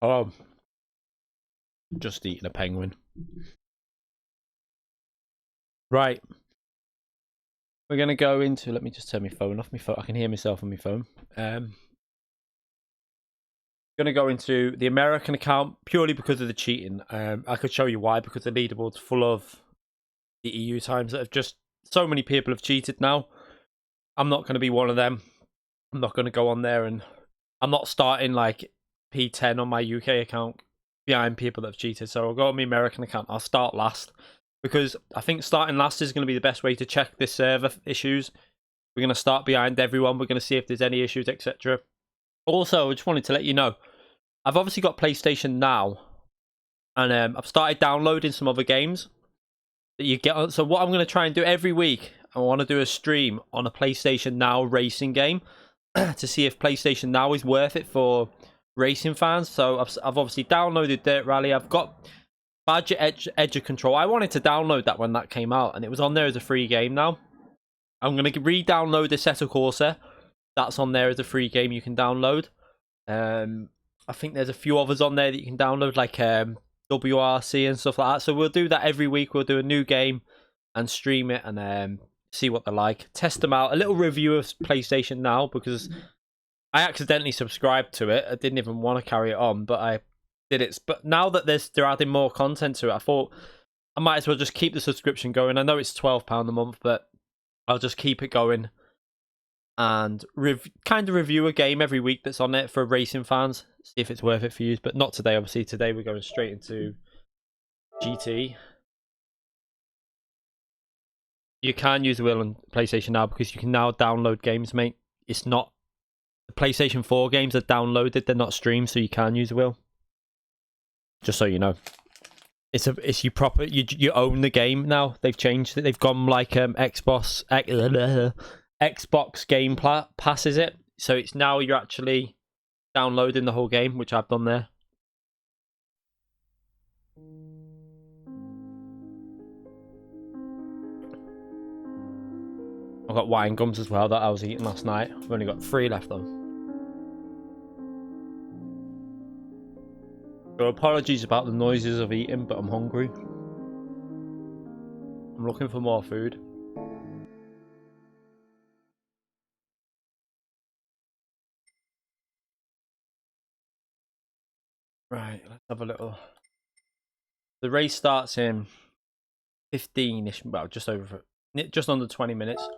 Oh, just eating a penguin. Right. We're going to go into... Let me just turn my phone off. I can hear myself on my phone. Going to go into the American account purely because of the cheating. I could show you why, because the leaderboard's full of the EU times that have just... So many people have cheated now. I'm not going to be one of them. I'm not going to go on there, and I'm not starting like P10 on my UK account behind people that have cheated. So I'll go on my American account. I'll start last, because I think starting last is going to be the best way to check this server issues. We're going to start behind everyone. We're going to see if there's any issues, etc. Also, I just wanted to let you know, I've obviously got PlayStation Now, and I've started downloading some other games that you get on. So what I'm going to try and do every week, I want to do a stream on a PlayStation Now racing game to see if PlayStation Now is worth it for racing fans. So I've obviously downloaded Dirt Rally. I've got Badger Edge of Control. I wanted to download that when that came out, and it was on there as a free game now. I'm going to re-download Assetto Corsa. That's on there as a free game you can download. I think there's a few others on there that you can download, like WRC and stuff like that. So we'll do that every week. We'll do a new game and stream it, and see what they're like. Test them out. A little review of PlayStation Now, because I accidentally subscribed to it. I didn't even want to carry it on, but I did it. But now that they're adding more content to it, I thought I might as well just keep the subscription going. I know it's £12 a month, but I'll just keep it going and kind of review a game every week that's on it for racing fans. See if it's worth it for you. But not today, obviously. Today we're going straight into GT. You can use the wheel on PlayStation Now because you can now download games, mate. It's not... The PlayStation 4 games are downloaded. They're not streamed, so you can use the wheel. Just so you know. It's you proper... You own the game now. They've changed it. They've gone like Xbox Game Pass, is it? So it's now you're actually downloading the whole game, which I've done there. I've got wine gums as well that I was eating last night. I've only got 3 left though. So apologies about the noises of eating, but I'm hungry. I'm looking for more food. Right, let's have a little... The race starts in 15-ish, well, just under 20 minutes.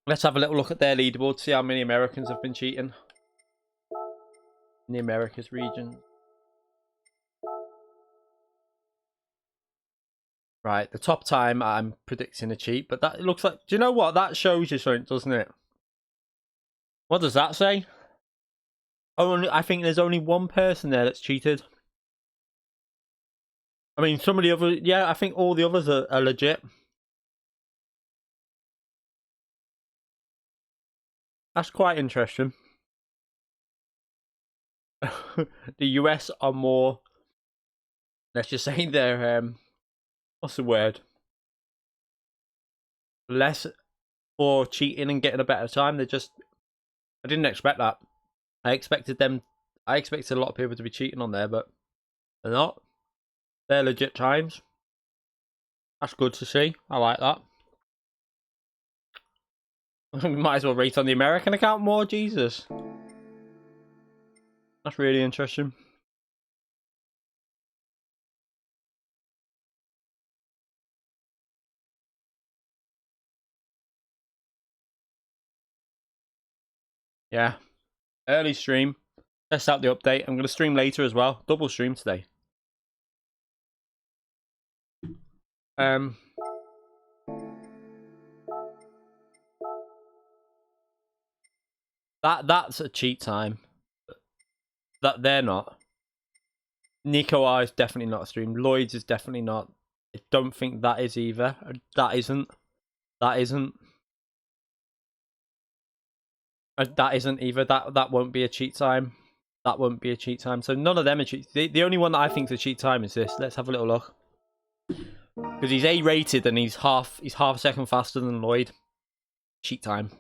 Let's have a little look at their leaderboard, see how many Americans have been cheating in the Americas region. Right, the top time I'm predicting a cheat, but that looks like... Do you know what? That shows you something, doesn't it? What does that say? Oh, I think there's only one person there that's cheated. I mean, some of the others... Yeah, I think all the others are legit. That's quite interesting. The US are more... Let's just say they're... what's the word? Less for cheating and getting a better time. They're just... I didn't expect that. I expected a lot of people to be cheating on there, but they're not. They're legit times. That's good to see. I like that. We might as well rate on the American account more. Jesus. That's really interesting. Yeah. Early stream. Test out the update. I'm going to stream later as well. Double stream today. That's a cheat time. That they're not. Nico R is definitely not a stream. Lloyd's is definitely not. I don't think that is either. That isn't. That isn't. That isn't either. That won't be a cheat time. That won't be a cheat time. So none of them are cheat. The only one that I think is a cheat time is this. Let's have a little look. Because he's A rated and he's half a second faster than Lloyd. Cheat time.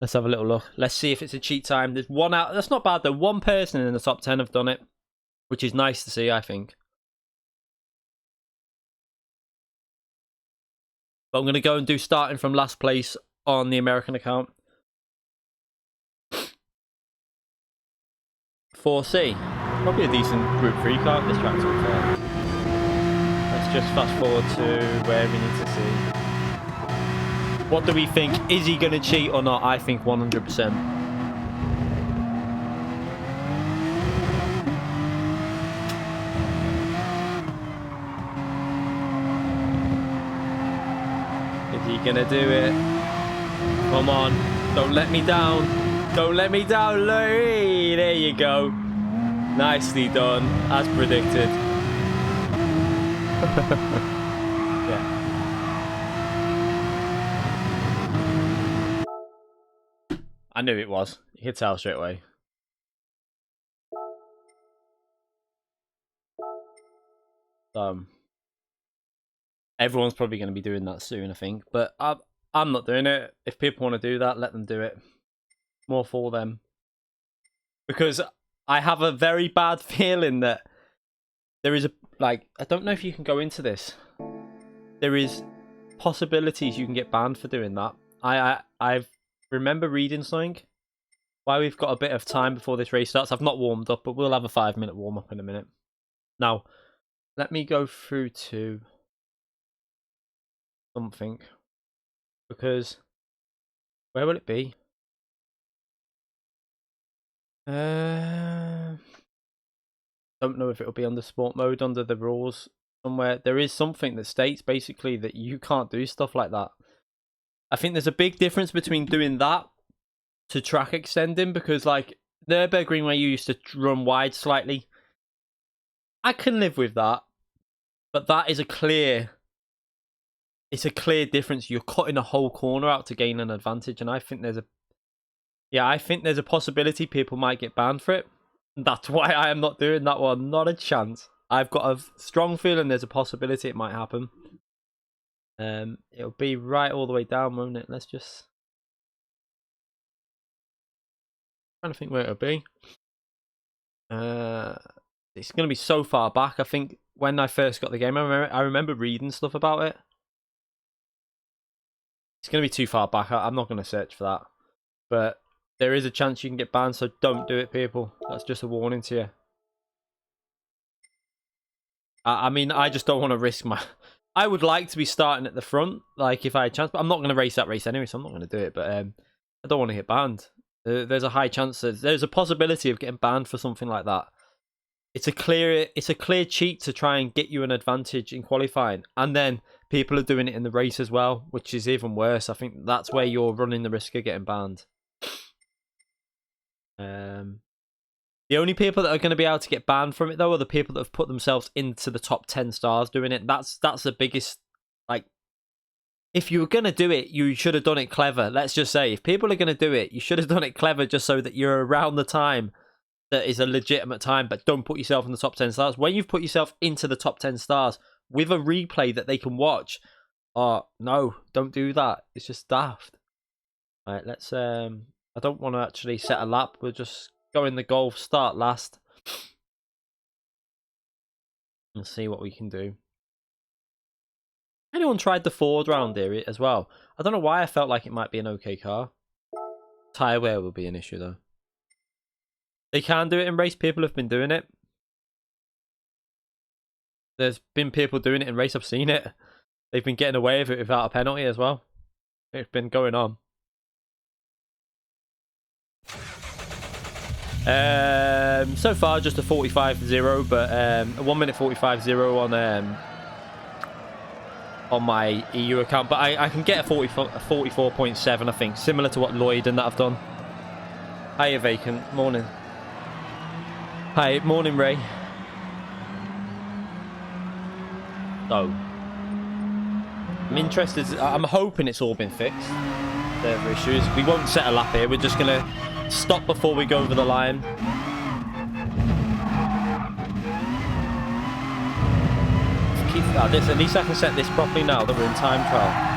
Let's have a little look. Let's see if it's a cheat time. There's one out. That's not bad though. One person in the top 10 have done it, which is nice to see, I think. But I'm going to go and do starting from last place on the American account. 4C. Probably a decent Group 3 car, this track, to be fair. Let's just fast forward to where we need to see. What do we think? Is he going to cheat or not? I think 100%. Is he going to do it? Come on. Don't let me down. Don't let me down, Louis. There you go. Nicely done, as predicted. Yeah. I knew it was. You could tell straight away. Everyone's probably going to be doing that soon, I think. But I'm not doing it. If people want to do that, let them do it. More for them. Because I have a very bad feeling that there is a... Like, I don't know if you can go into this. There is possibilities you can get banned for doing that. I've remember reading something. Why we've got a bit of time before this race starts. I've not warmed up, but we'll have a 5-minute warm-up in a minute. Now, let me go through to something. Because, where will it be? Don't know if it'll be under sport mode, under the rules somewhere. There is something that states basically that you can't do stuff like that. I think there's a big difference between doing that to track extending, because like Nürburgring where you used to run wide slightly, I can live with that, but that is a clear difference. You're cutting a whole corner out to gain an advantage, and I think there's a possibility people might get banned for it. That's why I am not doing that one. Not a chance. I've got a strong feeling there's a possibility it might happen. It'll be right all the way down, won't it? Let's just... trying to think where it'll be. It's going to be so far back. I think when I first got the game, I remember reading stuff about it. It's going to be too far back. I'm not going to search for that. But there is a chance you can get banned, so don't do it, people. That's just a warning to you. I mean, I just don't want to risk my... I would like to be starting at the front, like if I had a chance, but I'm not going to race that race anyway, so I'm not going to do it. But I don't want to get banned. There's a high chance that there's a possibility of getting banned for something like that. It's a clear cheat to try and get you an advantage in qualifying, and then people are doing it in the race as well, which is even worse. I think that's where you're running the risk of getting banned. The only people that are going to be able to get banned from it, though, are the people that have put themselves into the top 10 stars doing it. That's the biggest, like, if you were going to do it, you should have done it clever. Let's just say, if people are going to do it, you should have done it clever just so that you're around the time that is a legitimate time, but don't put yourself in the top 10 stars. When you've put yourself into the top 10 stars with a replay that they can watch, no, don't do that. It's just daft. All right, let's, I don't want to actually set a lap. We'll just go in the Golf, start last, and see what we can do. Anyone tried the Ford round here as well? I don't know why I felt like it might be an okay car. Tyre wear will be an issue though. They can do it in race. People have been doing it. There's been people doing it in race. I've seen it. They've been getting away with it without a penalty as well. It's been going on. So far just a 45.0, but a 1 minute 45.0 on my EU account, but I can get a 44.7, I think, similar to what Lloyd and that have done. Hiya, Vacant. Morning. Hi, morning, Ray. So I'm interested. I'm hoping it's all been fixed. Server issues. We won't set a lap here. We're just gonna stop before we go over the line. At least I can set this properly now that we're in time trial.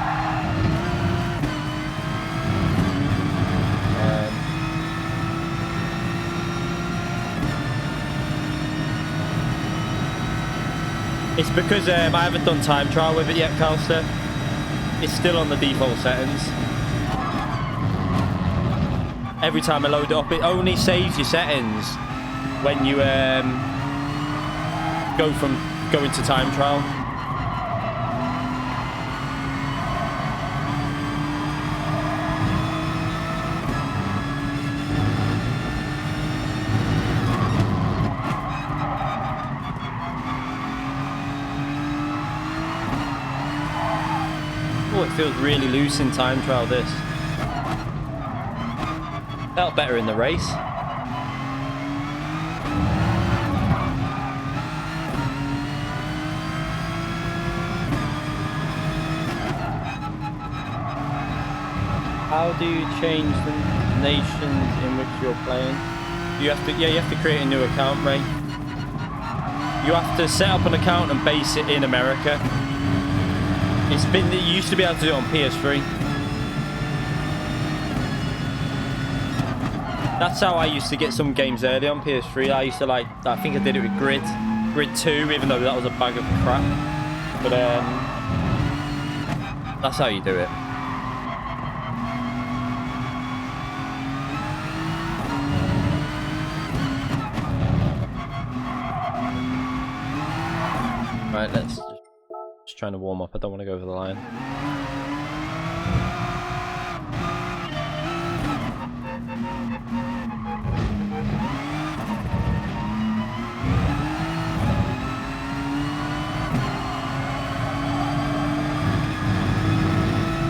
It's because I haven't done time trial with it yet, Calster. It's still on the default settings. Every time I load it up, it only saves your settings when you go into time trial. Oh, it feels really loose in time trial, this. Felt better in the race. How do you change the nations in which you're playing? You have to, yeah, you have to create a new account, Ray. You have to set up an account and base it in America. You used to be able to do it on PS3. That's how I used to get some games early on PS3. I used to I think I did it with Grid 2, even though that was a bag of crap. But that's how you do it. Right, let's just trying to warm up. I don't want to go over the line.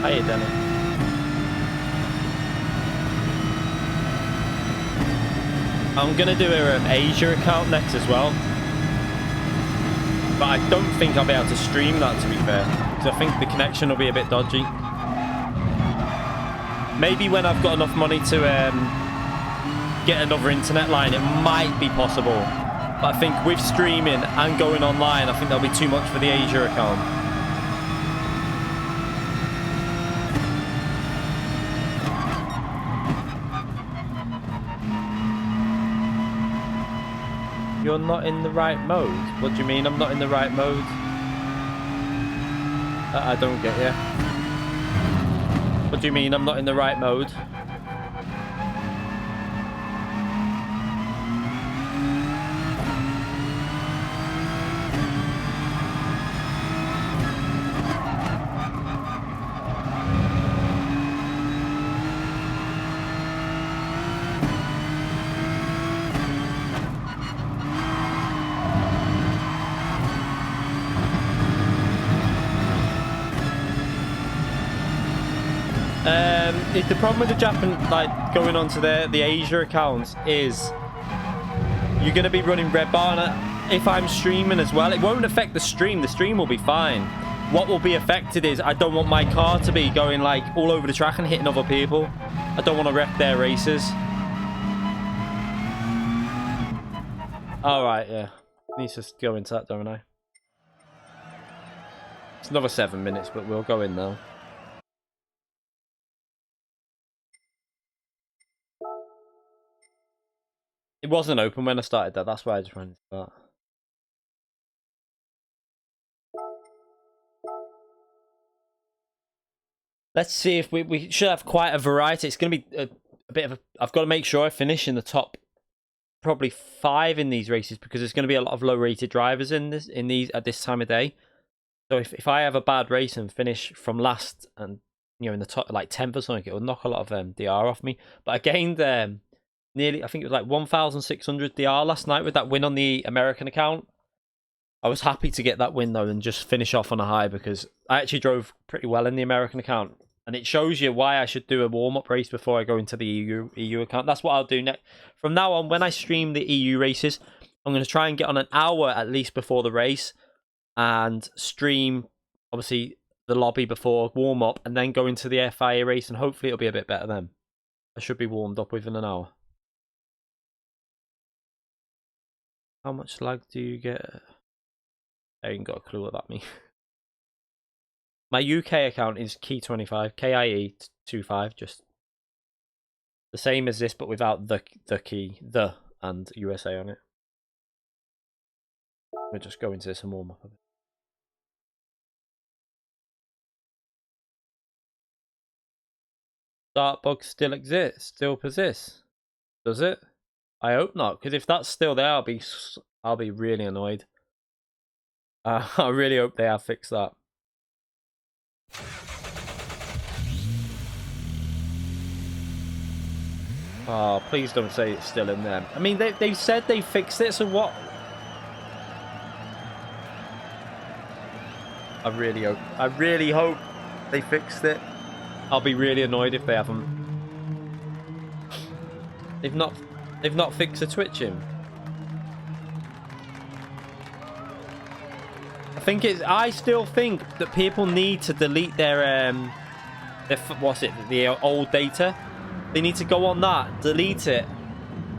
Hiya, Denny. I'm gonna do an Asia account next as well. But I don't think I'll be able to stream that, to be fair, because I think the connection will be a bit dodgy. Maybe when I've got enough money to get another internet line, it might be possible. But I think with streaming and going online, I think that'll be too much for the Asia account. You're not in the right mode? What do you mean I'm not in the right mode? I don't get you. What do you mean I'm not in the right mode? The problem with the Japan, going onto the Asia accounts is you're going to be running red bar if I'm streaming as well. It won't affect the stream. The stream will be fine. What will be affected is I don't want my car to be going all over the track and hitting other people. I don't want to wreck their races. Alright, yeah. Needs to go into that, don't I? It's another 7 minutes, but we'll go in now. It wasn't open when I started that. That's why I just ran into that. Let's see if we should have quite a variety. It's going to be a bit of a... I've got to make sure I finish in the top probably 5 in these races, because there's going to be a lot of low-rated drivers in these at this time of day. So if I have a bad race and finish from last and in the top 10th or something, it will knock a lot of DR off me. But I gained nearly, I think it was 1,600 DR last night with that win on the American account. I was happy to get that win though and just finish off on a high, because I actually drove pretty well in the American account. And it shows you why I should do a warm-up race before I go into the EU account. That's what I'll do next. From now on, when I stream the EU races, I'm going to try and get on an hour at least before the race and stream, obviously, the lobby before warm-up, and then go into the FIA race, and hopefully it'll be a bit better then. I should be warmed up within an hour. How much lag do you get? I ain't got a clue what that means. My UK account is Key25, KIE25, just the same as this, but without the key, and USA on it. We'll just go into this and warm up a bit. Start bug still exists, still persists. Does it? I hope not, because if that's still there, I'll be really annoyed. I really hope they have fixed that. Oh, please don't say it's still in there. I mean, they said they fixed it, so what? I really hope they fixed it. I'll be really annoyed if they haven't. They've not fixed the twitching. I still think that people need to delete their the old data. They need to go on that, delete it,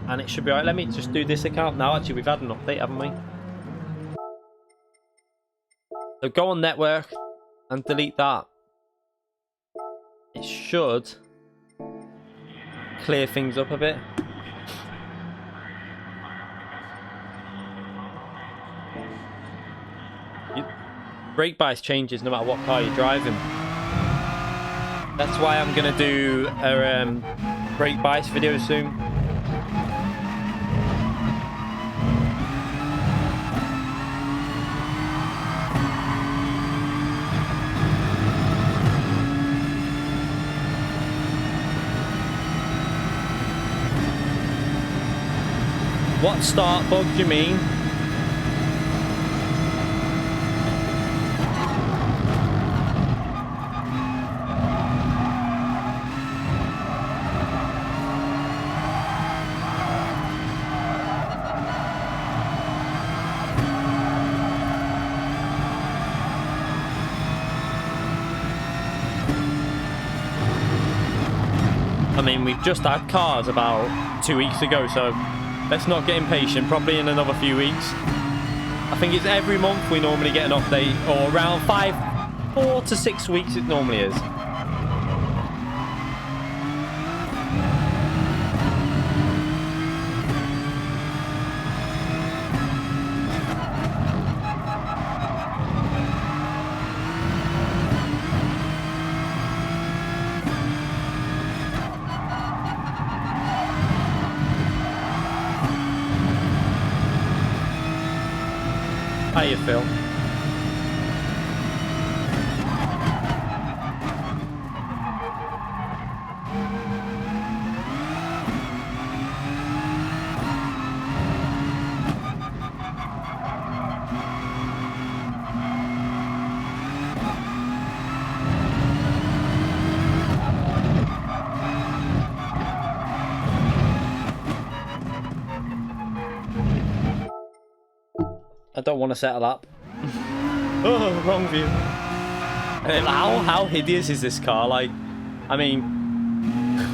and it should be alright. Let me just do this account now. Actually, we've had an update, haven't we? So go on network and delete that. It should clear things up a bit. Brake bias changes no matter what car you're driving. That's why I'm gonna do a brake bias video soon. What start bug do you mean? I mean, we've just had cars about 2 weeks ago, so let's not get impatient. Probably in another few weeks. I think it's every month we normally get an update, or around 4 to 6 weeks it normally is. Hiya, Phil. I don't want to settle up. Oh, wrong view. How hideous is this car? Like, I mean,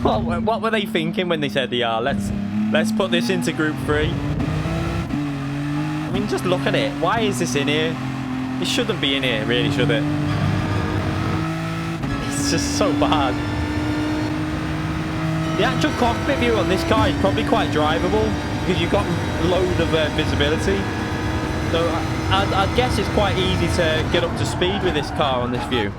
what were they thinking when they said, "Yeah, let's put this into Group 3"? I mean, just look at it. Why is this in here? It shouldn't be in here, really, should it? It's just so bad. The actual cockpit view on this car is probably quite drivable because you've got a load of visibility. So I'd guess it's quite easy to get up to speed with this car on this view.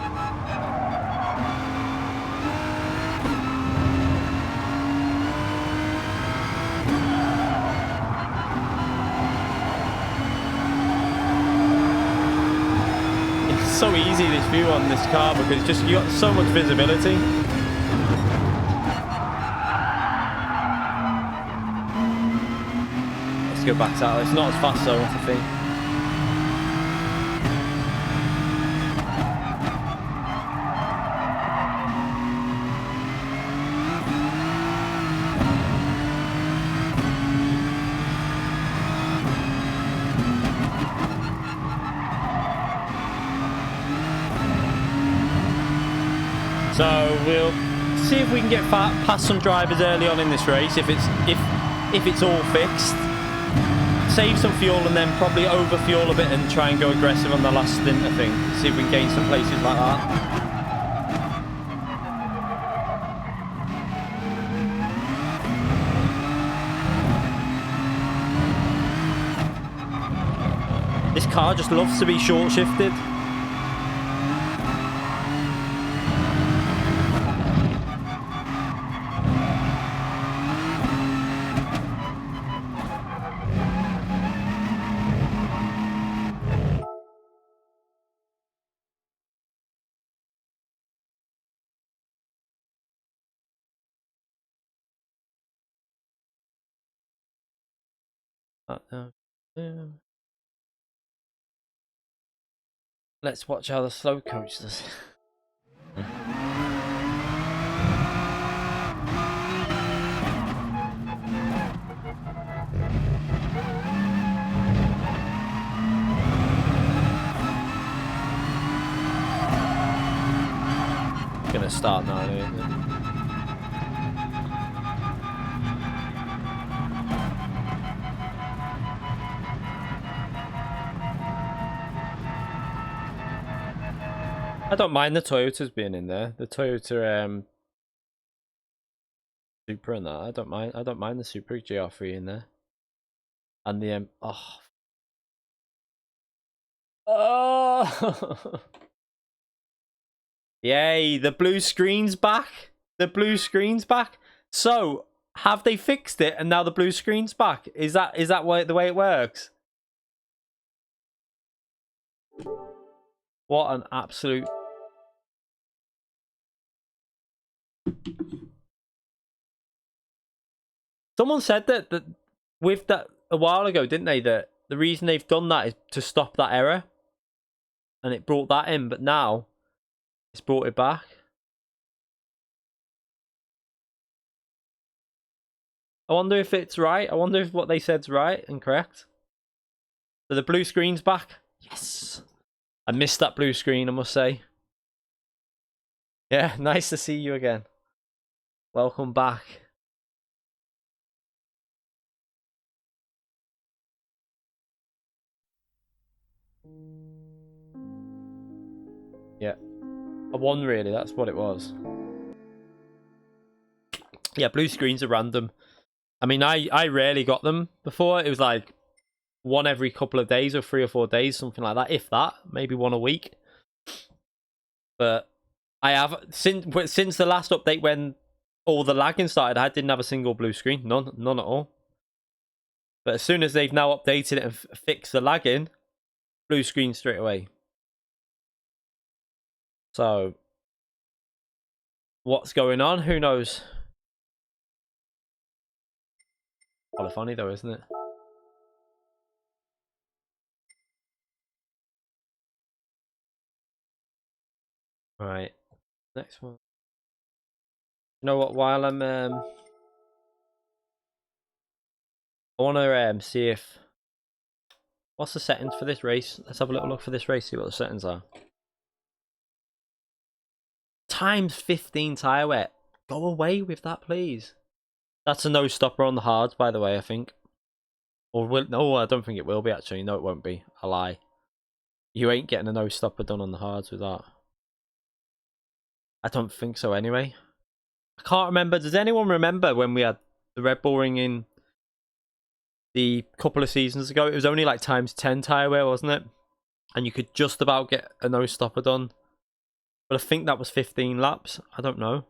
It's so easy, this view on this car, because just you got so much visibility. Let's go back to that. It's not as fast though, I think. So we'll see if we can get past some drivers early on in this race. If it's all fixed, save some fuel and then probably over fuel a bit and try and go aggressive on the last stint. I think. See if we can gain some places like that. This car just loves to be short shifted. Let's watch how the slow coach does. Gonna start now, isn't it? I don't mind the Toyotas being in there. The Toyota Supra and that. I don't mind the Supra GR3 in there. And the oh. Yay, the blue screen's back. The blue screen's back. So, have they fixed it and now the blue screen's back? Is that the way it works? What an absolute... Someone said that with that a while ago, didn't they? That the reason they've done that is to stop that error. And it brought that in, but now it's brought it back. I wonder if it's right. I wonder if what they said's right and correct. So the blue screen's back. Yes. I missed that blue screen, I must say. Yeah, nice to see you again. Welcome back. Yeah. I won, really. That's what it was. Yeah, blue screens are random. I mean, I rarely got them before. It was like one every couple of days or 3 or 4 days, something like that. If that, maybe one a week. But I have since the last update when all the lagging started, I didn't have a single blue screen, none at all. But as soon as they've now updated it and fixed the lagging, blue screen straight away. So what's going on? Who knows? Kind of funny though, isn't it? Right, next one. You know what? While I'm I want to see if what's the settings for this race. Let's have a little look for this race. See what the settings are. Times 15 tire wet. Go away with that, please. That's a no stopper on the hards, by the way. I think. Or will no? I don't think it will be actually. No, it won't be. I lie. You ain't getting a no stopper done on the hards with that. I don't think so anyway. I can't remember. Does anyone remember when we had the Red Bull Ring in the couple of seasons ago? It was only like times 10 tire wear, wasn't it? And you could just about get a no stopper done. But I think that was 15 laps. I don't know.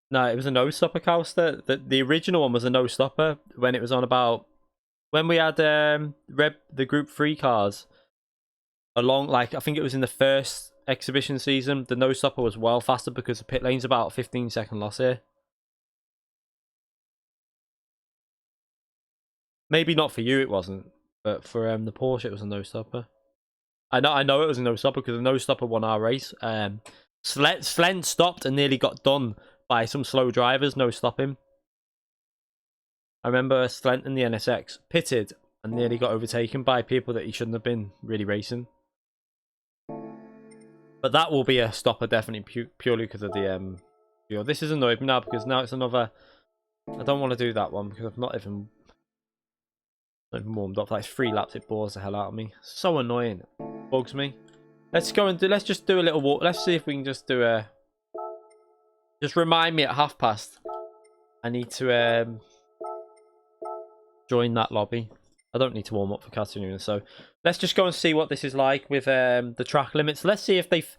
No, it was a no stopper coaster. The original one was a no stopper when it was on about when we had the Group 3 cars along, like I think it was in the first exhibition season. The no stopper was well faster because the pit lane's about 15-second loss here. Maybe not for you, it wasn't, but for the Porsche, it was a no stopper. I know it was a no stopper because the no stopper won our race. Slent stopped and nearly got done by some slow drivers, no stopping. I remember Slent in the NSX pitted and nearly got overtaken by people that he shouldn't have been really racing. But that will be a stopper definitely purely because of the this is annoying me now because now it's another. I don't want to do that one because I've not even warmed up. Like 3 laps, it bores the hell out of me. So annoying, it bugs me. Let's go and let's just do a little walk. Let's see if we can just do a. Just remind me at 1:30. I need to join that lobby. I don't need to warm up for Catalunya, so let's just go and see what this is like with the track limits. Let's see if they've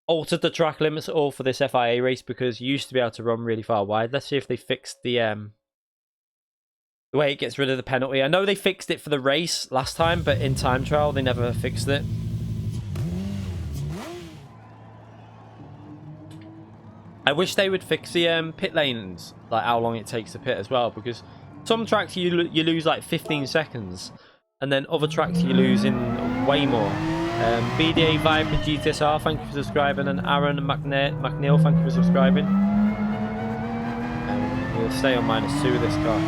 altered the track limits at all for this FIA race because you used to be able to run really far wide. Let's see if they fixed the The way it gets rid of the penalty. I know they fixed it for the race last time, but in time trial, they never fixed it. I wish they would fix the pit lanes, like how long it takes to pit as well, because some tracks you lose like 15 seconds, and then other tracks you lose in way more. BDA Vibe for GTSR, thank you for subscribing, and Aaron McNeil, thank you for subscribing. We'll stay on -2 this car.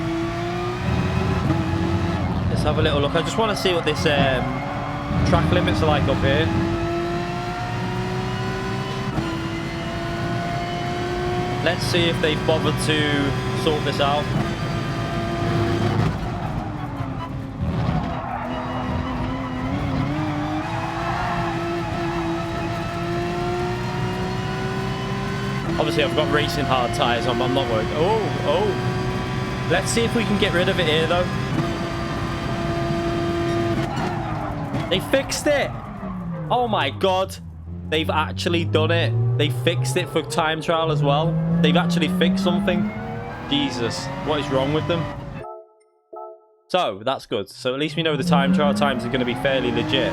Let's have a little look. I just want to see what this track limits are like up here. Let's see if they've bothered to sort this out. Obviously, I've got racing hard tyres on, but I'm not worried. Oh. Let's see if we can get rid of it here, though. They fixed it. Oh my god. They've actually done it. They fixed it for time trial as well. They've actually fixed something. Jesus. What is wrong with them? So, that's good. So at least we know the time trial times are going to be fairly legit.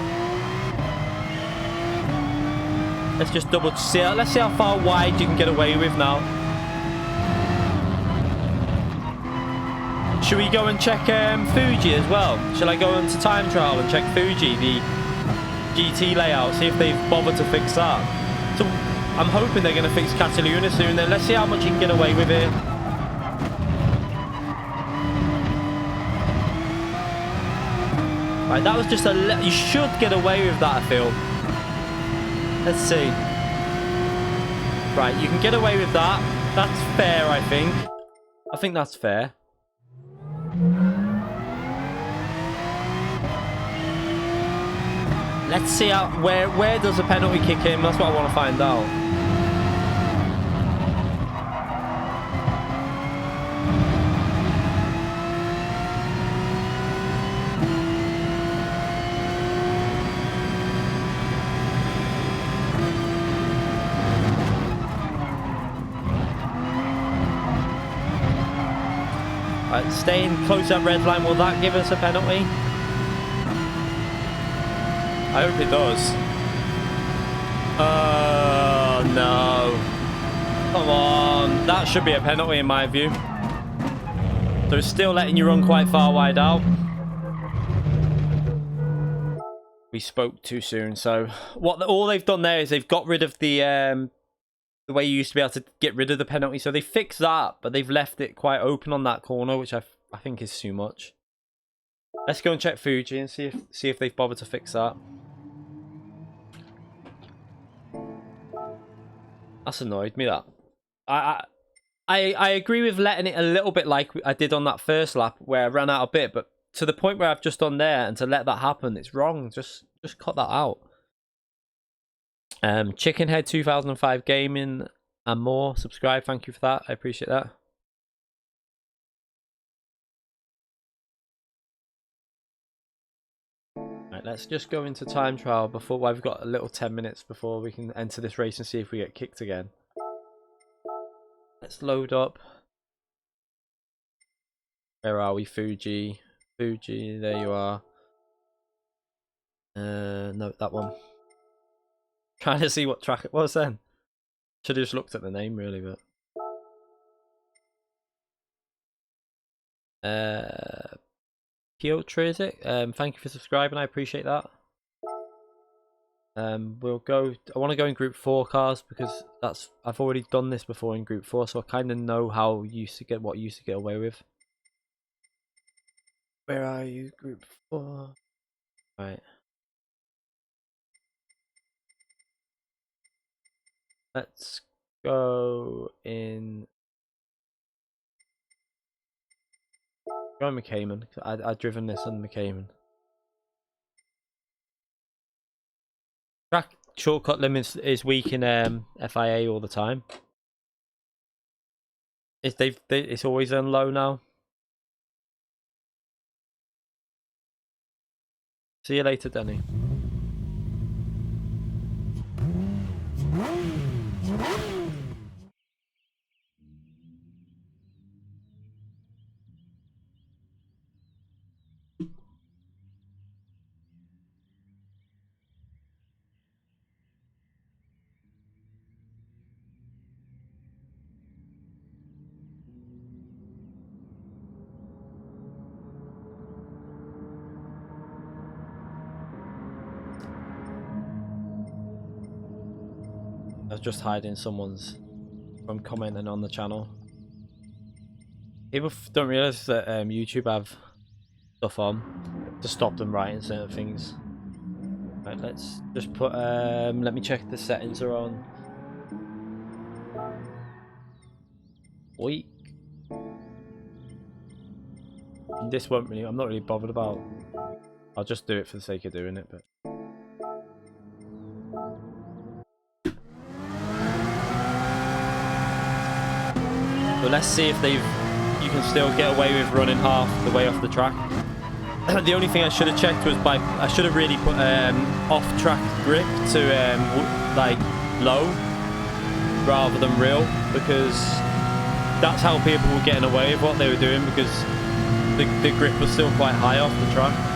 Let's just double see. Let's see how far wide you can get away with now. Should we go and check Fuji as well? Shall I go into time trial and check Fuji, the GT layout, see if they've bothered to fix that? So I'm hoping they're going to fix Cataluna soon. Then let's see how much you can get away with here. Right, that was just you should get away with that, I feel. Let's see. Right, you can get away with that. That's fair, I think. I think that's fair. Let's see how, where does a penalty kick in? That's what I want to find out. Right, staying close to that red line, will that give us a penalty? I hope it does. Oh, no. Come on. That should be a penalty in my view. So it's still letting you run quite far wide out. We spoke too soon. So all they've done there is they've got rid of the way you used to be able to get rid of the penalty. So they fixed that, but they've left it quite open on that corner, which I think is too much. Let's go and check Fuji and see if they've bothered to fix that. That's annoyed me, that. I agree with letting it a little bit like I did on that first lap where I ran out a bit, but to the point where I've just done there, and to let that happen, it's wrong. Just cut that out. Chickenhead 2005 Gaming and more. Subscribe, thank you for that. I appreciate that. Right, let's just go into time trial before we've got a little 10 minutes before we can enter this race and see if we get kicked again. Let's load up. Where are we? Fuji, there you are. No, that one. Trying to see what track it was then. Should have just looked at the name really, but Piotr, is it? Thank you for subscribing, I appreciate that. We'll go. I want to go in Group 4 cars because I've already done this before in Group 4, so I kind of know how you used to get away with. Where are you? Group 4. Right. Let's go in. Go on McCaman. I've driven this on McCaman. Track shortcut limits is weak in FIA all the time. It's always on low now. See you later, Danny. I was just hiding someone's from commenting on the channel. People don't realise that YouTube have stuff on to stop them writing certain things. Right, let's just put let me check the settings are on. Weak. This won't really, I'm not really bothered about. I'll just do it for the sake of doing it, but let's see if you can still get away with running half the way off the track. The only thing I should have checked was I should have really put off-track grip to like low rather than real, because that's how people were getting away with what they were doing, because the grip was still quite high off the track.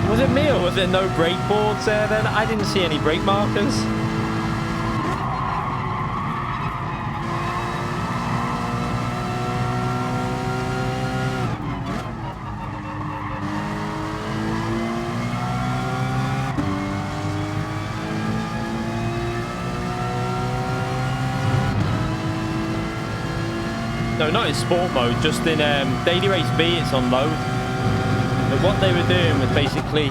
Was it me, or was there no brake boards there then? I didn't see any brake markers. No, not in sport mode, just in Daily Race B, it's on low. But what they were doing was basically...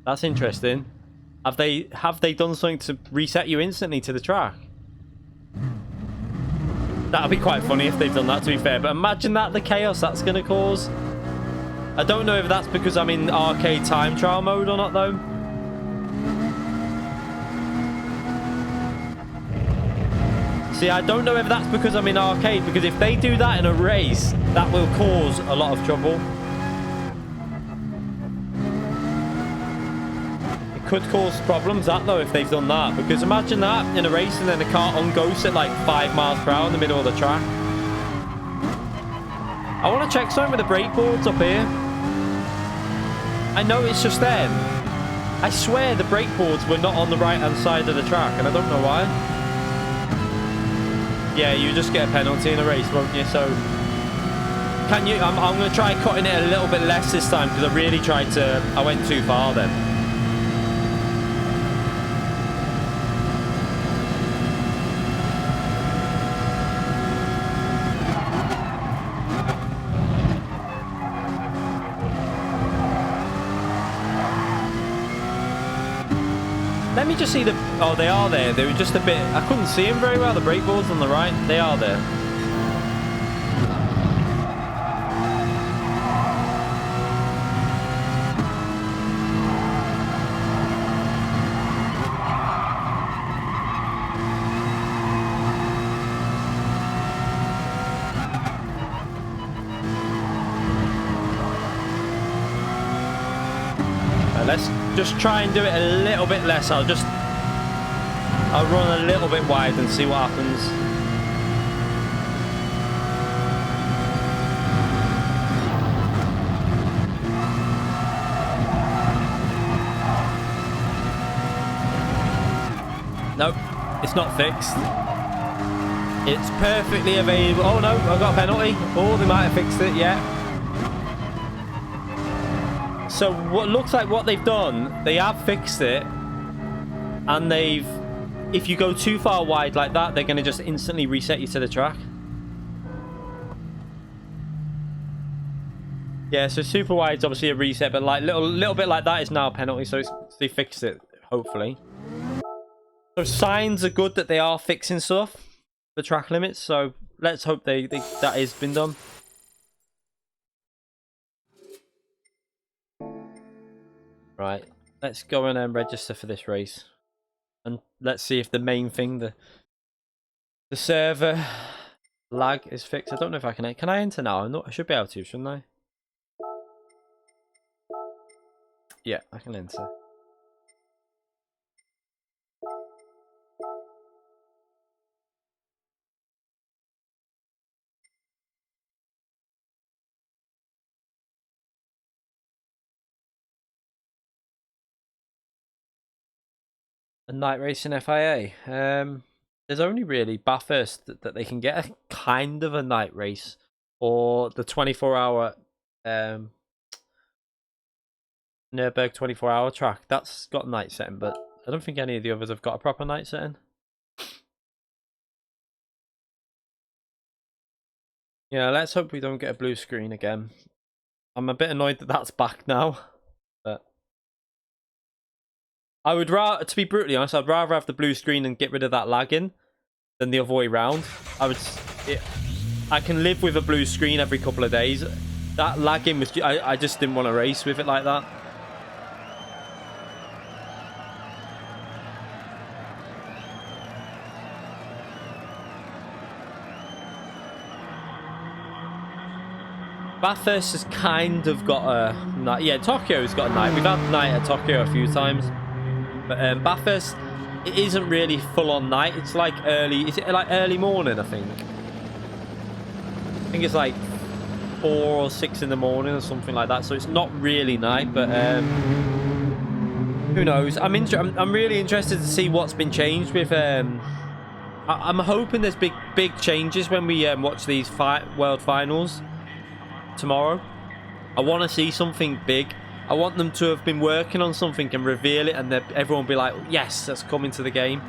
that's interesting. Have they done something to reset you instantly to the track? That'd be quite funny if they've done that, to be fair. But imagine the chaos that's going to cause. I don't know if that's because I'm in arcade time trial mode or not, though. See, I don't know if that's because I'm in arcade, because if they do that in a race, that will cause a lot of trouble. It could cause problems, that, though, if they've done that. Because imagine that in a race and then the car unghosts at like 5 miles per hour in the middle of the track. I want to check something with the brake boards up here. I know it's just them. I swear the brake boards were not on the right-hand side of the track, and I don't know why. Yeah, you just get a penalty in a race, won't you? So, can you... I'm going to try cutting it a little bit less this time, because I really tried to... I went too far then. Let me just see the... Oh, they are there. They were just a bit... I couldn't see them very well. The brake boards on the right. They are there. Let's just try and do it a little bit less. I'll run a little bit wide and see what happens. Nope, it's not fixed. It's perfectly available. Oh no, I've got a penalty. Oh, they might have fixed it, yeah. So what looks like what they've done, they have fixed it, and if you go too far wide like that, they're going to just instantly reset you to the track. Yeah, so super wide's obviously a reset, but like little bit like that is now a penalty, so they fixed it, hopefully. So signs are good that they are fixing stuff, the track limits, so let's hope that has been done. Right, let's go and register for this race, and let's see if the main thing, the server lag is fixed. I don't know if I can I enter now. I should be able to, shouldn't I? Yeah, I can enter. A night race in FIA. There's only really Bathurst that they can get a kind of a night race, or the 24-hour Nürburgring 24-hour track. That's got a night setting, but I don't think any of the others have got a proper night setting. Yeah, let's hope we don't get a blue screen again. I'm a bit annoyed that that's back now, but I would rather, to be brutally honest, I'd rather have the blue screen and get rid of that lagging than the other way round. I can live with a blue screen every couple of days. That lagging was, I just didn't want to race with it like that. Bathurst has kind of got a night. Yeah, Tokyo's got a night. We've had night at Tokyo a few times, but Bathurst, it isn't really full on night. It's like early. Is it like early morning? I think it's like 4 or 6 in the morning or something like that. So it's not really night, but who knows? I'm really interested to see what's been changed with. I'm hoping there's big changes when we watch these World Finals tomorrow. I want to see something big. I want them to have been working on something and reveal it, and everyone will be like, yes, that's coming to the game.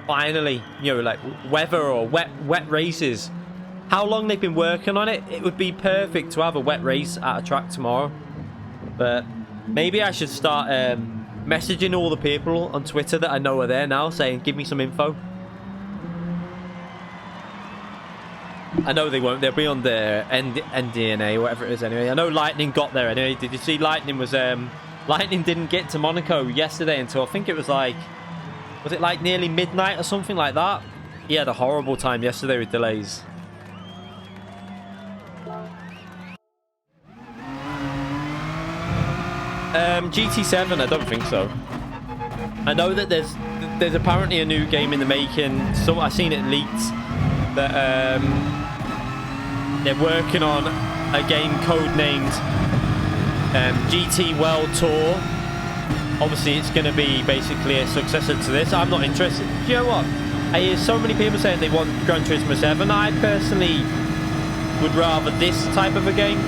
Finally, you know, like weather or wet races. How long they've been working on it, it would be perfect to have a wet race at a track tomorrow. But maybe I should start messaging all the people on Twitter that I know are there now, saying, give me some info. I know they won't. They'll be on the NDNA, whatever it is anyway. I know Lightning got there anyway. Did you see Lightning was... Lightning didn't get to Monaco yesterday until I think it was like... Was it like nearly midnight or something like that? He had a horrible time yesterday with delays. GT7, I don't think so. I know that there's apparently a new game in the making. So I've seen it leaked that they're working on a game codenamed GT World Tour. Obviously, it's going to be basically a successor to this. I'm not interested. Do you know what? I hear so many people saying they want Gran Turismo 7. I personally would rather this type of a game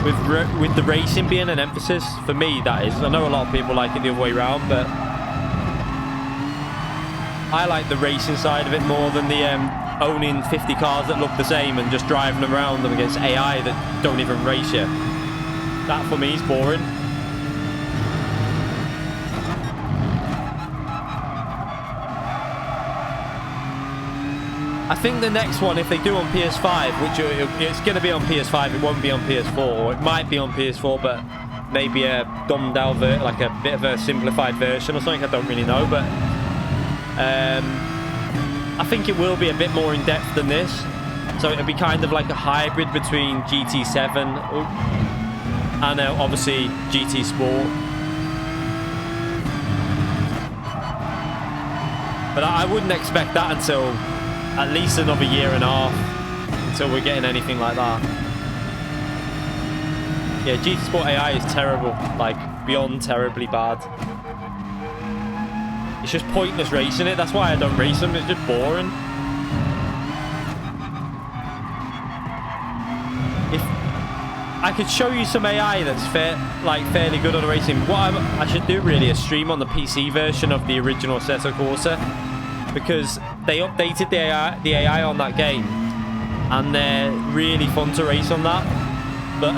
with the racing being an emphasis. For me, that is. I know a lot of people like it the other way around, but I like the racing side of it more than the owning 50 cars that look the same and just driving them around them against AI that don't even race you. That for me is boring. I think the next one, if they do on PS5, which it's going to be on PS5, it won't be on PS4, or it might be on PS4, but maybe a dumbed down like a bit of a simplified version or something. I don't really know, but I think it will be a bit more in depth than this. So it'll be kind of like a hybrid between GT7 and obviously GT Sport. But I wouldn't expect that until at least another year and a half until we're getting anything like that. Yeah, GT Sport AI is terrible, like beyond terribly bad. It's just pointless racing it. That's why I don't race them. It's just boring. If I could show you some AI that's fairly good on racing, what I should do really is stream on the PC version of the original Assetto Corsa, because they updated the AI on that game, and they're really fun to race on that. But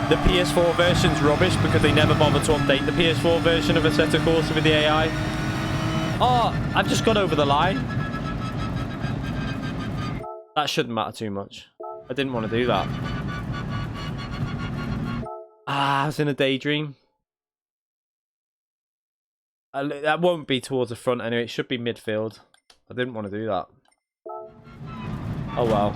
the PS4 version's rubbish because they never bothered to update the PS4 version of Assetto Corsa with the AI. Oh, I've just got over the line. That shouldn't matter too much. I didn't want to do that. I was in a daydream. That won't be towards the front anyway. It should be midfield. I didn't want to do that. Oh well.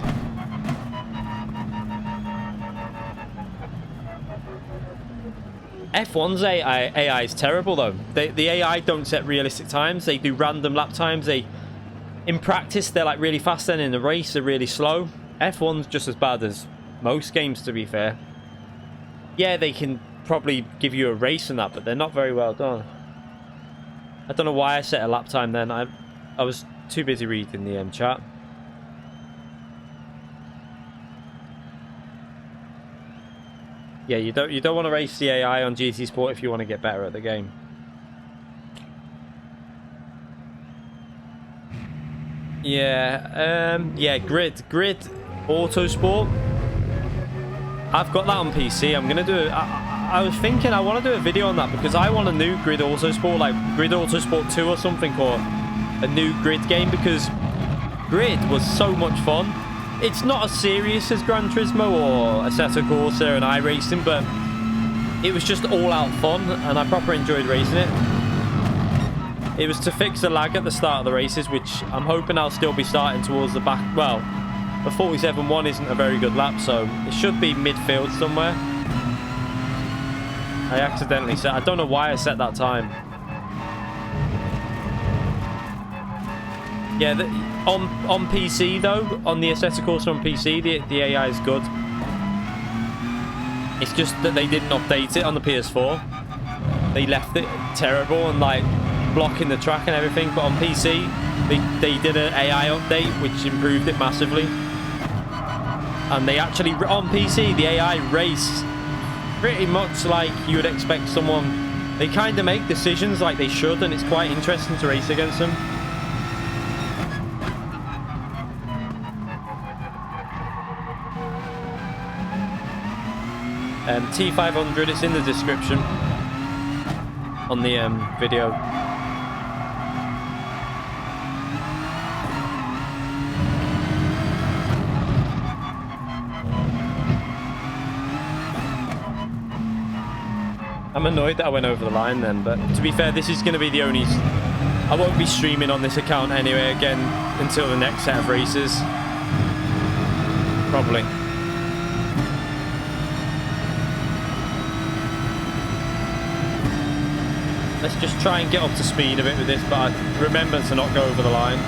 F1's AI is terrible though. The AI don't set realistic times. They do random lap times. In practice they're like really fast, then in the race they're really slow. F1's just as bad as most games, to be fair. Yeah, they can probably give you a race and that, but they're not very well done. I don't know why I set a lap time then. I was too busy reading the chat. Yeah, you don't want to race the AI on GT Sport if you want to get better at the game. Yeah, yeah, Grid Autosport. I've got that on PC. I'm gonna do it. I was thinking I want to do a video on that because I want a new Grid Autosport, like Grid Autosport 2 or something, or a new Grid game, because Grid was so much fun. It's not as serious as Gran Turismo or Assetto Corsa and iRacing, but it was just all-out fun, and I proper enjoyed racing it. It was to fix the lag at the start of the races, which I'm hoping I'll still be starting towards the back. Well, the 47.1 isn't a very good lap, so it should be midfield somewhere. I accidentally set... I don't know why I set that time. Yeah, on PC though, on the Assetto Corsa on PC, the AI is good. It's just that they didn't update it on the PS4. They left it terrible and like blocking the track and everything. But on PC, they did an AI update which improved it massively. And they actually, on PC, the AI race pretty much like you would expect someone. They kind of make decisions like they should, and it's quite interesting to race against them. T500, it's in the description on the video. I'm annoyed that I went over the line then, but to be fair, this is going to be the only... I won't be streaming on this account anyway again until the next set of races. Probably. Let's just try and get up to speed a bit with this, but remember to not go over the line.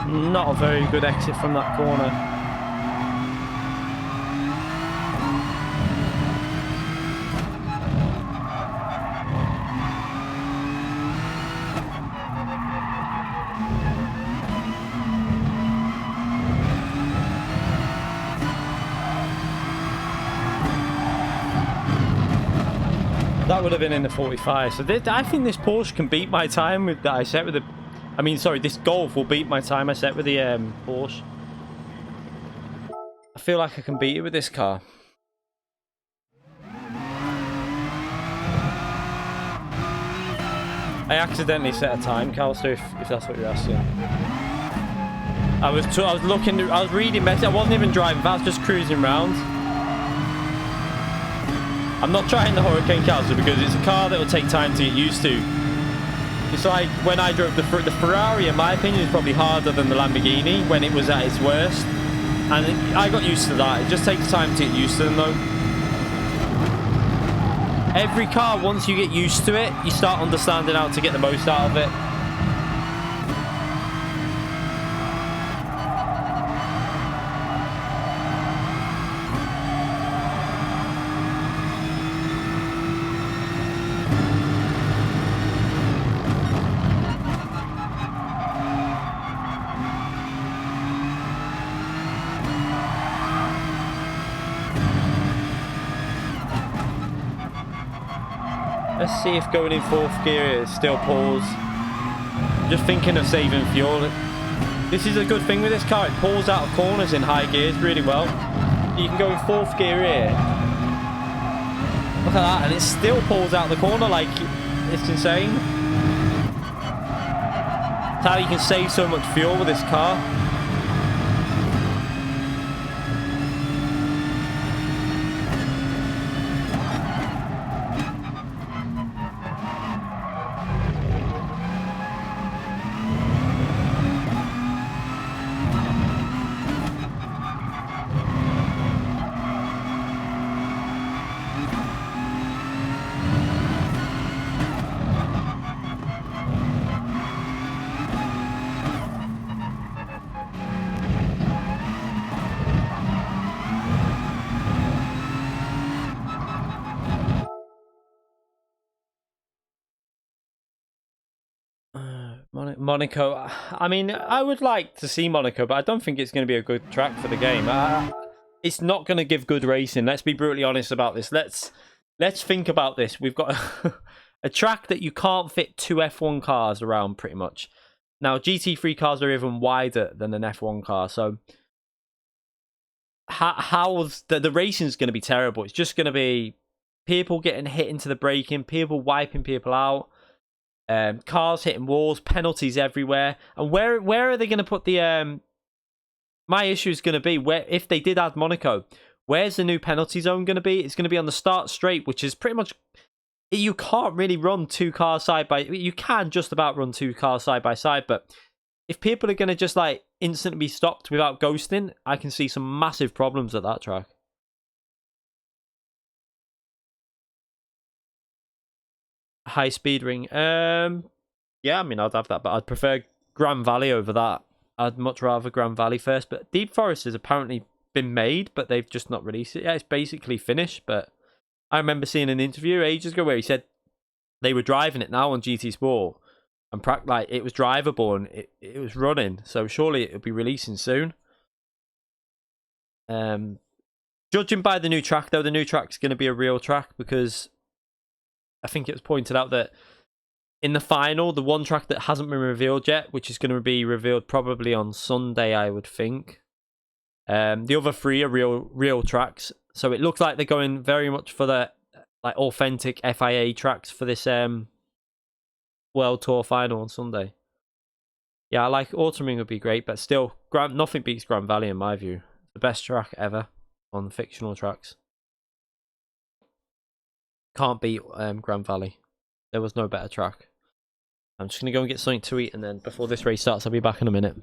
Not a very good exit from that corner. That would have been in the 45. So I think this Porsche can beat my time with that I set with the... I mean, sorry, this Golf will beat my time I set with the Porsche. I feel like I can beat it with this car. I accidentally set a time, Calster, if that's what you're asking. I was looking, I was reading messages. I wasn't even driving, I was just cruising around. I'm not trying the Hurricane, Calster, because it's a car that will take time to get used to. It's like when I drove the Ferrari, in my opinion, is probably harder than the Lamborghini when it was at its worst. And I got used to that. It just takes time to get used to them, though. Every car, once you get used to it, you start understanding how to get the most out of it. Let's see if going in 4th gear it still pulls. Just thinking of saving fuel. This is a good thing with this car. It pulls out of corners in high gears really well. You can go in 4th gear here. Look at that, and it still pulls out the corner. Like, it's insane. That's how you can save so much fuel with this car. Monaco. I mean, I would like to see Monaco, but I don't think it's going to be a good track for the game. It's not going to give good racing. Let's be brutally honest about this. Let's think about this. We've got a track that you can't fit 2 F1 cars around, pretty much. Now, GT3 cars are even wider than an F1 car, so how's the racing's going to be terrible. It's just going to be people getting hit into the braking, people wiping people out. Cars hitting walls, penalties everywhere. And where are they going to put the... My issue is going to be, where if they did add Monaco, where's the new penalty zone going to be? It's going to be on the start straight, which is pretty much... You can't really run 2 cars side by... You can just about run 2 cars side by side, but if people are going to just, like, instantly be stopped without ghosting, I can see some massive problems at that track. High speed ring. Yeah, I mean, I'd have that, but I'd prefer Grand Valley over that. I'd much rather Grand Valley first, but Deep Forest has apparently been made, but they've just not released it. Yeah, it's basically finished, but I remember seeing an interview ages ago where he said they were driving it now on GT Sport, and like it was drivable and it was running, so surely it'll be releasing soon. Judging by the new track, though, the new track's going to be a real track, because I think it was pointed out that in the final, the one track that hasn't been revealed yet, which is going to be revealed probably on Sunday, I would think. The other 3 are real tracks, so it looks like they're going very much for the like authentic FIA tracks for this World Tour final on Sunday. Yeah, I like Autumn Ring would be great, but still, nothing beats Grand Valley in my view. The best track ever on the fictional tracks. Can't beat Grand Valley. There was no better track. I'm just going to go and get something to eat, and then before this race starts, I'll be back in a minute.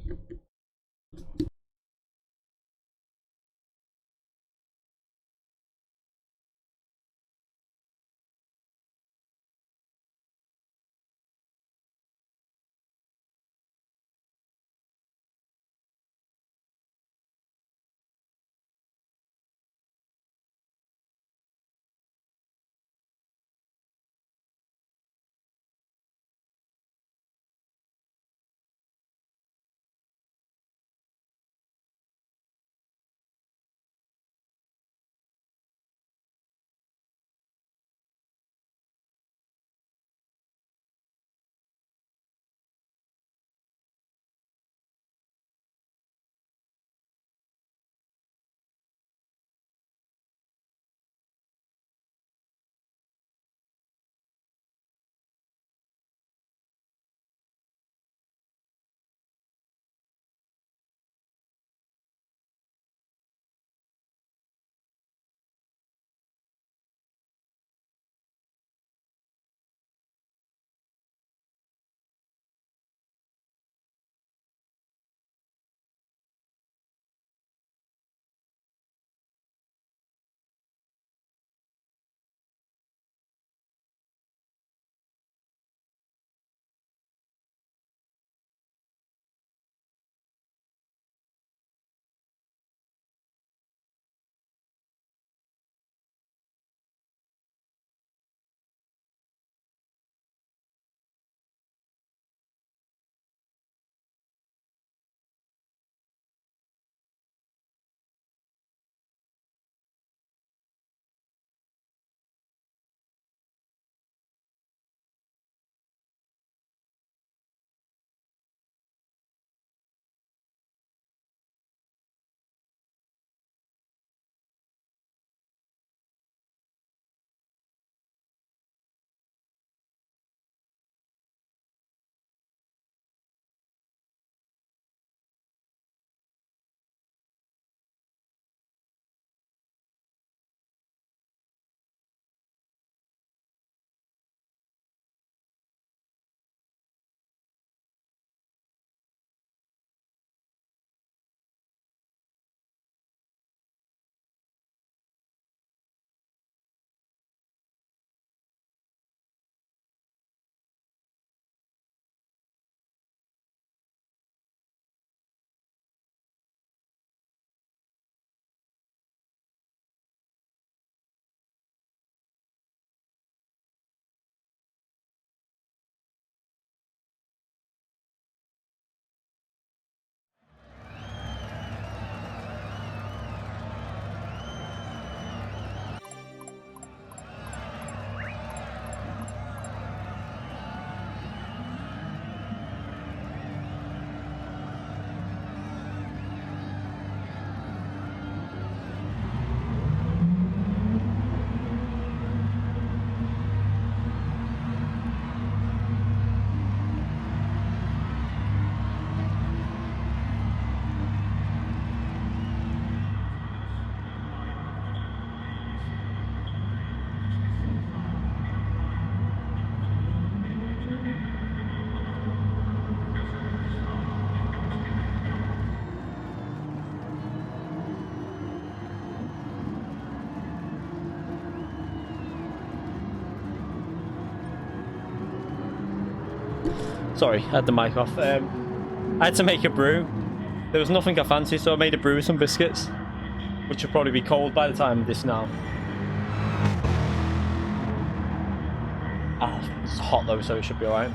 Sorry, I had the mic off. I had to make a brew. There was nothing I fancied, so I made a brew with some biscuits, which will probably be cold by the time of this now. Ah, it's hot though, so it should be alright.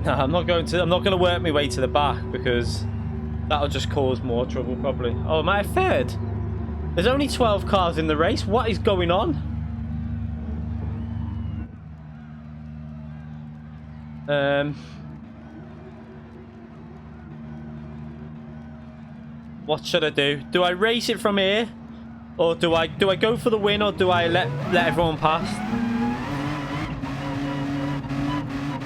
No, I'm not going to work my way to the back because that'll just cause more trouble probably. Oh, am I third? There's only 12 cars in the race. What is going on? What should I do? Do I race it from here? Or do I go for the win, or do I let everyone pass?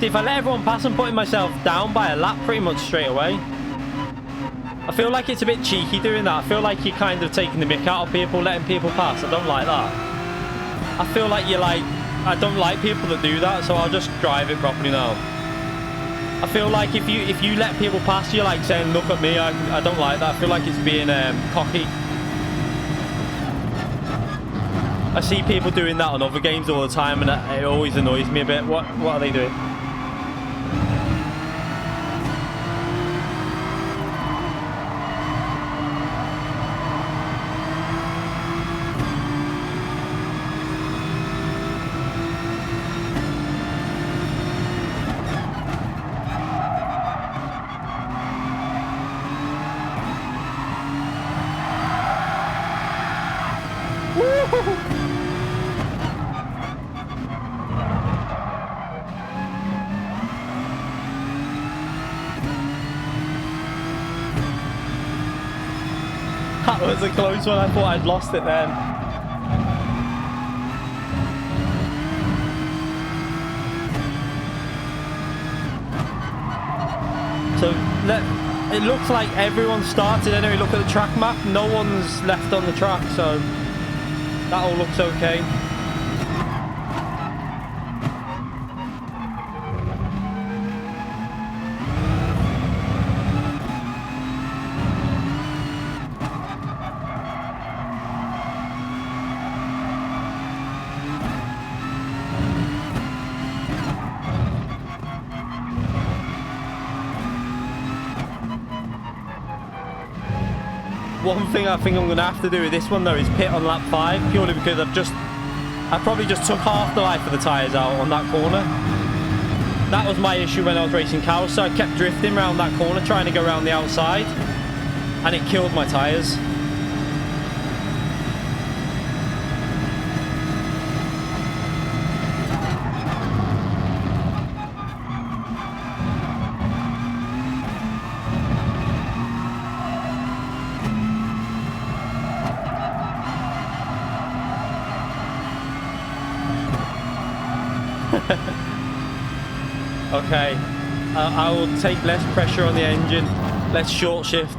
If I let everyone pass, I'm putting myself down by a lap pretty much straight away. I feel like it's a bit cheeky doing that. I feel like you're kind of taking the mick out of people, letting people pass. I don't like that. I feel like I don't like people that do that, so I'll just drive it properly now. I feel like if you let people pass, you're like saying, look at me. I don't like that. I feel like it's being cocky. I see people doing that on other games all the time, and it always annoys me a bit. What are they doing? That was a close one. I thought I'd lost it then. So it looks like everyone started anyway. Look at the track map. No one's left on the track, so that all looks okay. One thing I think I'm going to have to do with this one though is pit on lap 5, purely because I probably just took half the life of the tyres out on that corner. That was my issue when I was racing cows, so I kept drifting around that corner trying to go around the outside, and it killed my tyres. Okay, I will take less pressure on the engine, less short shift.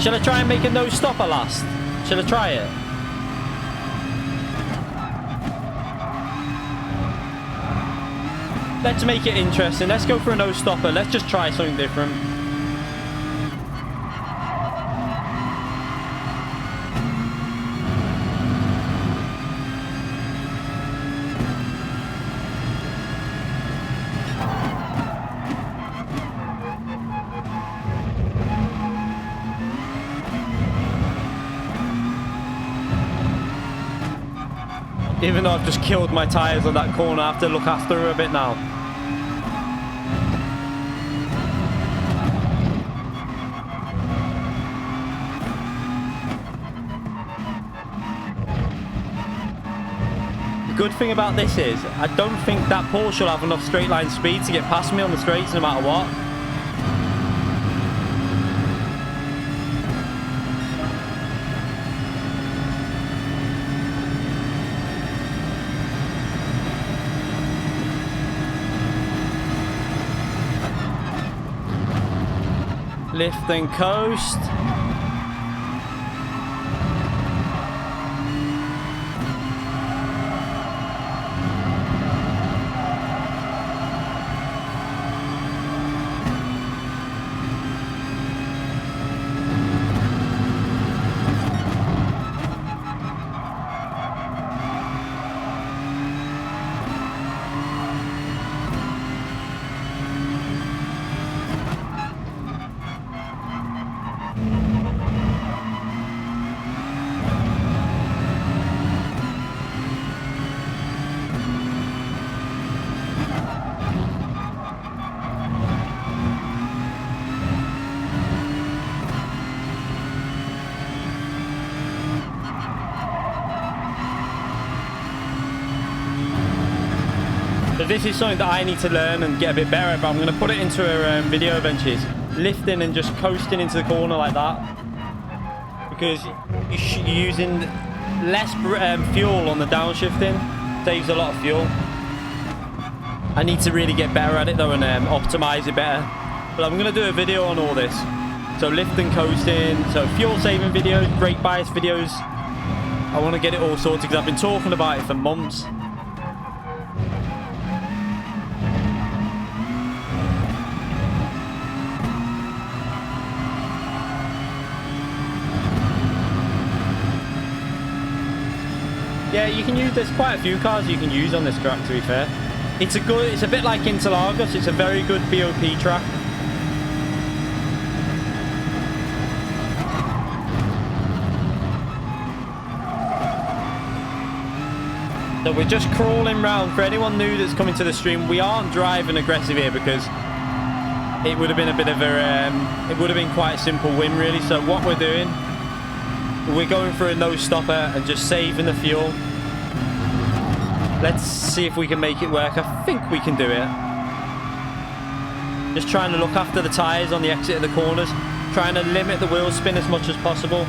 Shall I try and make a no stopper last? Shall I try it? Let's make it interesting. Let's go for a no-stopper. Let's just try something different. Even though I've just killed my tyres on that corner, I have to look after her a bit now. The good thing about this is, I don't think that Porsche will have enough straight line speed to get past me on the straights no matter what. Lift and coast. So this is something that I need to learn and get a bit better at, but I'm going to put it into a video eventually. Lifting and just coasting into the corner like that, because you're using less fuel on the downshifting. Saves a lot of fuel. I need to really get better at it though and optimize it better. But I'm going to do a video on all this. So lift and coasting, so fuel saving videos, brake bias videos. I want to get it all sorted because I've been talking about it for months. Yeah, you can use, there's quite a few cars you can use on this track, to be fair. It's a bit like Interlagos, it's a very good BOP track. So we're just crawling round. For anyone new that's coming to the stream, we aren't driving aggressive here because it would have been a bit of a, it would have been quite a simple win really. So what we're doing, we're going for a no stopper and just saving the fuel. Let's see if we can make it work. I think we can do it. Just trying to look after the tyres on the exit of the corners. Trying to limit the wheel spin as much as possible.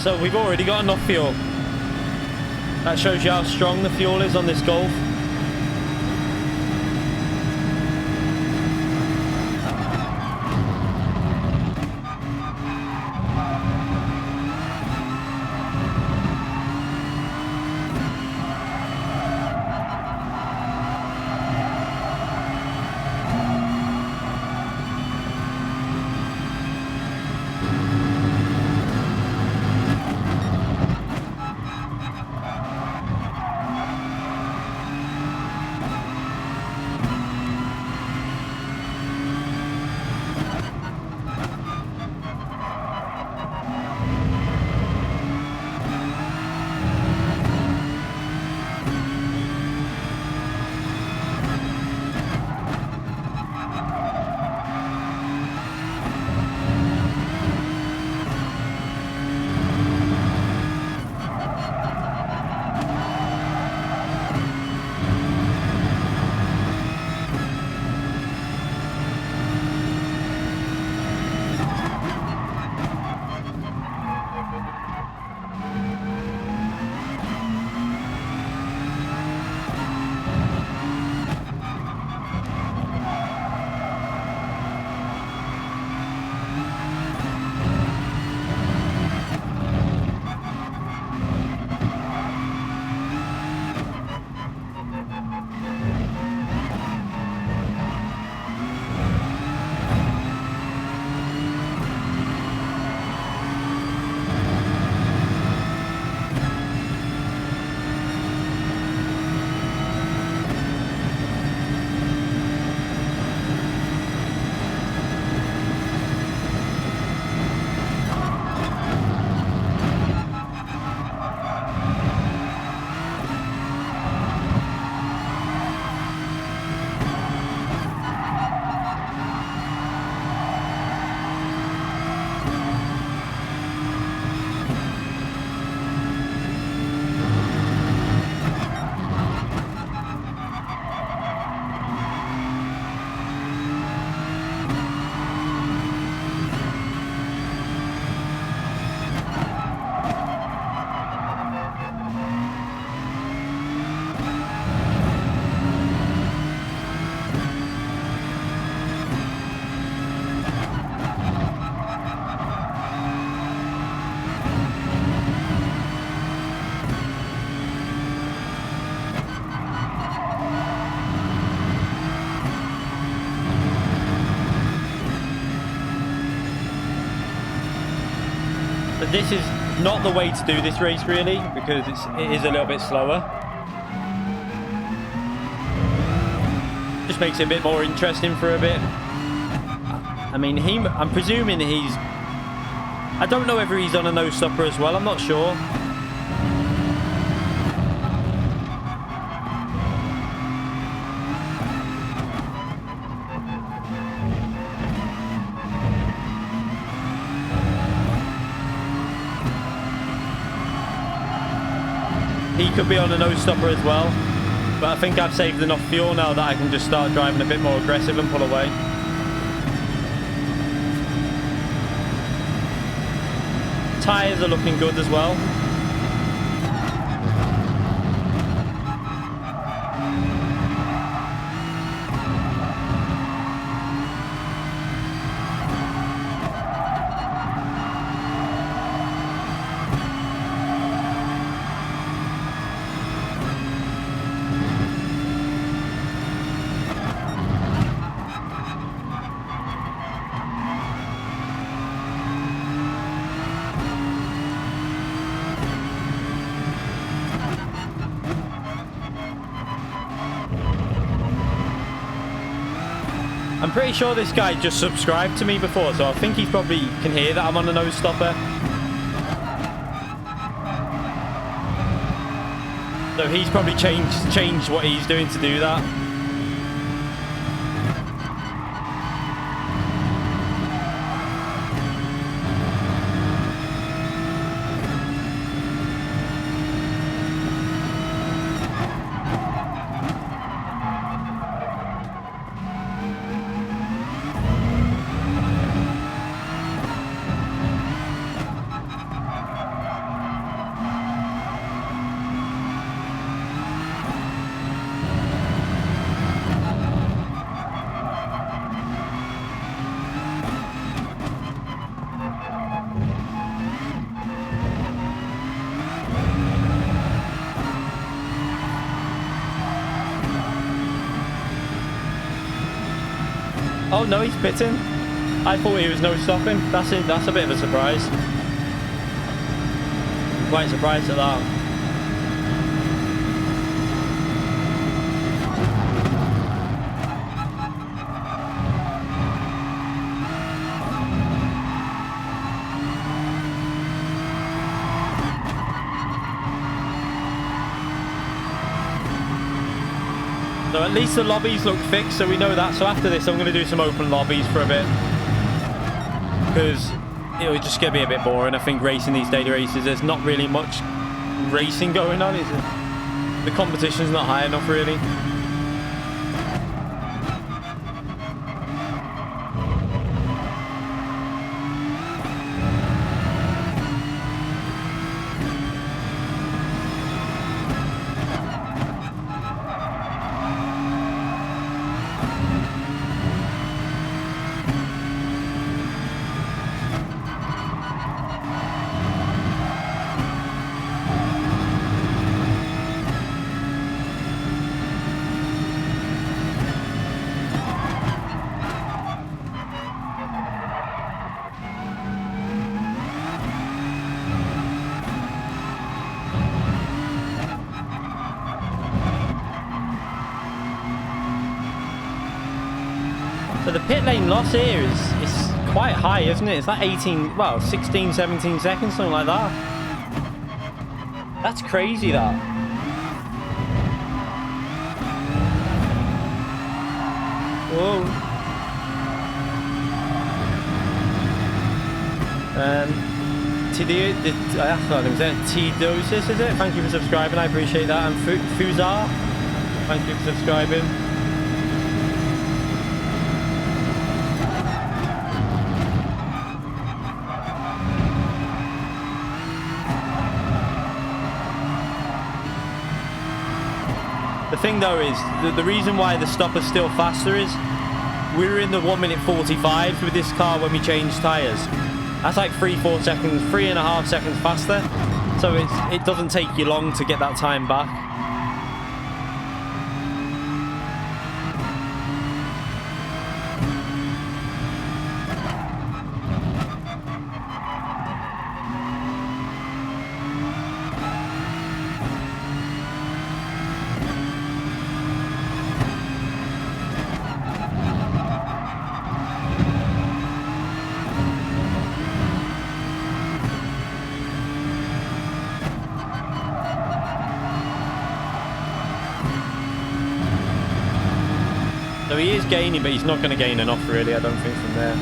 So we've already got enough fuel. That shows you how strong the fuel is on this Golf. But this is not the way to do this race, really, because it is a little bit slower. Just makes it a bit more interesting for a bit. I mean, I'm presuming he's... I don't know whether he's on a no-stopper as well. I'm not sure. He could be on a no-stopper as well. But I think I've saved enough fuel now that I can just start driving a bit more aggressive and pull away. Tyres are looking good as well. I'm pretty sure this guy just subscribed to me before, so I think he probably can hear that I'm on a no-stopper. So he's probably changed what he's doing to do that. Oh no, he's pitting. I thought he was no stopping. That's a bit of a surprise. I'm quite surprised at that. So at least the lobbies look fixed, so we know that. So after this, I'm going to do some open lobbies for a bit. Because it'll just get me a bit boring. I think racing these daily races, there's not really much racing going on, is it? The competition's not high enough, really. So the pit lane loss here is quite high, isn't it? It's like 18, well, 16, 17 seconds, something like that. That's crazy, that. Whoa. Tidosis, is it? Thank you for subscribing, I appreciate that. And Fuzar, thank you for subscribing. The thing though is, the reason why the stopper's still faster is we were in the 1:45 with this car when we changed tyres. That's like 3-4 seconds, 3.5 seconds faster. So it doesn't take you long to get that time back. So he is gaining, but he's not going to gain enough, really, I don't think, from there.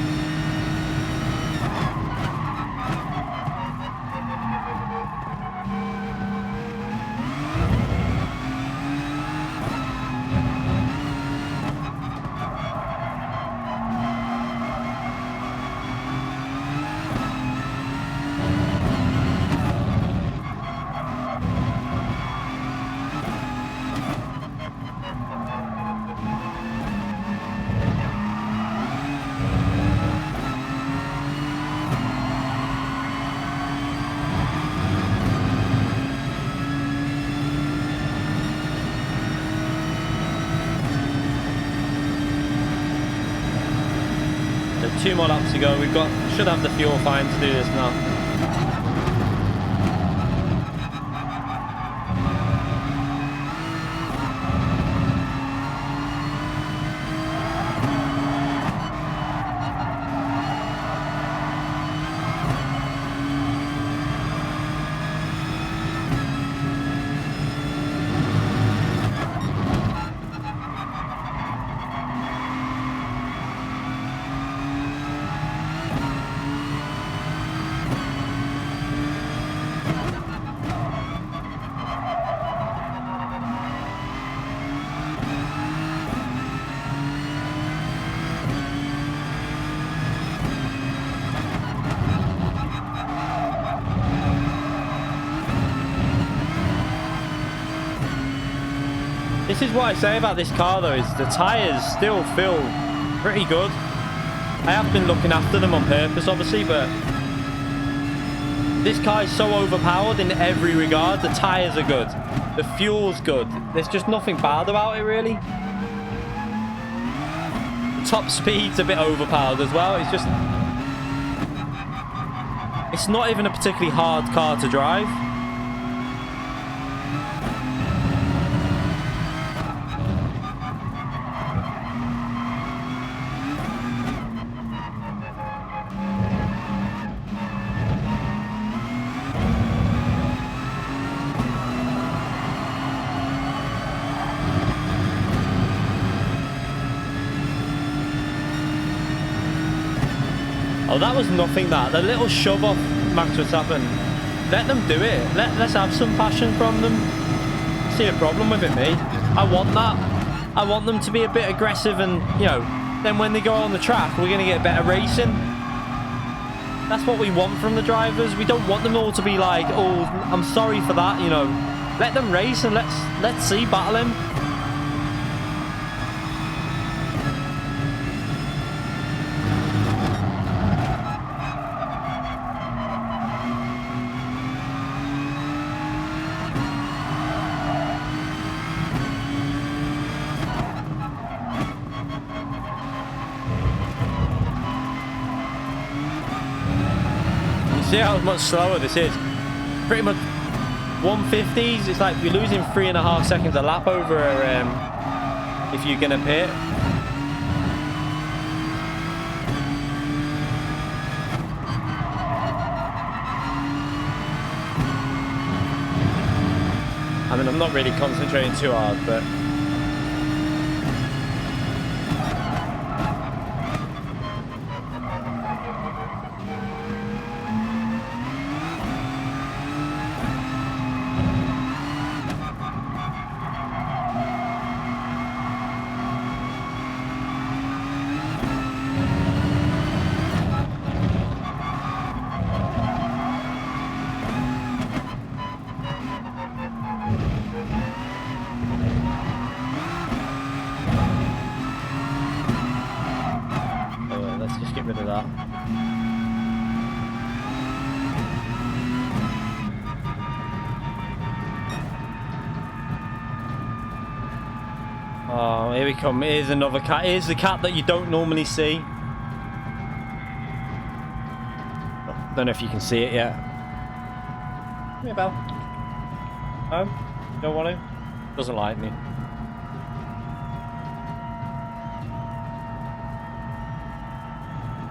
So 2 more laps to go. Should have the fuel fine to do this now. This is what I say about this car though, is the tyres still feel pretty good. I have been looking after them on purpose obviously, but this car is so overpowered in every regard. The tyres are good, the fuel's good, there's just nothing bad about it really. The top speed's a bit overpowered as well. It's not even a particularly hard car to drive. Oh, that was nothing, that. The little shove off Max Verstappen. Let them do it. Let's have some passion from them. I see a problem with it, me. I want that. I want them to be a bit aggressive and, you know, then when they go on the track, we're going to get better racing. That's what we want from the drivers. We don't want them all to be like, oh, I'm sorry for that, you know. Let them race and let's see battling. See how much slower this is. Pretty much 150s. It's like you're losing 3.5 seconds a lap over if you're gonna pit. I mean, I'm not really concentrating too hard, but rid of that. Oh, here we come. Here's another cat. Here's the cat that you don't normally see. Oh, don't know if you can see it yet. Come here, Belle. No? Don't want to? Doesn't like me.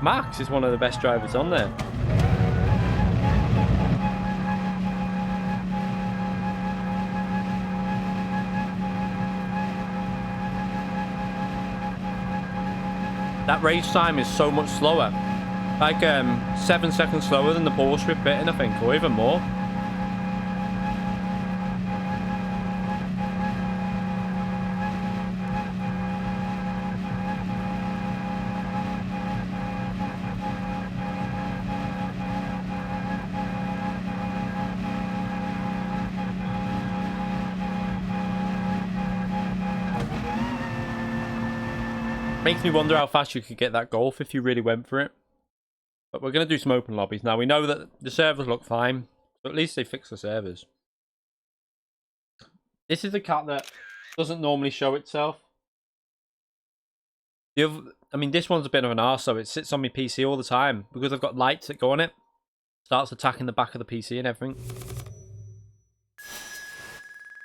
Max is one of the best drivers on there. That race time is so much slower. Like 7 seconds slower than the ball strip bitting, I think, or even more. Makes me wonder how fast you could get that golf if you really went for it. But we're going to do some open lobbies. Now, we know that the servers look fine, but at least they fix the servers. This is the cat that doesn't normally show itself. I mean, this one's a bit of an arse, so it sits on my PC all the time. Because I've got lights that go on it. Starts attacking the back of the PC and everything.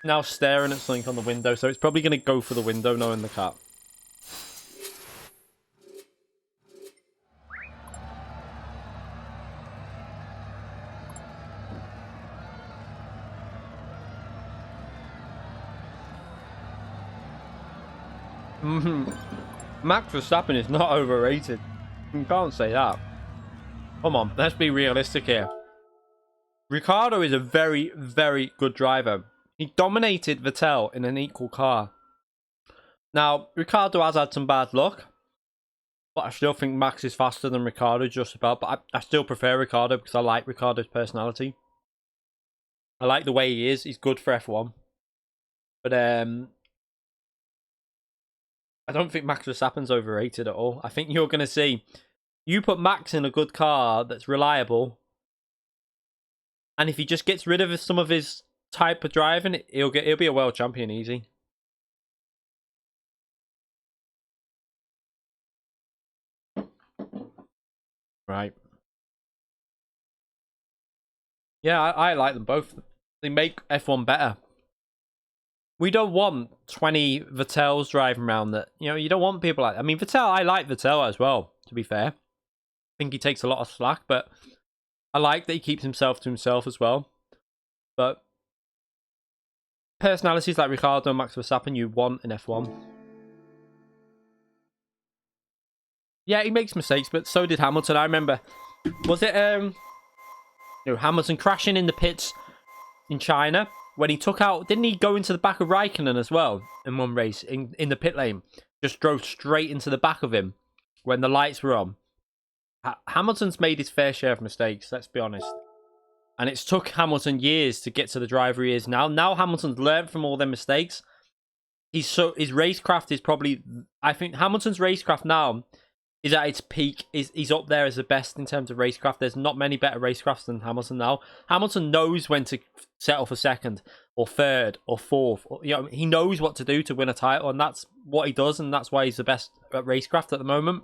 Now staring at something on the window, so it's probably going to go for the window knowing the cat. Max Verstappen is not overrated. You can't say that. Come on, let's be realistic here. Ricciardo is a very, very good driver. He dominated Vettel in an equal car. Now, Ricciardo has had some bad luck, but I still think Max is faster than Ricciardo just about. But I still prefer Ricciardo because I like Ricciardo's personality. I like the way he is. He's good for F1. But I don't think Max Verstappen's overrated at all. I think you're going to see, you put Max in a good car that's reliable, and if he just gets rid of some of his type of driving, he'll be a world champion easy. Right. Yeah, I like them both. They make F1 better. We don't want 20 Vettels driving around that. You know, you don't want people like... I mean, Vettel, I like Vettel as well, to be fair. I think he takes a lot of slack, but I like that he keeps himself to himself as well. But personalities like Ricciardo and Max Verstappen, you want in F1. Yeah, he makes mistakes, but so did Hamilton. I remember... Was it... Hamilton crashing in the pits in China... When he took out, didn't he go into the back of Raikkonen as well in one race in the pit lane? Just drove straight into the back of him when the lights were on. Hamilton's made his fair share of mistakes, let's be honest. And it's took Hamilton years to get to the driver he is now. Now Hamilton's learned from all their mistakes. His racecraft is probably... I think Hamilton's racecraft now is at its peak. He's up there as the best in terms of racecraft. There's not many better racecrafts than Hamilton now. Hamilton knows when to settle for second or third or fourth. He knows what to do to win a title, and that's what he does, and that's why he's the best at racecraft at the moment.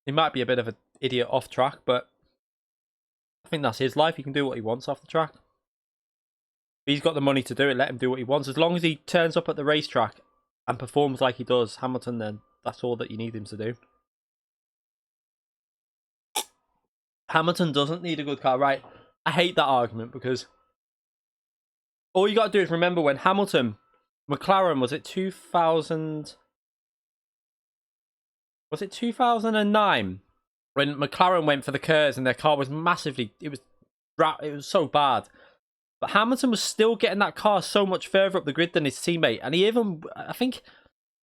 He might be a bit of an idiot off track, but I think that's his life. He can do what he wants off the track. He's got the money to do it. Let him do what he wants. As long as he turns up at the racetrack and performs like he does, Hamilton, then that's all that you need him to do. Hamilton doesn't need a good car, right? I hate that argument because all you got to do is remember when Hamilton, McLaren, was it 2000? Was it 2009 when McLaren went for the KERS and their car was massively, it was so bad. But Hamilton was still getting that car so much further up the grid than his teammate. And I think,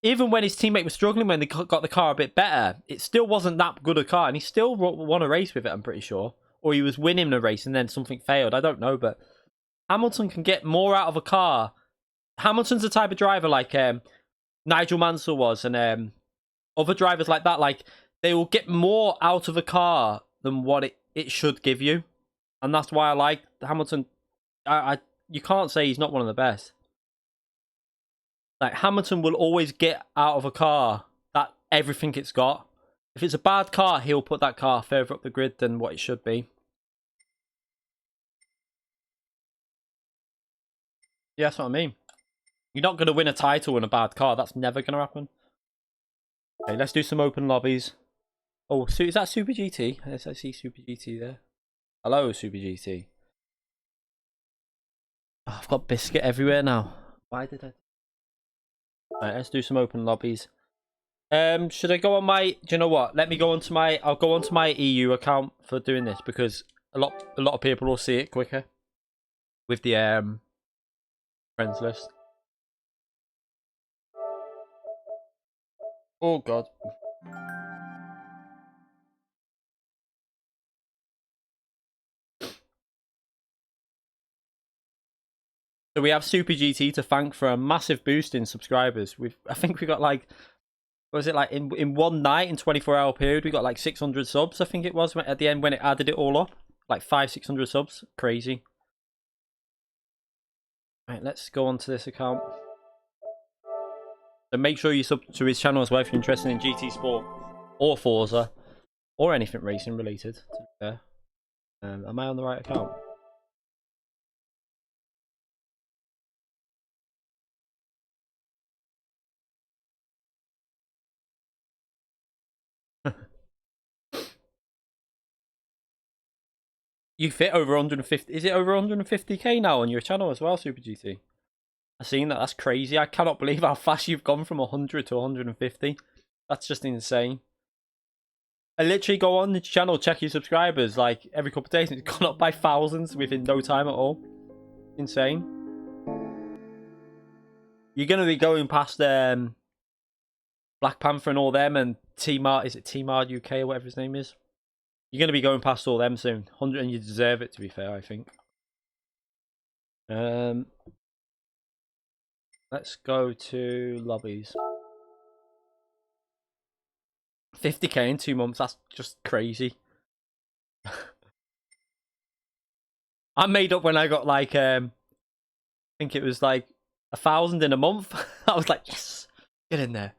even when his teammate was struggling when they got the car a bit better, it still wasn't that good a car. And he still won a race with it, I'm pretty sure. Or he was winning a race and then something failed. I don't know, but Hamilton can get more out of a car. Hamilton's the type of driver like Nigel Mansell was, and other drivers like that. Like, they will get more out of a car than what it should give you. And that's why I like Hamilton. You can't say he's not one of the best. Like, Hamilton will always get out of a car that everything it's got. If it's a bad car, he'll put that car further up the grid than what it should be. Yeah, that's what I mean. You're not going to win a title in a bad car. That's never going to happen. Okay, let's do some open lobbies. Oh, is that Super GT? Yes, I see Super GT there. Hello, Super GT. Oh, I've got biscuit everywhere now. Why did I... Right, let's do some open lobbies. Should I go on my? Do you know what? Let me go onto my. I'll go onto my EU account for doing this because a lot of people will see it quicker with the friends list. Oh God. So we have Super GT to thank for a massive boost in subscribers. I think we got like, what was it like in one night in 24-hour period we got like 600 subs. I think it was at the end when it added it all up, like 600 subs. Crazy. Right, let's go on to this account. So make sure you sub to his channel as well if you're interested in GT Sport or Forza or anything racing related. To be fair. Am I on the right account? You fit over 150. Is it over 150k now on your channel as well, Super GT? I've seen that. That's crazy. I cannot believe how fast you've gone from 100 to 150. That's just insane. I literally go on the channel, check your subscribers like every couple of days, and it's gone up by thousands within no time at all. Insane. You're gonna be going past Black Panther and all them, and T-Mart. Is it T-Mart UK or whatever his name is? You're gonna be going past all them soon. 100, and you deserve it. To be fair, I think. Let's go to lobbies. 50k in 2 months. That's just crazy. I made up when I got like I think it was like 1,000 in a month. I was like, yes, get in there.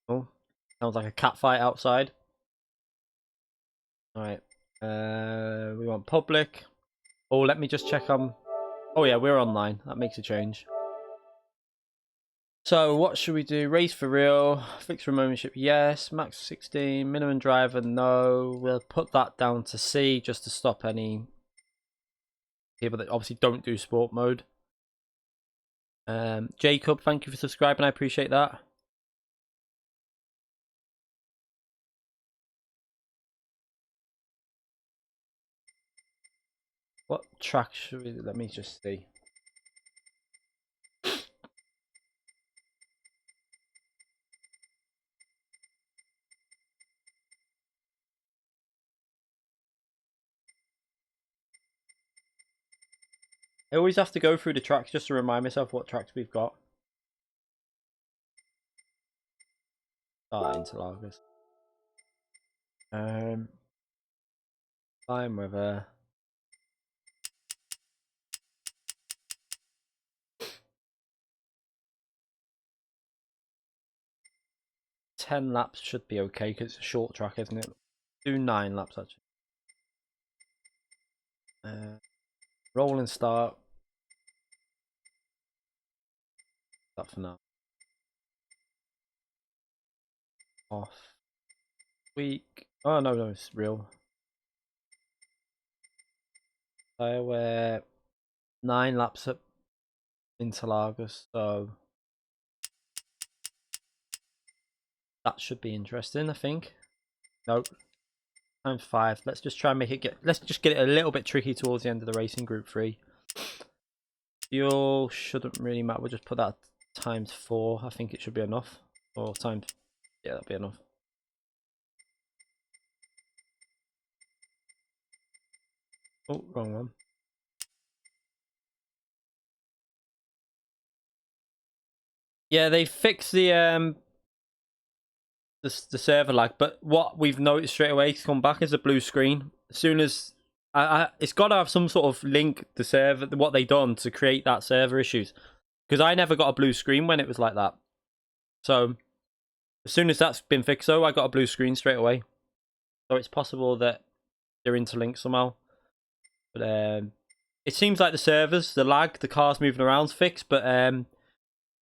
Oh, sounds like a cat fight outside. All right. We want public. Oh, let me just check on. Oh yeah, we're online. That makes a change. So what should we do? Race for real. Fixed room ownership, yes. Max 16. Minimum driver, no. We'll put that down to C just to stop any people that obviously don't do sport mode. Jacob, thank you for subscribing. I appreciate that. What track should we? Let me just see. I always have to go through the tracks just to remind myself what tracks we've got. Interlagos. Fine weather. Ten laps should be okay because it's a short track, isn't it? Do 9 laps actually. Roll and start. That for now. Off. Week. Oh no, it's real. I wear 9 laps at Interlagos, so that should be interesting. I think. Nope. Times 5. Let's just try and make it let's just get it a little bit tricky towards the end of the racing group 3. Fuel shouldn't really matter. We'll just put that times 4. I think it should be enough. Or times, yeah, that'll be enough. Oh, wrong one. Yeah, they fixed the server lag, but what we've noticed straight away to come back is a blue screen. As soon as it's got to have some sort of link the server, what they done to create that server issues, because I never got a blue screen when it was like that. So as soon as that's been fixed, though, I got a blue screen straight away. So it's possible that they're interlinked somehow. But it seems like the servers, the lag, the cars moving around's fixed, but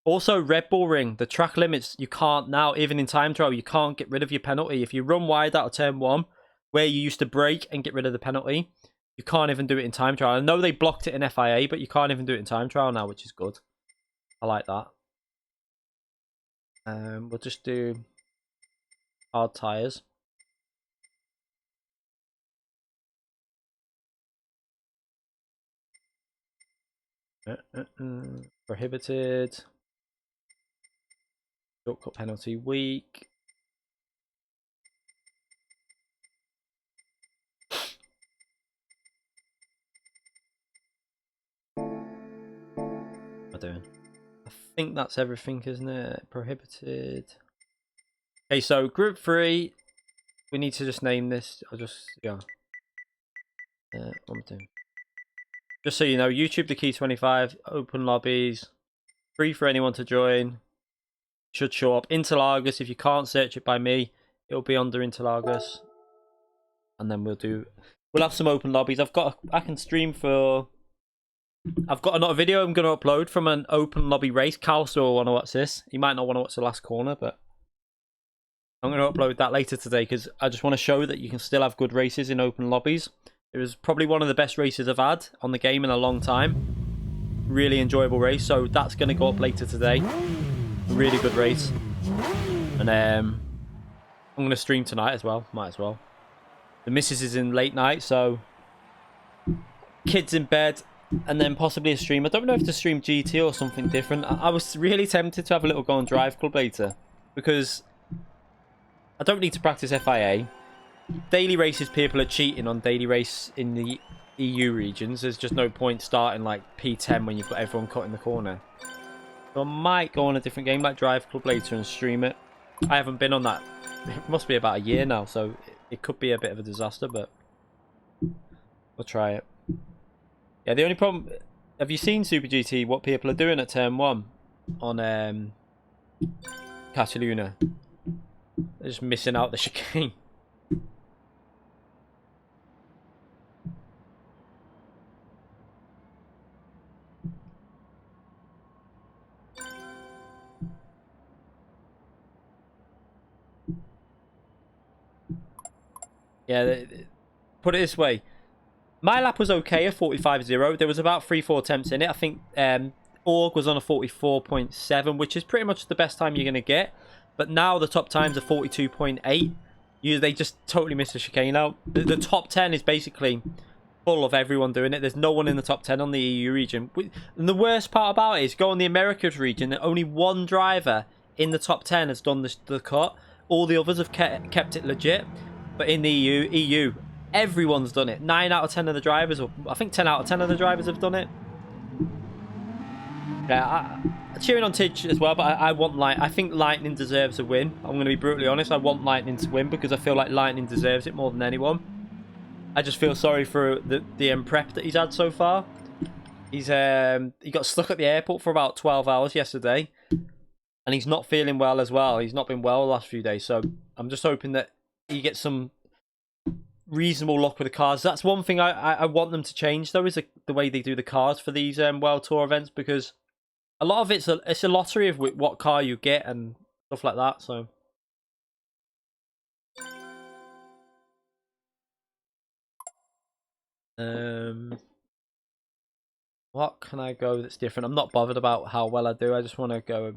also, Red Bull Ring, the track limits, you can't now, even in time trial, you can't get rid of your penalty. If you run wide out of turn 1, where you used to brake and get rid of the penalty, You can't even do it in time trial. I know they blocked it in FIA, but you can't even do it in time trial now, which is good. I like that. We'll just do hard tires. Prohibited. Shortcut penalty weak. What am I doing? I think that's everything, isn't it? Prohibited. Okay, so group 3. We need to just name this. I'll just, yeah. What am I doing? Just so you know, YouTube the key 25, open lobbies, free for anyone to join. Should show up. Interlagos, if you can't search it by me, it'll be under Interlagos. And then we'll have some open lobbies. I can stream for, I've got another video I'm going to upload from an open lobby race. Cal will want to watch this. He might not want to watch the last corner, but I'm going to upload that later today because I just want to show that you can still have good races in open lobbies. It was probably one of the best races I've had on the game in a long time. Really enjoyable race, so that's going to go up later today. A really good race. And I'm going to stream tonight as well. Might as well. The missus is in late night, so kids in bed, and then possibly a stream. I don't know if to stream GT or something different. I was really tempted to have a little go on Drive Club later because I don't need to practice FIA. Daily races, people are cheating on daily race in the EU regions. There's just no point starting like P10 when you've got everyone cut in the corner. So I might go on a different game like Drive Club later and stream it. I haven't been on that. It must be about a year now, so it could be a bit of a disaster, but we'll try it. Yeah, the only problem... Have you seen Super GT, what people are doing at Turn 1 on Cataluna? They're just missing out the chicane. Yeah, put it this way. My lap was okay at 45.0. There was about 3-4 attempts in it. I think Org was on a 44.7, which is pretty much the best time you're going to get. But now the top times are 42.8. They just totally missed the chicane out. The top 10 is basically full of everyone doing it. There's no one in the top 10 on the EU region. And the worst part about it is go on the Americas region, and only one driver in the top 10 has done the cut. All the others have kept it legit. But in the EU, everyone's done it. 9 out of 10 of the drivers, or I think 10 out of 10 of the drivers have done it. Yeah, cheering on Tidge as well, but I think Lightning deserves a win. I'm going to be brutally honest. I want Lightning to win because I feel like Lightning deserves it more than anyone. I just feel sorry for the prep that he's had so far. He got stuck at the airport for about 12 hours yesterday, and he's not feeling well as well. He's not been well the last few days, so I'm just hoping that he gets some reasonable luck with the cars. That's one thing I want them to change, though, is the way they do the cars for these World Tour events, because a lot of it's a lottery of what car you get and stuff like that. So what can I go that's different? I'm not bothered about how well I do. I just want to go.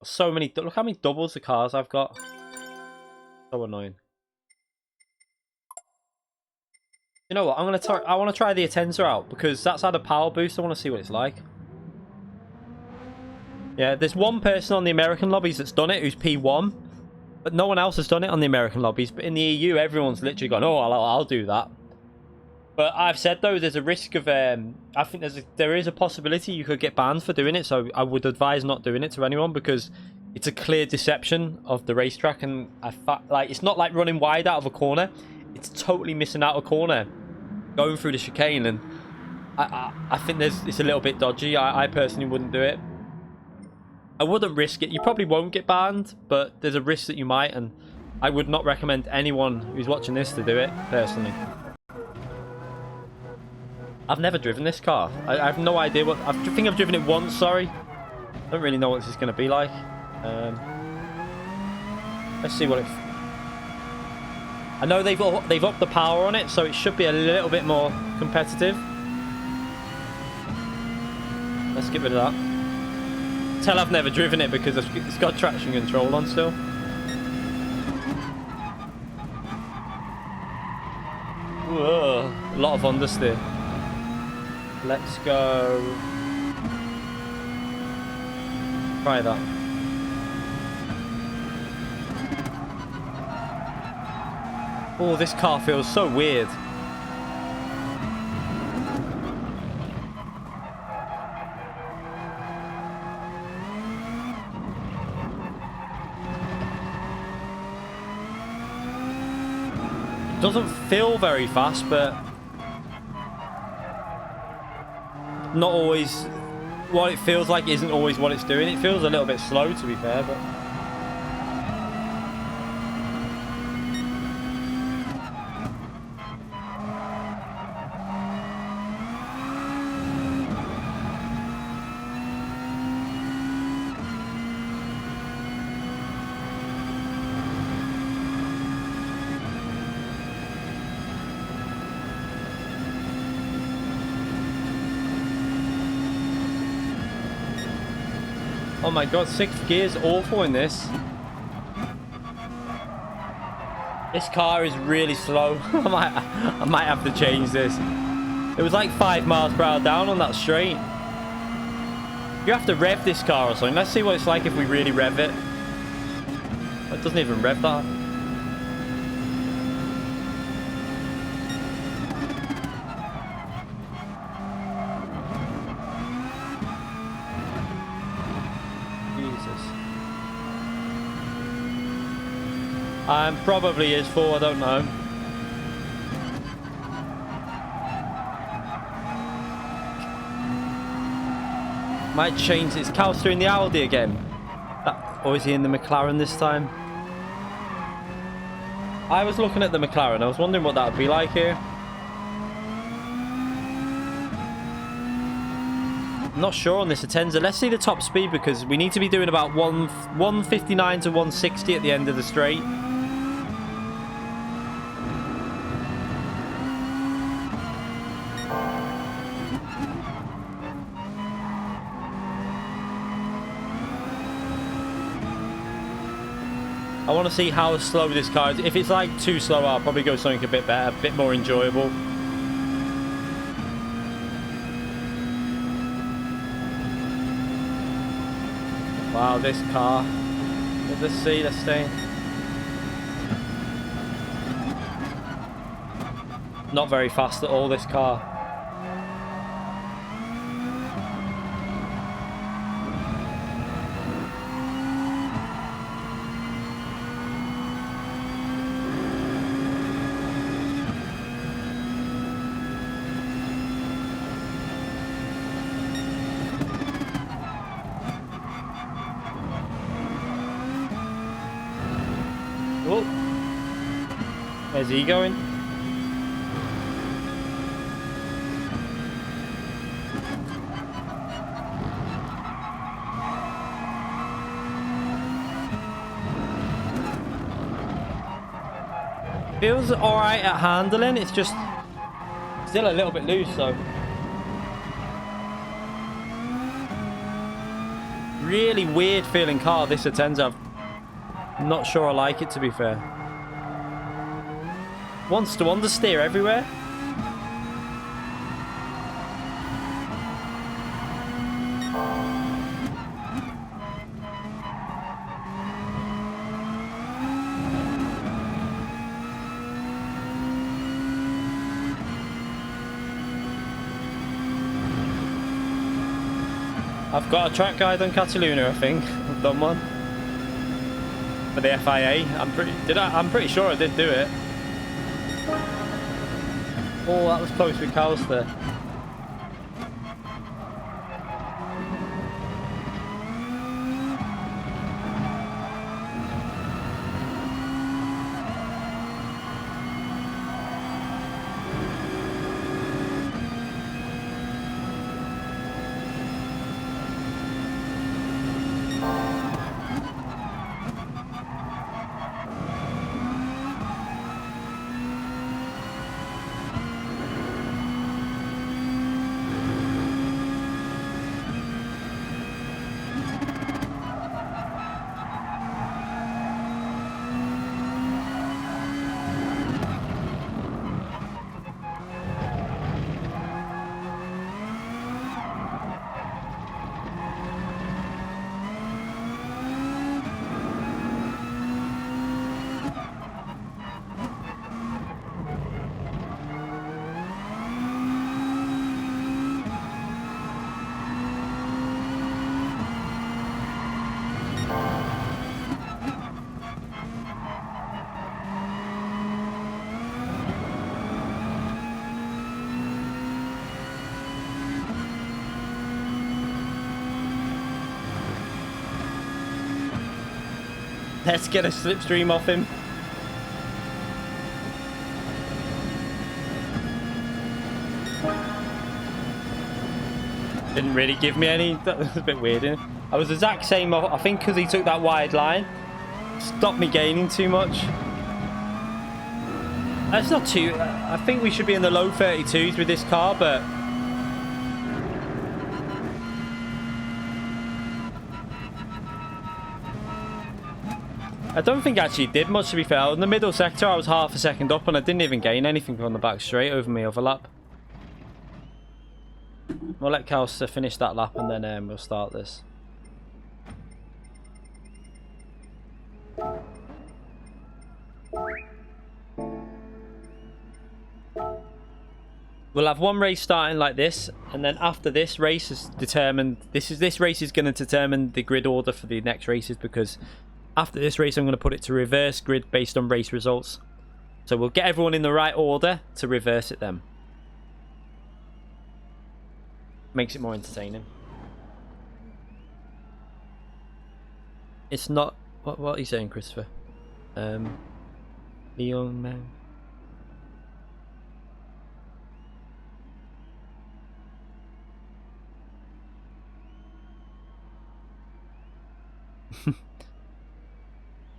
So many. Look how many doubles the cars I've got. So annoying. You know what? I want to try the Atenza out because that's had a power boost. I want to see what it's like. Yeah, there's one person on the American lobbies that's done it who's P1, but no one else has done it on the American lobbies. But in the EU, everyone's literally gone, "Oh, I'll do that." But I've said though, there's a risk of I think there is a possibility you could get banned for doing it. So I would advise not doing it to anyone because it's a clear deception of the racetrack, and it's not like running wide out of a corner. It's totally missing out a corner, going through the chicane, and I think it's a little bit dodgy. I personally wouldn't do it. I wouldn't risk it. You probably won't get banned, but there's a risk that you might, and I would not recommend anyone who's watching this to do it personally. I've never driven this car. I have no idea what... I think I've driven it once, sorry. Don't really know what this is going to be like. Let's see what it... I know they've upped the power on it, so it should be a little bit more competitive. Let's get rid of that. Tell I've never driven it because it's got traction control on still. Whoa, a lot of understeer. Let's go. Try that. Oh, this car feels so weird. Doesn't feel very fast, but not always. What it feels like isn't always what it's doing. It feels a little bit slow, to be fair, but oh my god, 6th gear's awful in this. This car is really slow. I might have to change this. It was like 5 miles per hour down on that straight. You have to rev this car or something. Let's see what it's like if we really rev it. It doesn't even rev that. Probably is full, I don't know. Might change. It's Calster in the Audi again. Or is he in the McLaren this time? I was looking at the McLaren. I was wondering what that would be like here. I'm not sure on this Atenza. Let's see the top speed because we need to be doing about 159 to 160 at the end of the straight. I want to see how slow this car is. If it's like too slow, I'll probably go something a bit better, a bit more enjoyable. Wow, this car. Let's see, let's see. Not very fast at all, this car. Oh, where's he going? Feels alright at handling, it's just still a little bit loose though. Really weird feeling car, this Atenza. I'm not sure I like it, to be fair. Wants to understeer everywhere. I've got a track guide on Catalunya, I think. I've done one. For the FIA. I'm pretty sure I did do it. Oh, that was close with Calster. Let's get a slipstream off him. Didn't really give me any. That was a bit weird, isn't it? I was the exact same, I think, because he took that wide line. Stopped me gaining too much. That's not too... I think we should be in the low 32s with this car, but... I don't think I actually did much, to be fair. In the middle sector, I was half a second up, and I didn't even gain anything on the back straight over my overlap. We'll let Kalster finish that lap, and then we'll start this. We'll have one race starting like this, and then after this race is determined. This race is going to determine the grid order for the next races, because after this race I'm going to put it to reverse grid based on race results. So we'll get everyone in the right order to reverse it then. Makes it more entertaining. It's not... What are you saying, Christopher? Leon, man.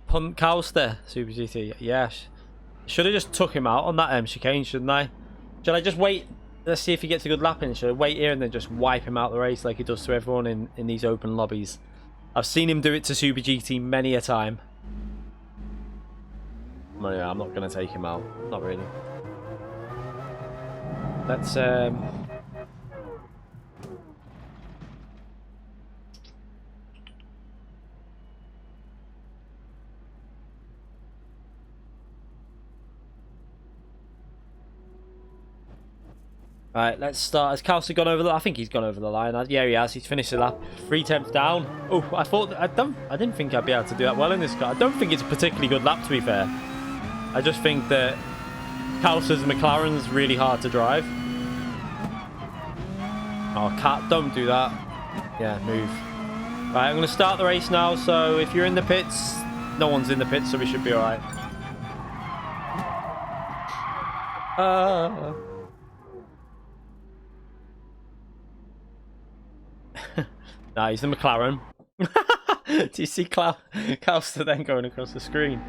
Punt Kalster, Super GT. Yeah. Should have just took him out on that chicane, shouldn't I? Should I just wait? Let's see if he gets a good lap in. Should I wait here and then just wipe him out the race like he does to everyone in these open lobbies? I've seen him do it to Super GT many a time. Well, yeah, I'm not going to take him out. Not really. Let's... Right, let's start. Has Kalster gone over the... I think he's gone over the line. Yeah, he has. He's finished the lap. 3/10 down. Oh, I didn't think I'd be able to do that well in this car. I don't think it's a particularly good lap, to be fair. I just think that Kalster's McLaren's really hard to drive. Oh, Cat, don't do that. Yeah, move. Right, I'm going to start the race now. So if you're in the pits, no one's in the pits, so we should be all right. Nah, he's the McLaren. Do you see Kalster then going across the screen?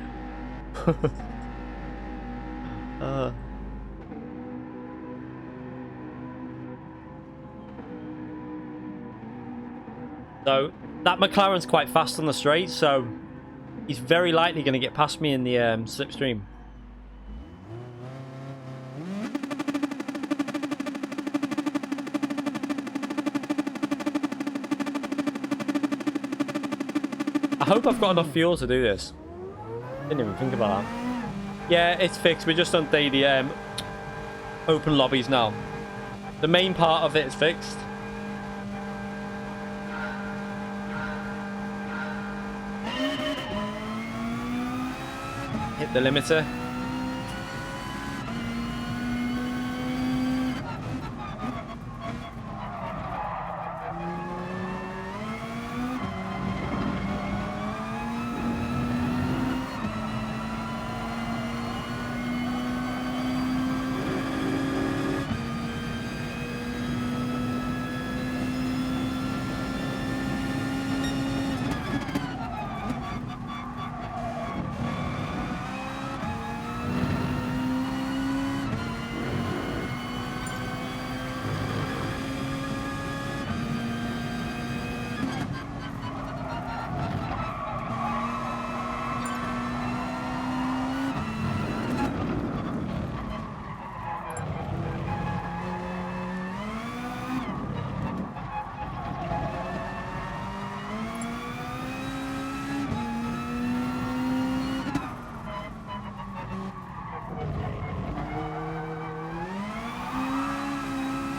So that McLaren's quite fast on the straight, so he's very likely going to get past me in the slipstream. I hope I've got enough fuel to do this. Didn't even think about that. Yeah, it's fixed. We're just on the open lobbies now. The main part of it is fixed. Hit the limiter.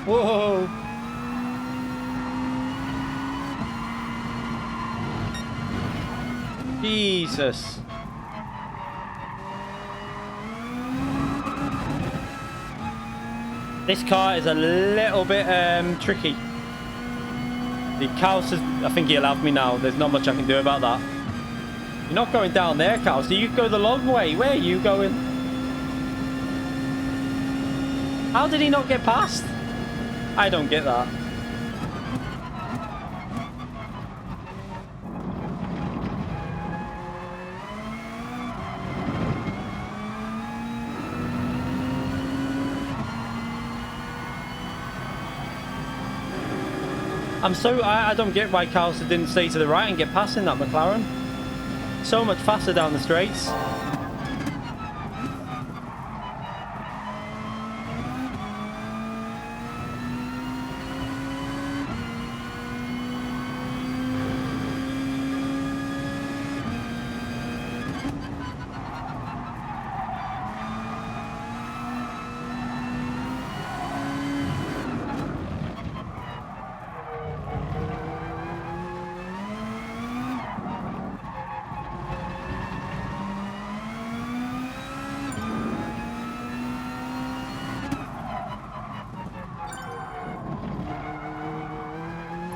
Whoa! Jesus! This car is a little bit tricky. The Kalster, I think he'll have me now. There's not much I can do about that. You're not going down there, Carl. So you go the long way. Where are you going? How did he not get past? I don't get that. I don't get why Carlson didn't stay to the right and get past in that McLaren. So much faster down the straights.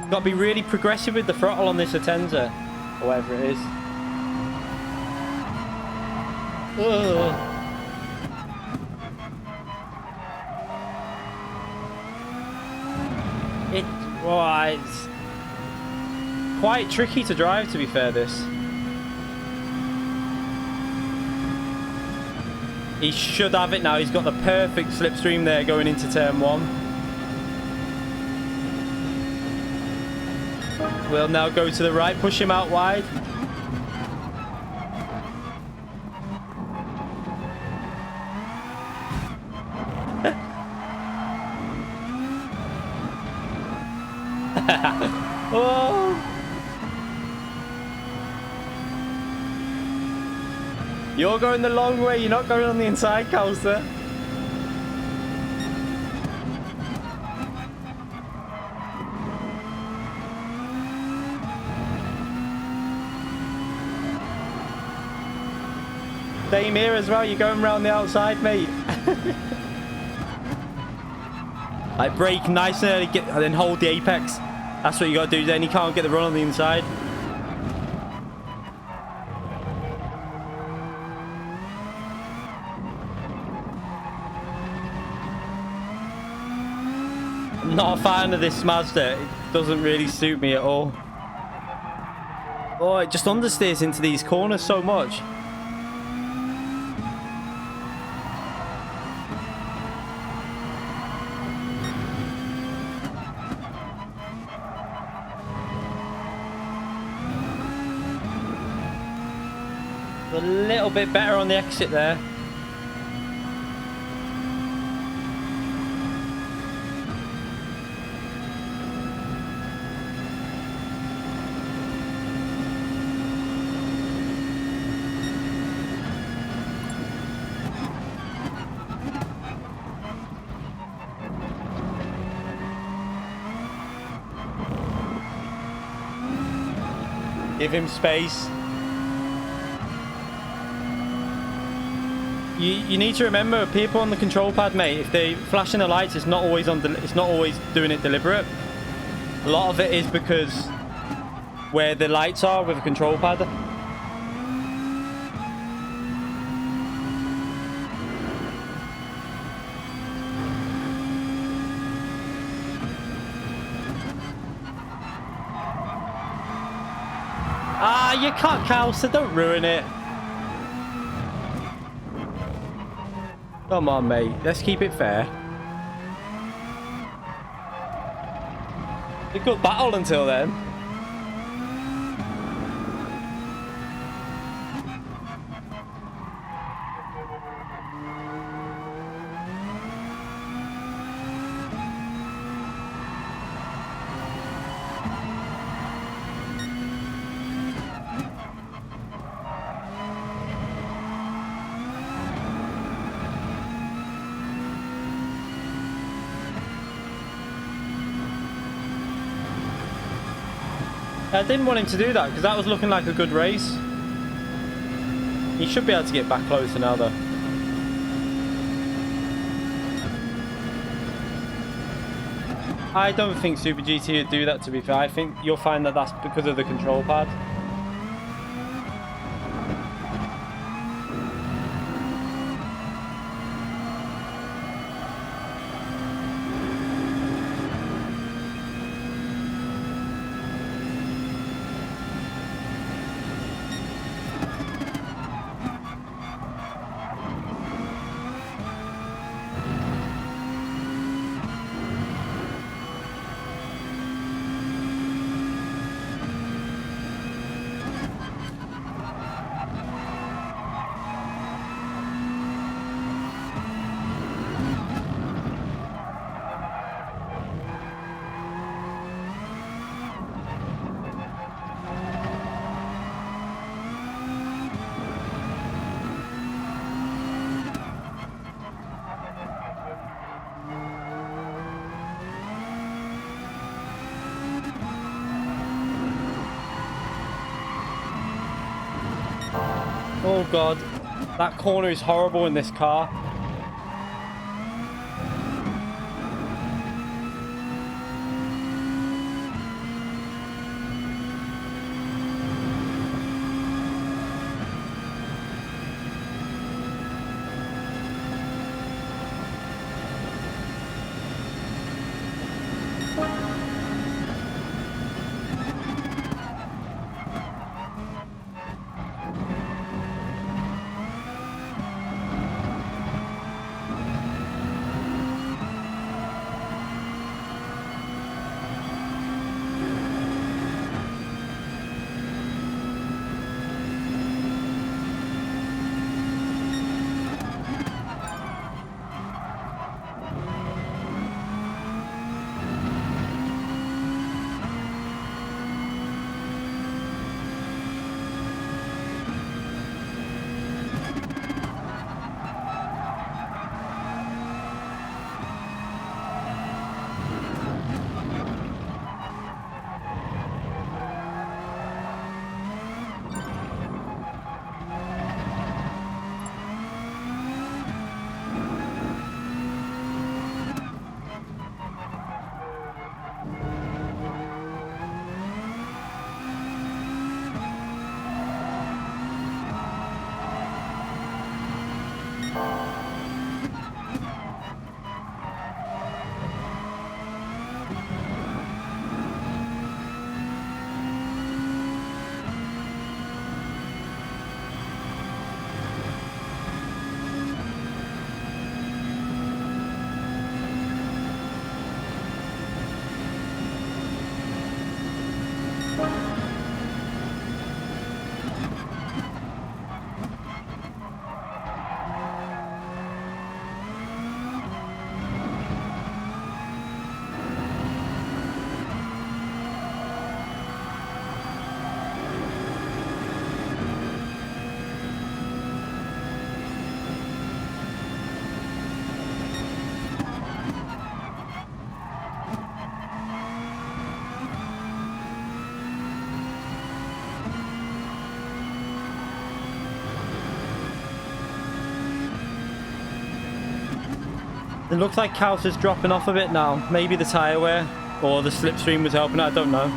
Got to be really progressive with the throttle on this Atenza, or whatever it is. Ugh. It's quite tricky to drive, to be fair, this. He should have it now. He's got the perfect slipstream there going into turn 1. We'll now go to the right, push him out wide. Oh. You're going the long way, you're not going on the inside, Coaster. Same here as well, you're going around the outside, mate. Like brake nice and early, and then hold the apex. That's what you got to do, then you can't get the run on the inside. I'm not a fan of this Mazda. It doesn't really suit me at all. Oh, it just understeers into these corners so much. A little bit better on the exit there. Give him space. You need to remember, people on the control pad, mate, if they flashing the lights, it's not always doing it deliberate. A lot of it is because where the lights are with a control pad. Ah, you can't, Cal, so don't ruin it. Come on, mate. Let's keep it fair. A good battle until then. I didn't want him to do that because that was looking like a good race. He should be able to get back closer now though. I don't think Super GT would do that, to be fair. I think you'll find that that's because of the control pad. Oh god, that corner is horrible in this car. It looks like Kaus is dropping off a bit now. Maybe the tyre wear or the slipstream was helping. I don't know.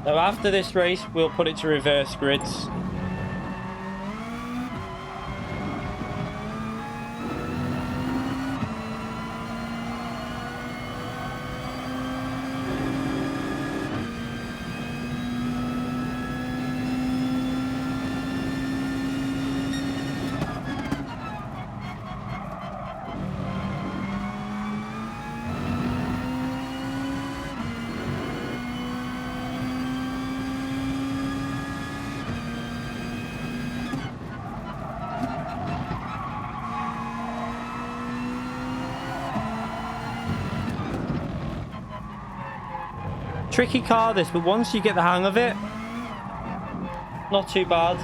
So after this race, we'll put it to reverse grids. Tricky car this, but once you get the hang of it, not too bad.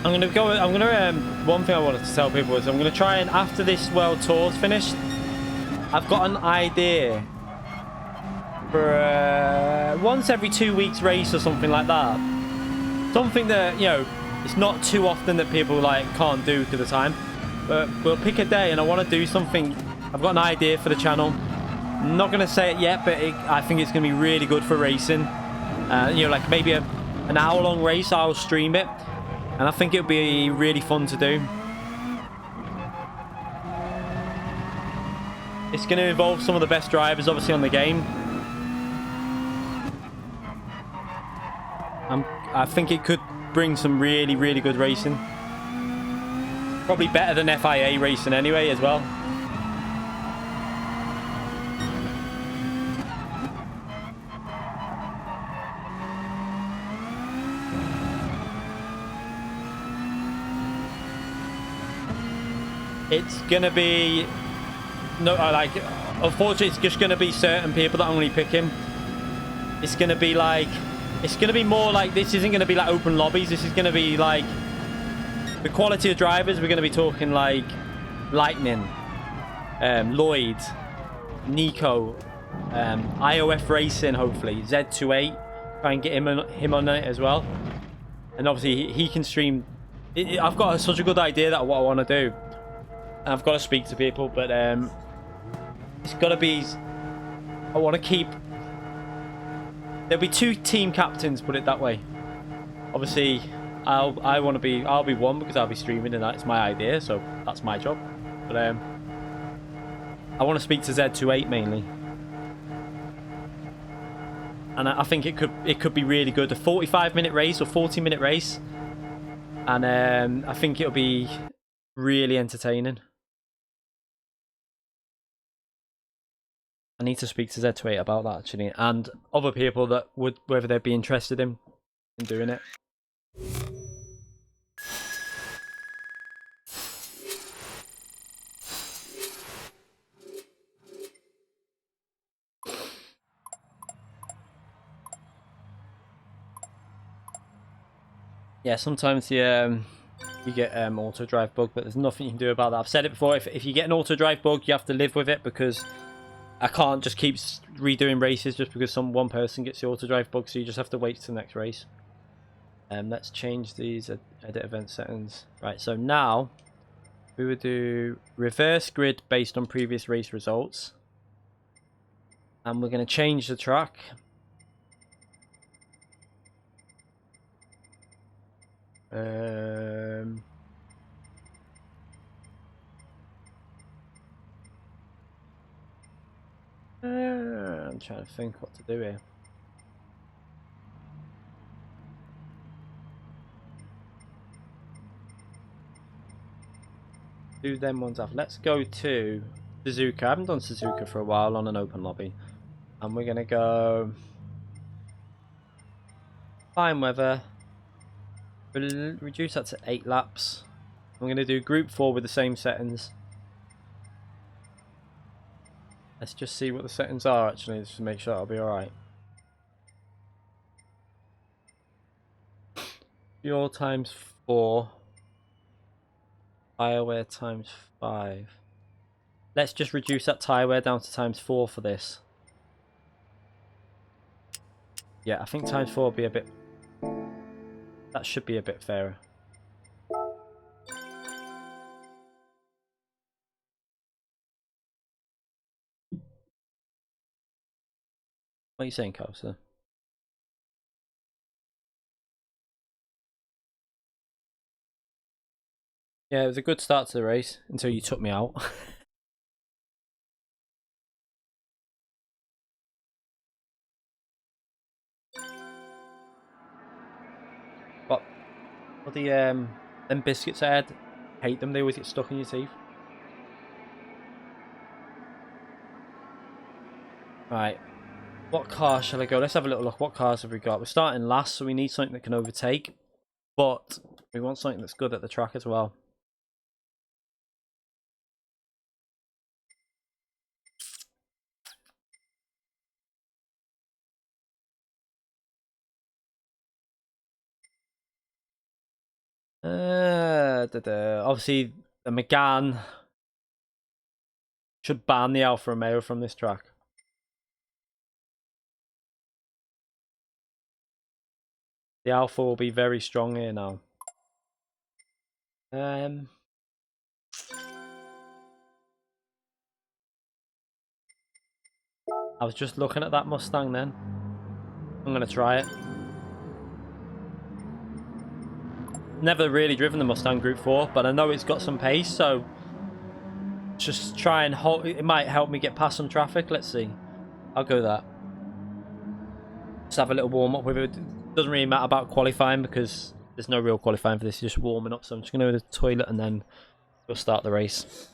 I'm gonna one thing I wanted to tell people is I'm gonna try and, after this world tour's finished, I've got an idea for once every 2 weeks race or something like that. Something that, you know, it's not too often that people like can't do because of time. But we'll pick a day and I want to do something. I've got an idea for the channel. I'm not gonna say it yet, but I think it's gonna be really good for racing. You know, like maybe an hour-long race. I'll stream it, and I think it'll be really fun to do. It's going to involve some of the best drivers, obviously, on the game. I think it could bring some really, really good racing. Probably better than FIA racing anyway, as well. It's going to be... No, like, unfortunately, it's just going to be certain people that I'm only picking. It's going to be like... It's going to be more like... This isn't going to be like open lobbies. This is going to be like... The quality of drivers, we're going to be talking like... Lightning. Lloyd. Nico. IOF Racing, hopefully. Z28. Try and get him on it as well. And obviously, he can stream... I've got such a good idea that what I want to do. I've got to speak to people, but it's got to be... I want to keep... There'll be 2 team captains, put it that way. Obviously, I'll be one because I'll be streaming and that's my idea, so that's my job. But I want to speak to Z28 mainly. And I think it could be really good. A 45-minute race or 40-minute race. And I think it'll be really entertaining. I need to speak to Z28 about that, actually, and other people that would, whether they'd be interested in doing it. Yeah, sometimes you get auto drive bug, but there's nothing you can do about that. I've said it before. If you get an auto drive bug, you have to live with it, because I can't just keep redoing races just because one person gets the auto drive bug, so you just have to wait to the next race. Let's change these edit event settings. Right, so now we would do reverse grid based on previous race results. And we're going to change the track. I'm trying to think what to do here. Do them ones off. Let's go to Suzuka. I haven't done Suzuka for a while on an open lobby. And we're going to go fine weather. We'll reduce that to 8 laps. I'm going to do group 4 with the same settings. Let's just see what the settings are, actually, just to make sure I'll be alright. Fuel times 4. Tire wear times 5. Let's just reduce that tire wear down to times 4 for this. Yeah, I think times 4 will be a bit... That should be a bit fairer. What are you saying, Kelsey? Yeah, it was a good start to the race until you took me out. What the them biscuits I had? Hate them. They always get stuck in your teeth. Right. What car shall I go? Let's have a little look. What cars have we got? We're starting last, so we need something that can overtake. But we want something that's good at the track as well. Obviously, the McGann should ban the Alfa Romeo from this track. The Alfa will be very strong here now. I was just looking at that Mustang then. I'm going to try it. Never really driven the Mustang Group 4, but I know it's got some pace, so just try and hold. It might help me get past some traffic. Let's see. I'll go that. Just have a little warm up with it. Doesn't really matter about qualifying because there's no real qualifying for this. It's just warming up. So I'm just going to go to the toilet and then we'll start the race.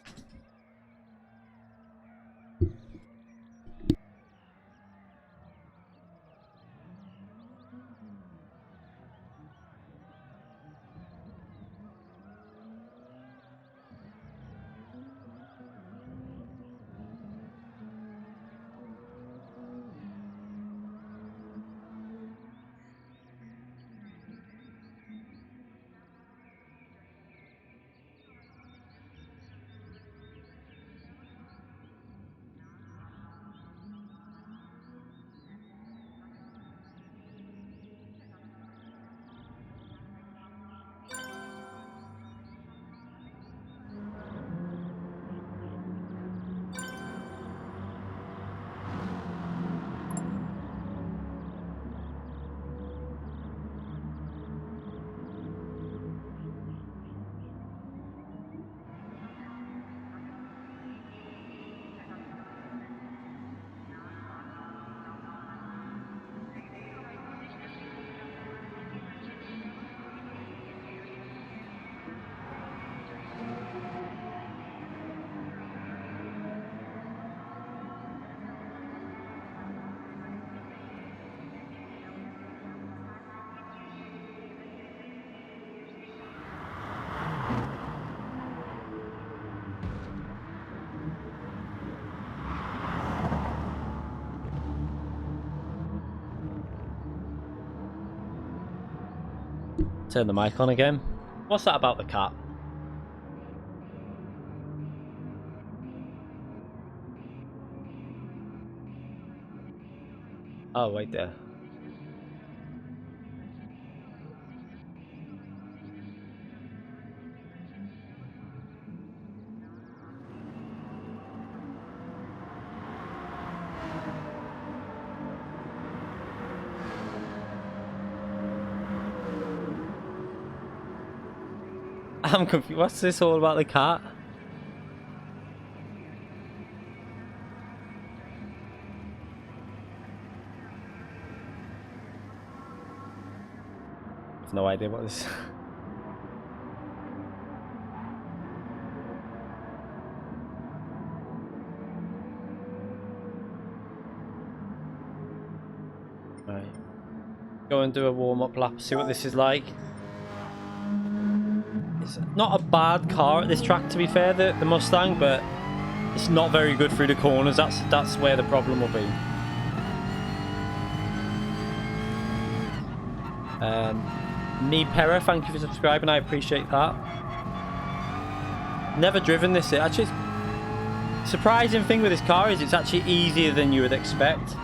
Turn the mic on again. What's that about the cat? Oh, wait there. I'm confused. What's this all about the cat? I have no idea what this is. Right. Go and do a warm-up lap, see what this is like. It's not a bad car at this track, to be fair, the Mustang, but it's not very good through the corners. That's where the problem will be. Me Pera, thank you for subscribing. I appreciate that. Never driven this. Actually, surprising thing with this car is it's actually easier than you would expect.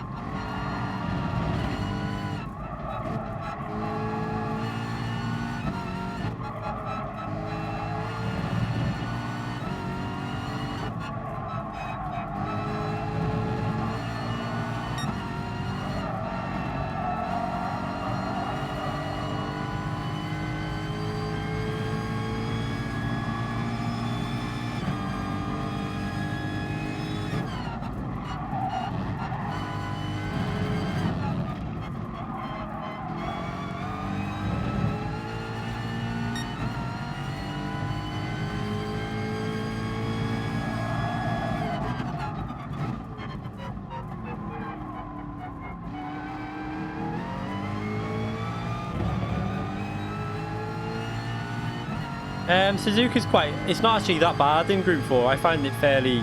Suzuka's it's not actually that bad in Group 4. I find it fairly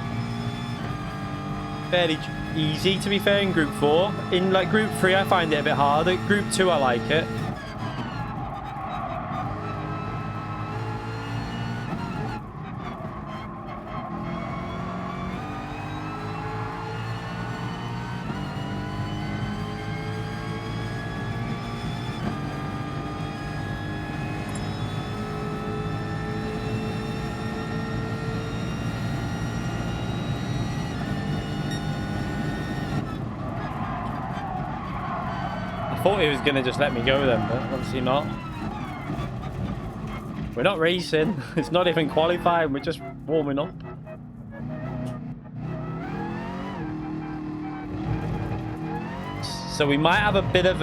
easy, to be fair, in Group 4. In like Group 3 I find it a bit harder. Group 2 I like it. thought he was going to just let me go then, but obviously not. We're not racing. It's not even qualifying. We're just warming up. So we might have a bit of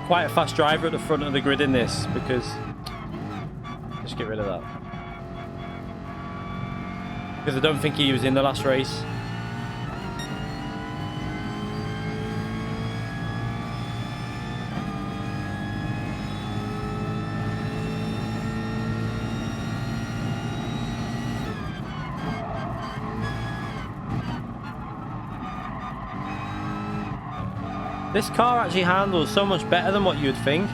quite a fast driver at the front of the grid in this, because... Just get rid of that. Because I don't think he was in the last race. This car actually handles so much better than what you'd think.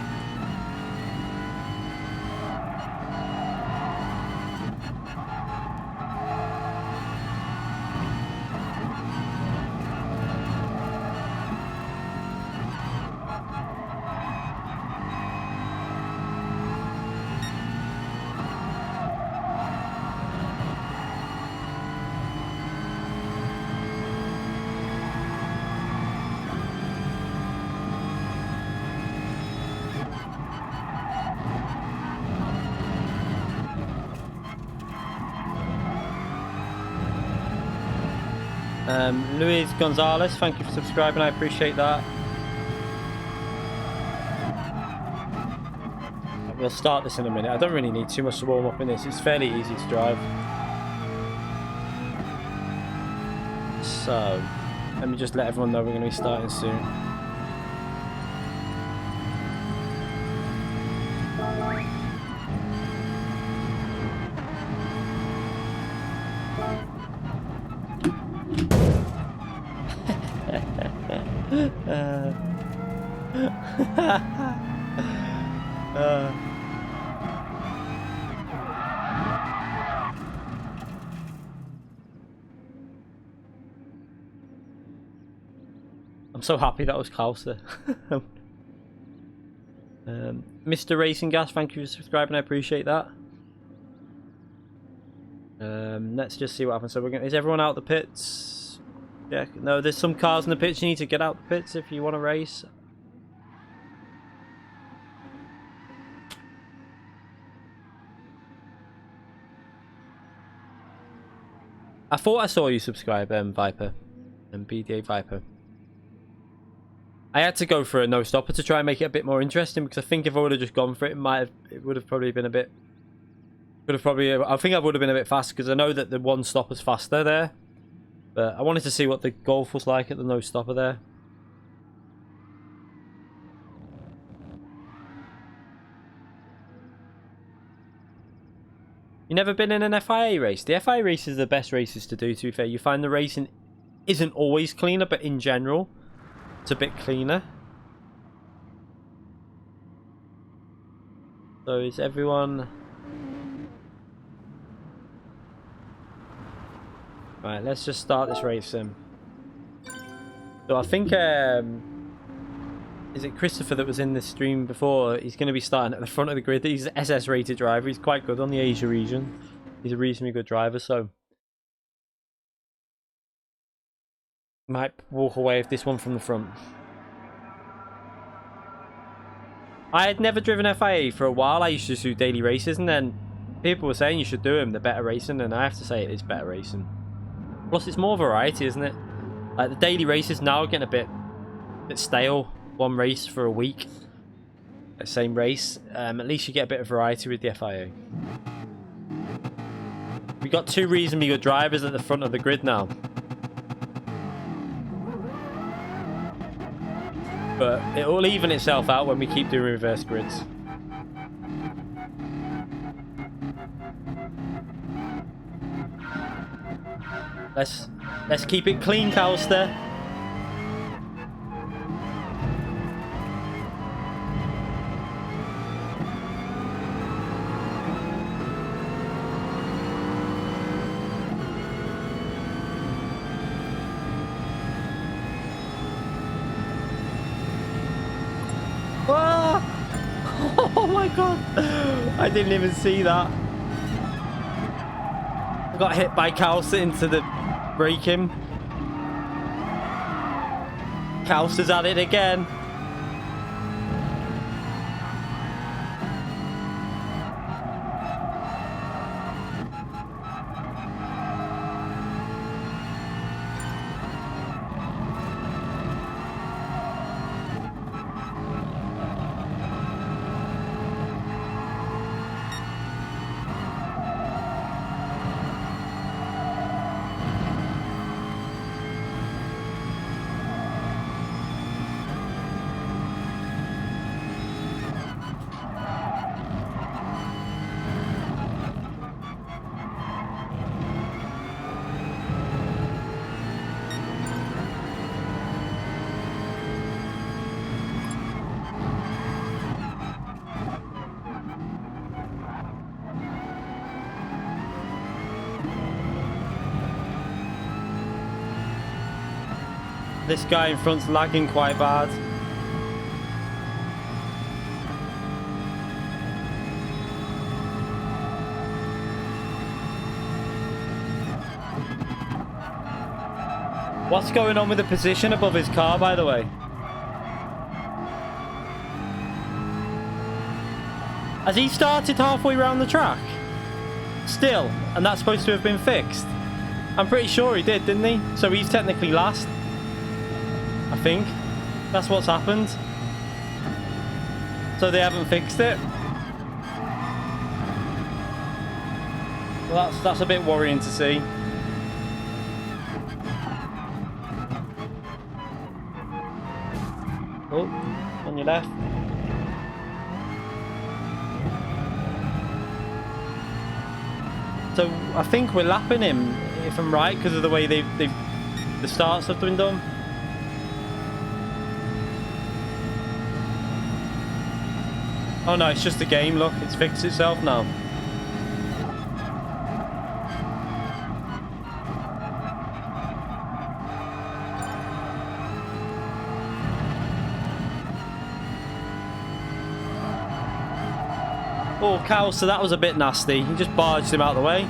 Luis Gonzalez, thank you for subscribing. I appreciate that. We'll start this in a minute. I don't really need too much to warm up in this. It's fairly easy to drive. So, let me just let everyone know we're going to be starting soon. I'm so happy that was closer. Mr. Racing Gas, thank you for subscribing. I appreciate that. Let's just see what happens. So we're going. Is everyone out the pits? Yeah. No, there's some cars in the pits. You need to get out the pits if you want to race. I thought I saw you subscribe, Viper, and BDA Viper. I had to go for a no stopper to try and make it a bit more interesting, because I think if I would have just gone for it, it would have probably been a bit. I think I would have been a bit faster, because I know that the one stopper's faster there, but I wanted to see what the Golf was like at the no stopper there. You never been in an FIA race? The FIA races are the best races to do, to be fair. You find the racing isn't always cleaner, but in general, it's a bit cleaner. So is everyone... Right, let's just start this race then. So I think... Is it Christopher that was in the stream before? He's going to be starting at the front of the grid. He's an SS rated driver. He's quite good on the Asia region. He's a reasonably good driver, so might walk away with this one from the front. I had never driven FIA for a while. I used to do daily races, and then people were saying you should do them. They're better racing, and I have to say it is better racing. Plus, it's more variety, isn't it? Like the daily races now are getting a bit stale. One race for a week, the same race. At least you get a bit of variety with the FIA. We got two reasonably good drivers at the front of the grid now, but it will even itself out when we keep doing reverse grids. Let's keep it clean, Calster. Oh my god, I didn't even see that. I got hit by Calster into the braking. Calster's at it again. This guy in front's lagging quite bad. What's going on with the position above his car, by the way? Has he started halfway around the track? Still, and that's supposed to have been fixed? I'm pretty sure he did, didn't he? So he's technically last. I think. That's what's happened. So they haven't fixed it. Well, that's a bit worrying to see. Oh, on your left. So I think we're lapping him, if I'm right, because of the way the starts have been done. Oh no, it's just the game, look, it's fixed itself now. Oh, cow, so that was a bit nasty. He just barged him out of the way.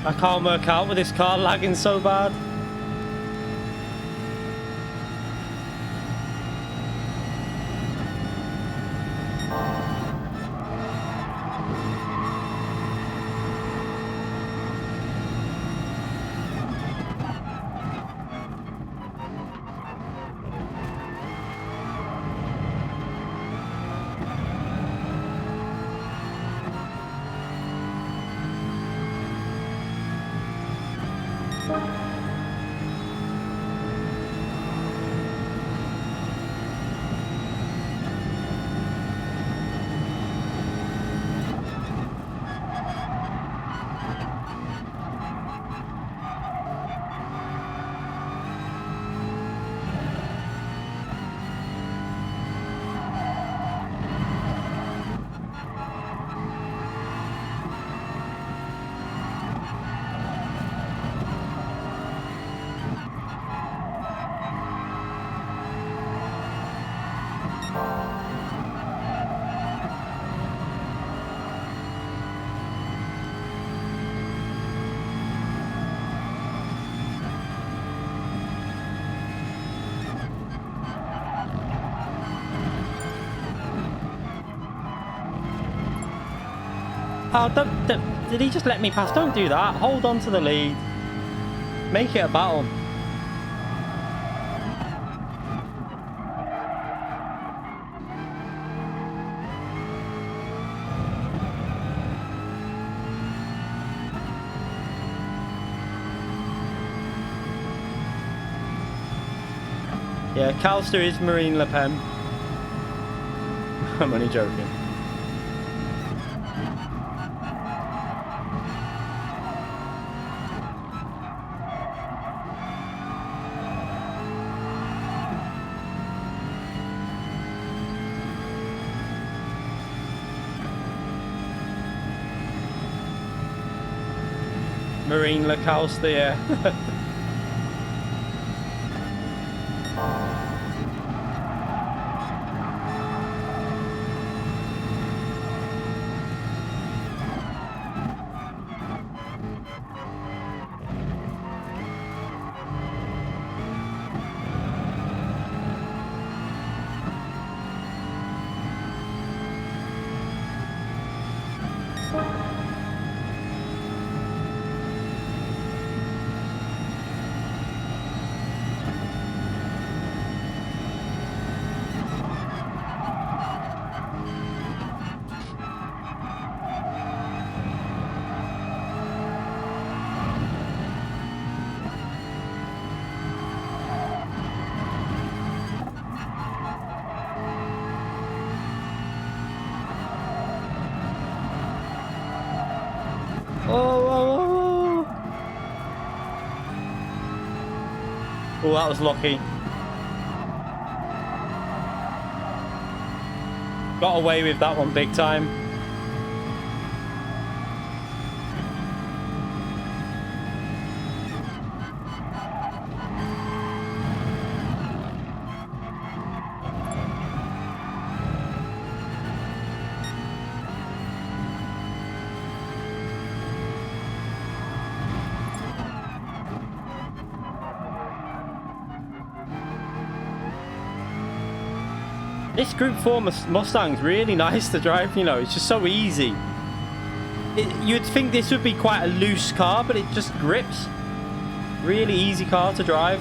I can't work out with this car lagging so bad. Oh, did he just let me pass? Don't do that. Hold on to the lead. Make it a battle. Yeah, Calster is Marine Le Pen. I'm only joking. Marine Le Calster, yeah. Oh, that was lucky. Got away with that one big time. This Group 4 Mustang's really nice to drive, you know, it's just so easy. You'd think this would be quite a loose car, but it just grips. Really easy car to drive.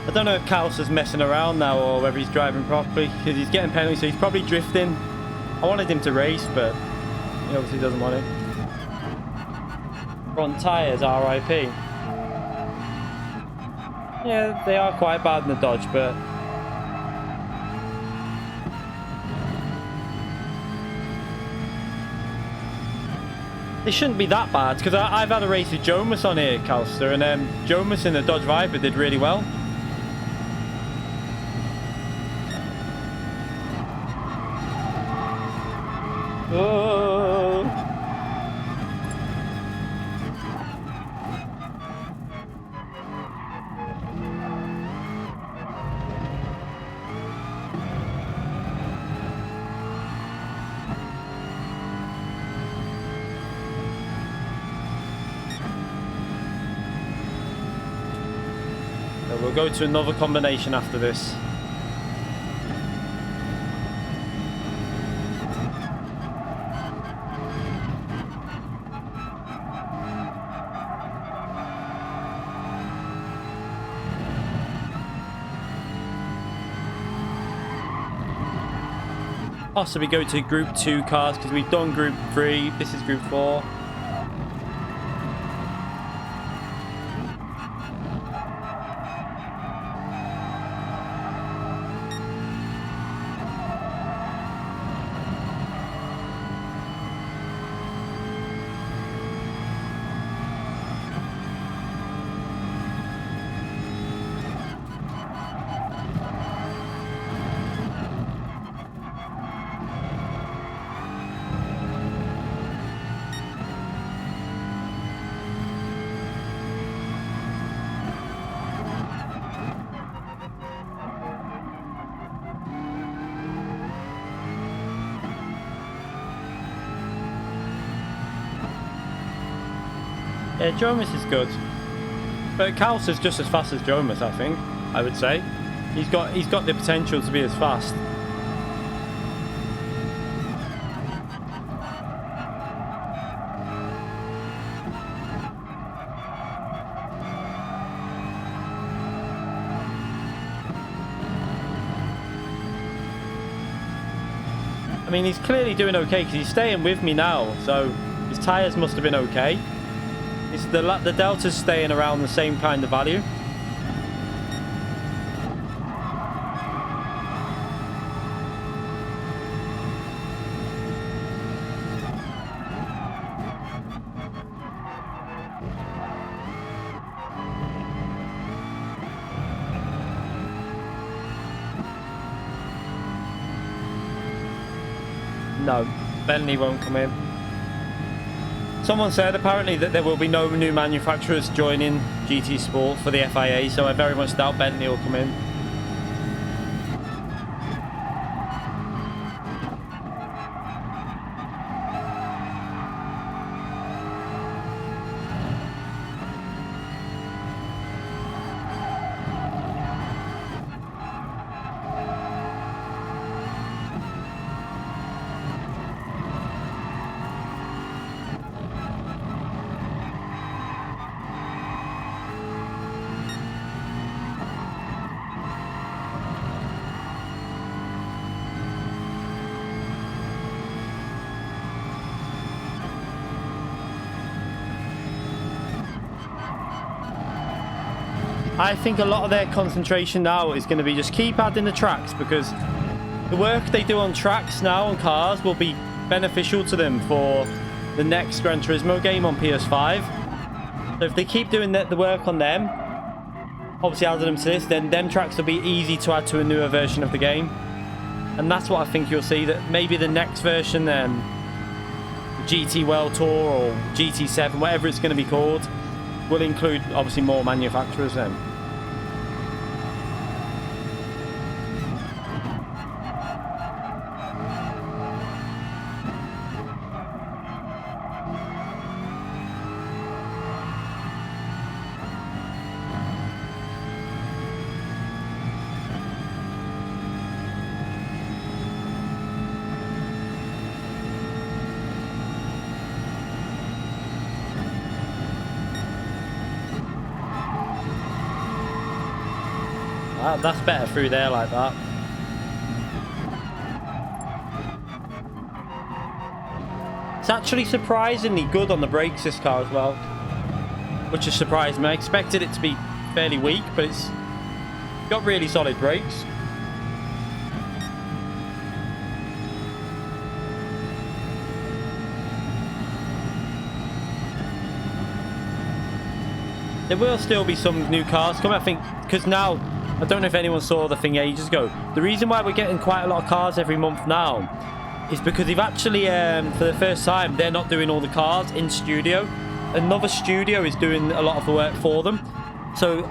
I don't know if Kaus is messing around now or whether he's driving properly, because he's getting penalties, so he's probably drifting. I wanted him to race, but he obviously doesn't want it. Front tyres, RIP. Yeah, they are quite bad in the Dodge, but they shouldn't be that bad, because I've had a race with Jomas on here, Calster, and Jomas in the Dodge Viper did really well. Oh. So we'll go to another combination after this. Possibly go to Group 2 cars, because we've done Group 3, this is Group 4. Yeah, Jomas is good. But Kaus is just as fast as Jomas, I think. I would say. He's got the potential to be as fast. I mean, he's clearly doing okay because he's staying with me now, so his tyres must have been okay. The Delta's staying around the same kind of value. No, Bentley won't come in. Someone said apparently that there will be no new manufacturers joining GT Sport for the FIA, so I very much doubt Bentley will come in. I think a lot of their concentration now is going to be just keep adding the tracks, because the work they do on tracks now on cars will be beneficial to them for the next Gran Turismo game on PS5. So if they keep doing the work on them, obviously adding them to this, then them tracks will be easy to add to a newer version of the game. And that's what I think you'll see, that maybe the next version, GT World Tour or GT7, whatever it's going to be called, will include obviously more manufacturers then. That's better through there like that. It's actually surprisingly good on the brakes, this car as well, which has surprised me. I expected it to be fairly weak, but it's got really solid brakes. There will still be some new cars coming, I think, because now, I don't know if anyone saw the thing ages ago. The reason why we're getting quite a lot of cars every month now is because they've actually, for the first time, they're not doing all the cars in studio. Another studio is doing a lot of the work for them. So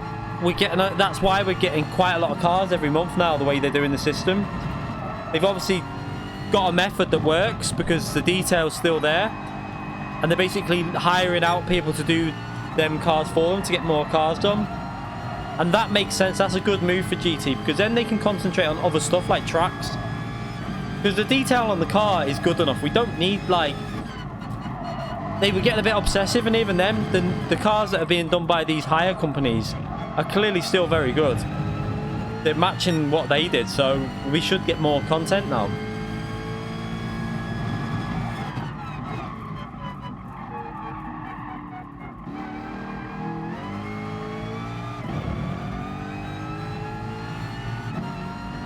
we're getting, that's why we're getting quite a lot of cars every month now, the way they're doing the system. They've obviously got a method that works because the detail's still there. And they're basically hiring out people to do them cars for them to get more cars done. And that makes sense. That's a good move for GT, because then they can concentrate on other stuff like tracks. Because the detail on the car is good enough. We don't need, like... They were getting a bit obsessive, and even them, the cars that are being done by these hire companies are clearly still very good. They're matching what they did, so we should get more content now.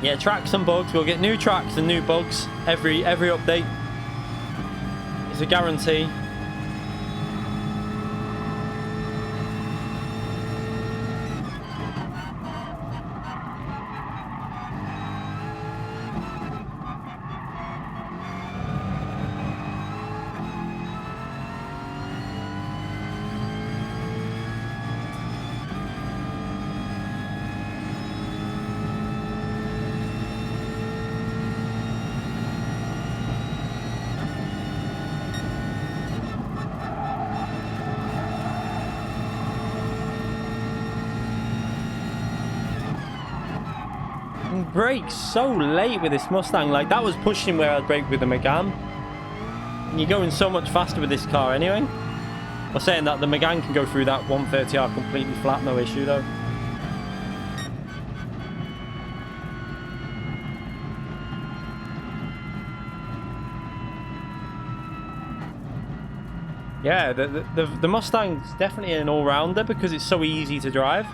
Yeah, tracks and bugs. We'll get new tracks and new bugs every update. It's a guarantee. brakes so late with this Mustang. Like, that was pushing where I'd brake with the Megane. And you're going so much faster with this car anyway. I'm saying that the Megane can go through that 130R completely flat, no issue though. Yeah, the Mustang's definitely an all-rounder because it's so easy to drive.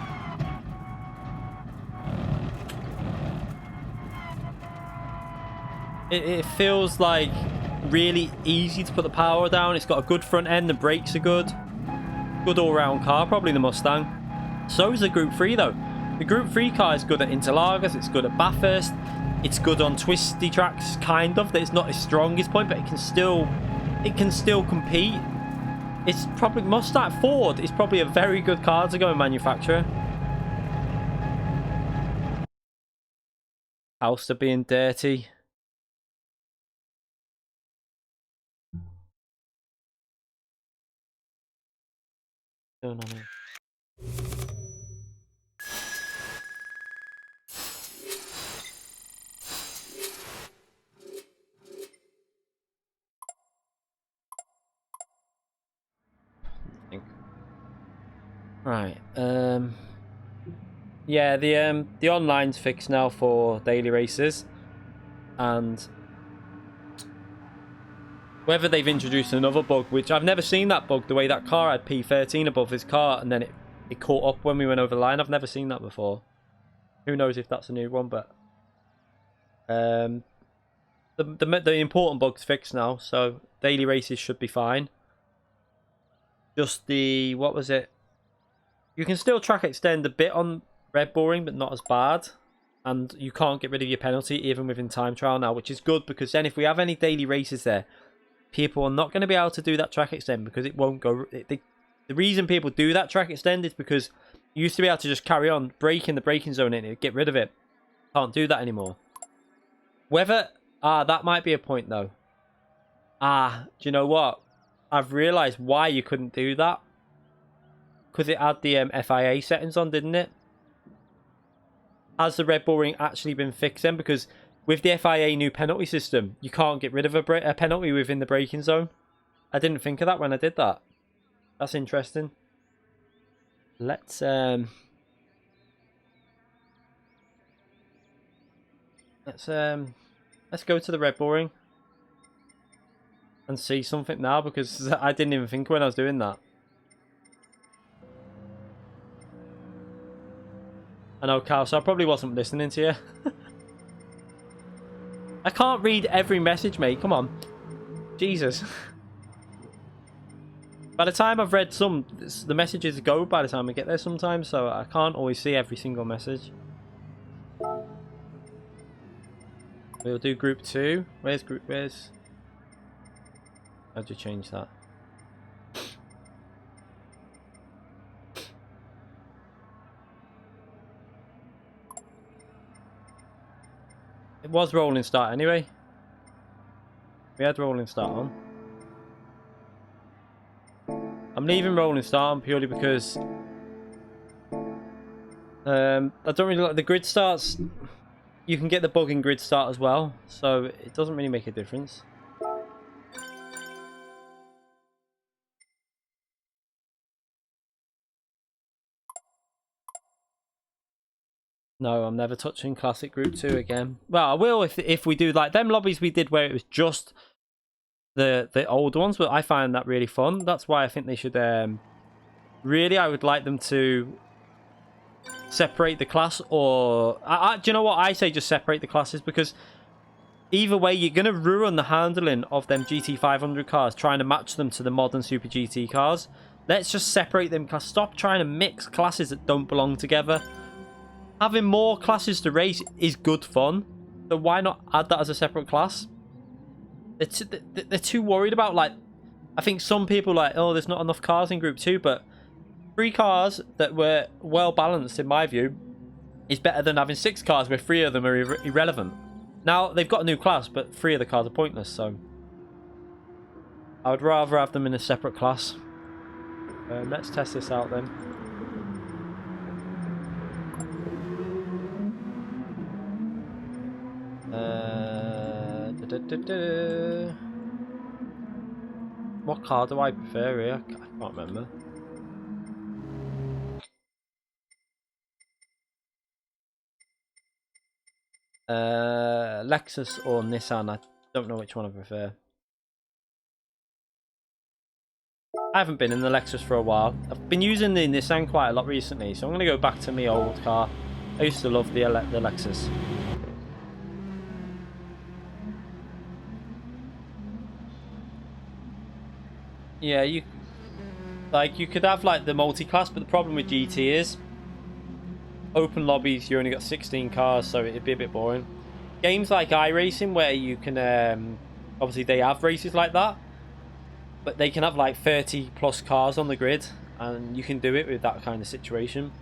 It feels like really easy to put the power down. It's got a good front end, the brakes are good. Good all-round car, probably the Mustang. So is the Group 3 though. The Group 3 car is good at Interlagos, it's good at Bathurst, it's good on twisty tracks, kind of. It's not its strongest point, but it can still compete. It's probably Mustang Ford is probably a very good car to go and manufacture. House to being dirty. Going on here. Right. Yeah, the online's fixed now for daily races, and whether they've introduced another bug, which I've never seen that bug, the way that car had P13 above his car and then it caught up when we went over the line. I've never seen that before. Who knows if that's a new one, but the important bug's fixed now, so daily races should be fine. Just the, what was it? You can still track extend a bit on Red Bull Ring, but not as bad. And you can't get rid of your penalty even within time trial now, which is good because then if we have any daily races there, people are not going to be able to do that track extend because it won't go. The reason people do that track extend is because you used to be able to just carry on, brake in the braking zone and it'd get rid of it. Can't do that anymore. Whether... that might be a point though. Do you know what? I've realised why you couldn't do that. Because it had the FIA settings on, didn't it? Has the Red Bull Ring actually been fixed then? Because with the FIA new penalty system, you can't get rid of a penalty within the braking zone. I didn't think of that when I did that. That's interesting. Let's go to the Red Bull Ring and see something now, because I didn't even think when I was doing that. I know, Cal, so I probably wasn't listening to you. I can't read every message, mate. Come on. Jesus. By the time I've read some, the messages go by the time I get there sometimes, so I can't always see every single message. We'll do group 2. Where's... How'd you change that? It was rolling start anyway. We had rolling start on. I'm leaving rolling start on purely because I don't really like the grid starts. You can get the bug in grid start as well, so it doesn't really make a difference. No, I'm never touching Classic Group 2 again. Well, I will if we do like them lobbies we did where it was just the old ones, but I find that really fun. That's why I think they should really, I would like them to separate the class, or do you know what I say, just separate the classes, because either way you're going to ruin the handling of them GT500 cars trying to match them to the modern Super GT cars. Let's just separate them. Stop trying to mix classes that don't belong together. Having more classes to race is good fun, so why not add that as a separate class? They're too worried about, like, I think some people are like, oh, there's not enough cars in Group 2, but 3 cars that were well balanced, in my view, is better than having 6 cars where 3 of them are irrelevant. Now, they've got a new class, but 3 of the cars are pointless, so I would rather have them in a separate class. Let's test this out then. What car do I prefer here? I can't remember. Lexus or Nissan? I don't know which one I prefer. I haven't been in the Lexus for a while. I've been using the Nissan quite a lot recently, so I'm going to go back to my old car. I used to love the Lexus. Yeah, you could have like the multi-class, but the problem with GT is open lobbies. You only got 16 cars, so it'd be a bit boring. Games like iRacing, where you can obviously they have races like that, but they can have like 30 plus cars on the grid, and you can do it with that kind of situation.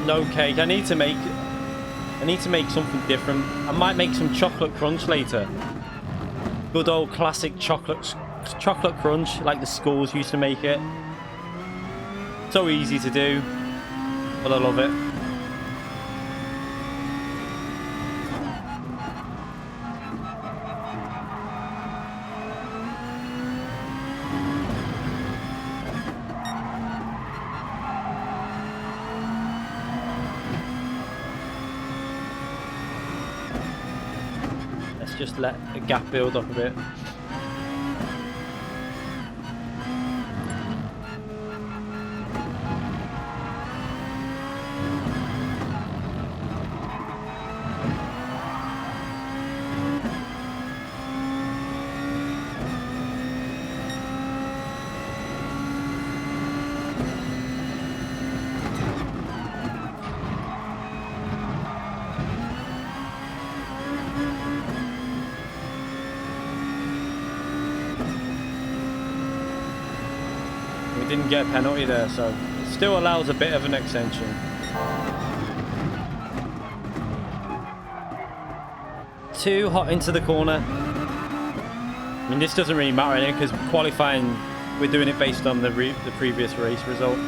No cake. I need to make something different. I might make some chocolate crunch later. Good old classic chocolate crunch, like the schools used to make it. So easy to do, but I love it. Just let a gap build up a bit. Didn't get a penalty there, so it still allows a bit of an extension. Too hot into the corner. I mean, this doesn't really matter anyway, because qualifying, we're doing it based on the previous race result.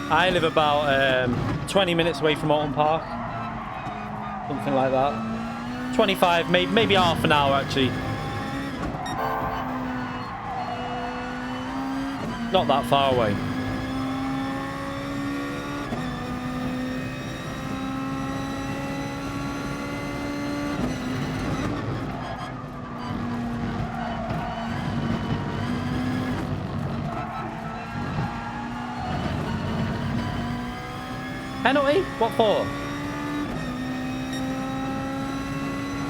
I live about 20 minutes away from Alton Park, something like that. 25, maybe half an hour actually. Not that far away. Penalty? What for?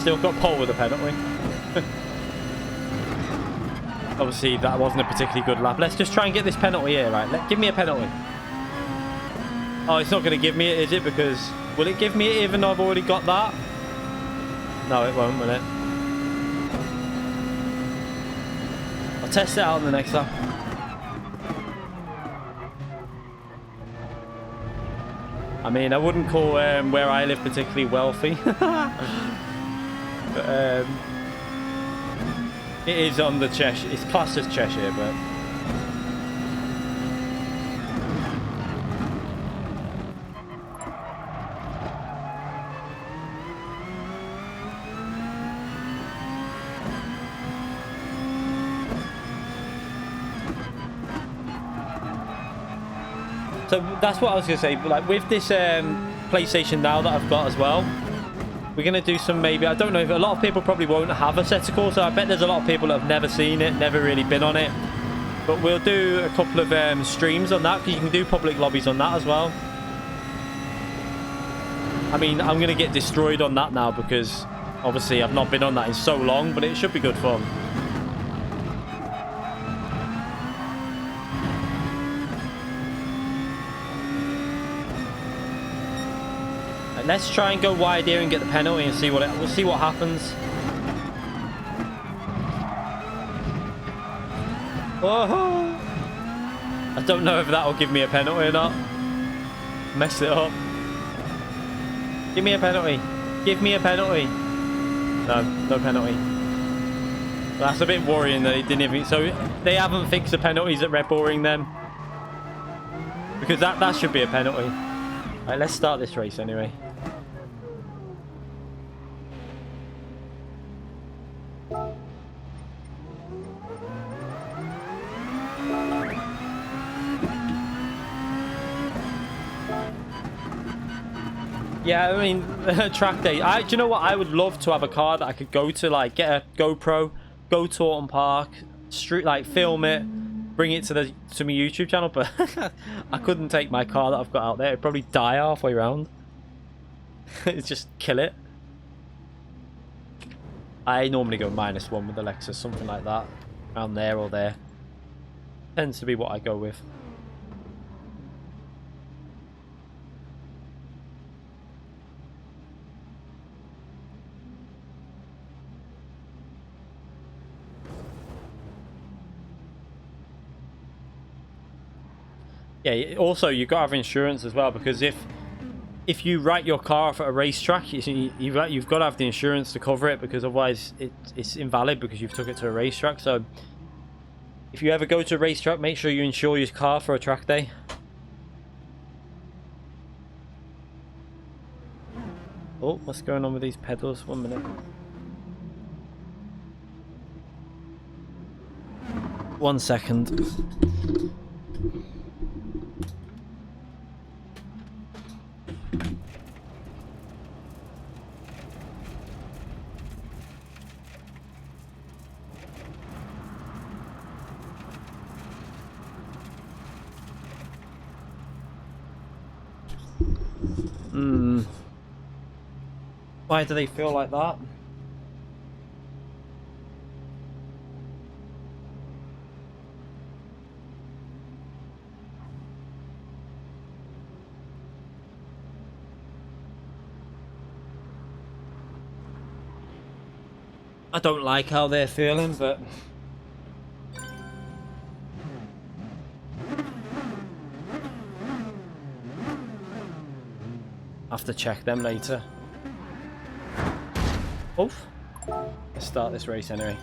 Still got pole with a penalty. Obviously, that wasn't a particularly good lap. Let's just try and get this penalty here, right? Give me a penalty. Oh, it's not going to give me it, is it? Because will it give me it even though I've already got that? No, it won't, will it? I'll test it out on the next lap. I mean, I wouldn't call where I live particularly wealthy. But it is on the Cheshire. It's classed as Cheshire, but... So that's what I was going to say. Like with this PlayStation Now that I've got as well, We're going to do some maybe... I don't know if a lot of people probably won't have a set of calls, so I bet there's a lot of people that have never seen it, never really been on it. But we'll do a couple of streams on that, because you can do public lobbies on that as well. I mean, I'm going to get destroyed on that now, because obviously I've not been on that in so long, but it should be good fun. Let's try and go wide here and get the penalty and see what we'll see what happens. Oh, I don't know if that will give me a penalty or not. Messed it up. Give me a penalty. Give me a penalty. No, no penalty. That's a bit worrying that it didn't even... So they haven't fixed the penalties at Red Bull Ring then. Because that should be a penalty. Alright, let's start this race anyway. Yeah, I mean, track day. Do you know what? I would love to have a car that I could go to, like, get a GoPro, go to Autumn Park, like, film it, bring it to my YouTube channel, but I couldn't take my car that I've got out there. It'd probably die halfway around. It's just kill it. I normally go -1 with the Lexus, something like that. Around there or there. Tends to be what I go with. Yeah, also you've got to have insurance as well, because if you write your car off at a racetrack, you've got to have the insurance to cover it, because otherwise it's invalid because you've took it to a racetrack. So if you ever go to a racetrack, make sure you insure your car for a track day. Oh, what's going on with these pedals? 1 minute. 1 second. Why do they feel like that? I don't like how they're feeling, but I have to check them later. Oof. Let's start this race anyway.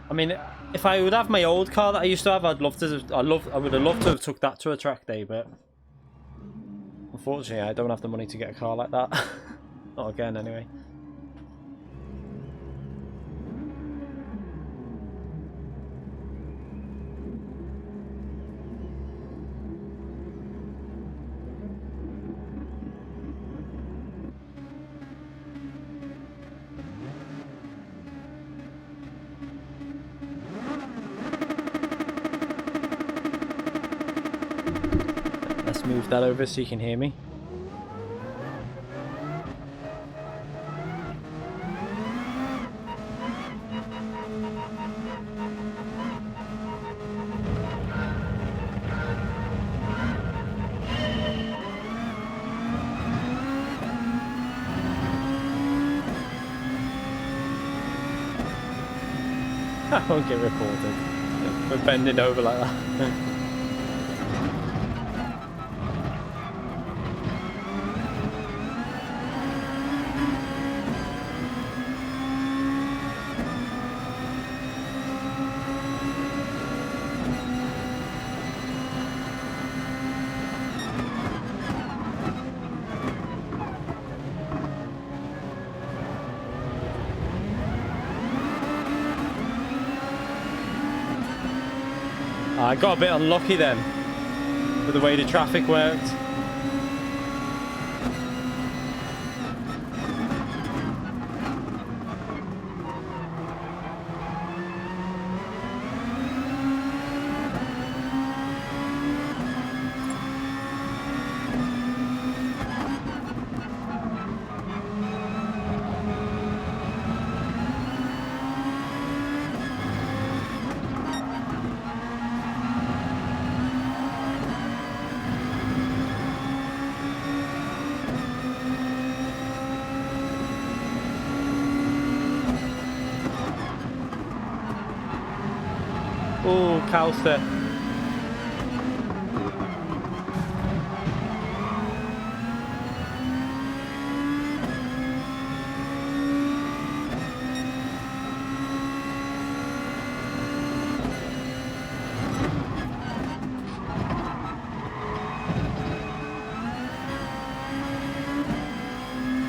I mean, if I would have my old car that I used to have, I would have loved to have took that to a track day, but unfortunately I don't have the money to get a car like that. Not again anyway. Move that over so you can hear me. I won't get recorded. We're bending over like that. I got a bit unlucky then with the way the traffic worked. Oh, Calster.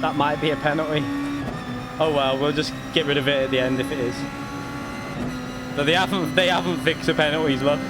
That might be a penalty. Oh well, we'll just get rid of it at the end if it is. But they haven't fixed the penalties, look.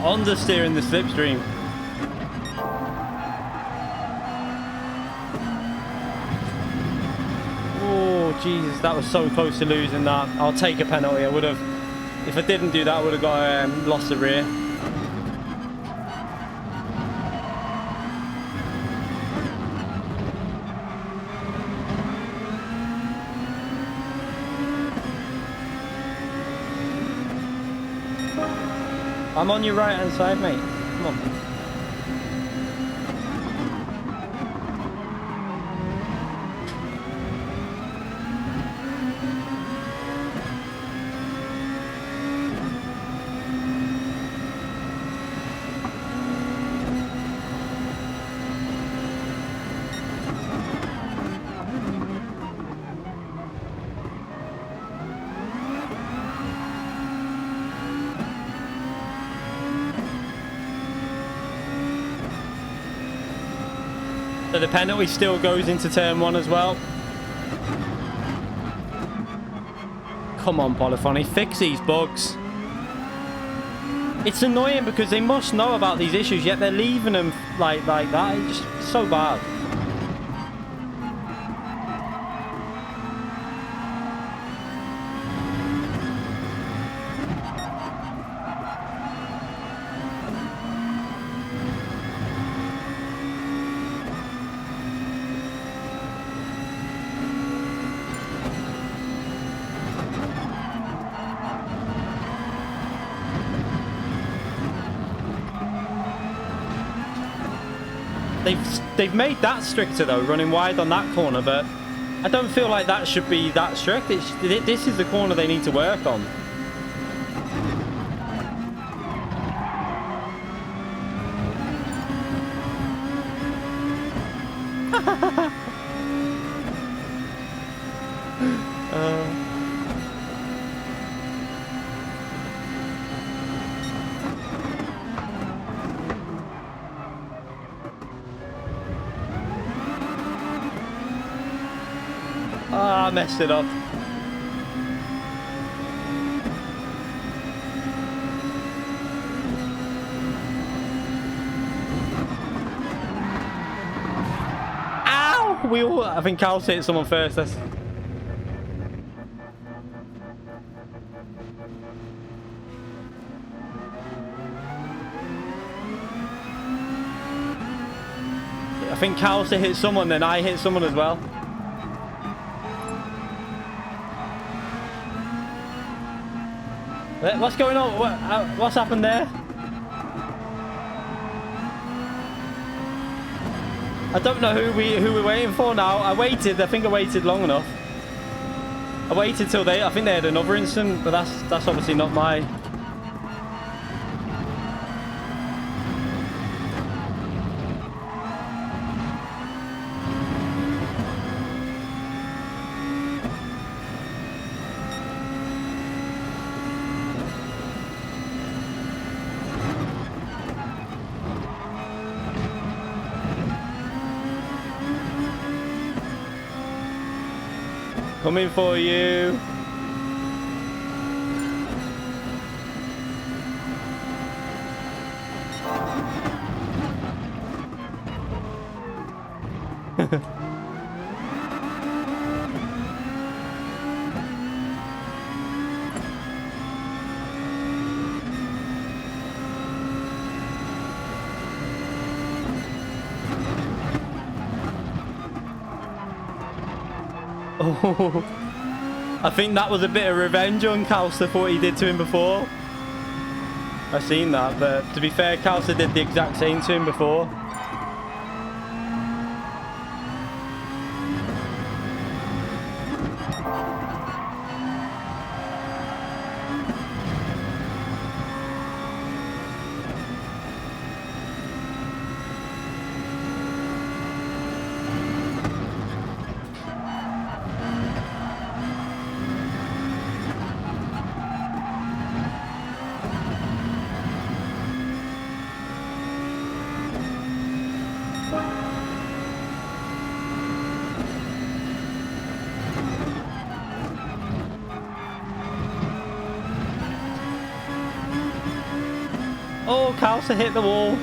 Understeering the slipstream. Oh Jesus, that was so close to losing that. I'll take a penalty. I would have, if I didn't do that, I would have got lost the rear. I'm on your right hand side, mate. Come on. So the penalty still goes into turn one as well. Come on, Polyphony, fix these bugs. It's annoying because they must know about these issues, yet they're leaving them like that. It's just so bad. They've made that stricter though, running wide on that corner, but I don't feel like that should be that strict. This is the corner they need to work on. I messed it up. Ow! I think Carl's hit someone first. That's... I think Carl's hit someone, then I hit someone as well. What's going on? What's happened there? I don't know who we're waiting for now. I think I waited long enough. I waited till I think they had another incident, but that's obviously not my... Coming for you. Oh, I think that was a bit of revenge on Calcer for what he did to him before. I've seen that, but to be fair, Calcer did the exact same to him before. Oh, Calcer hit the wall.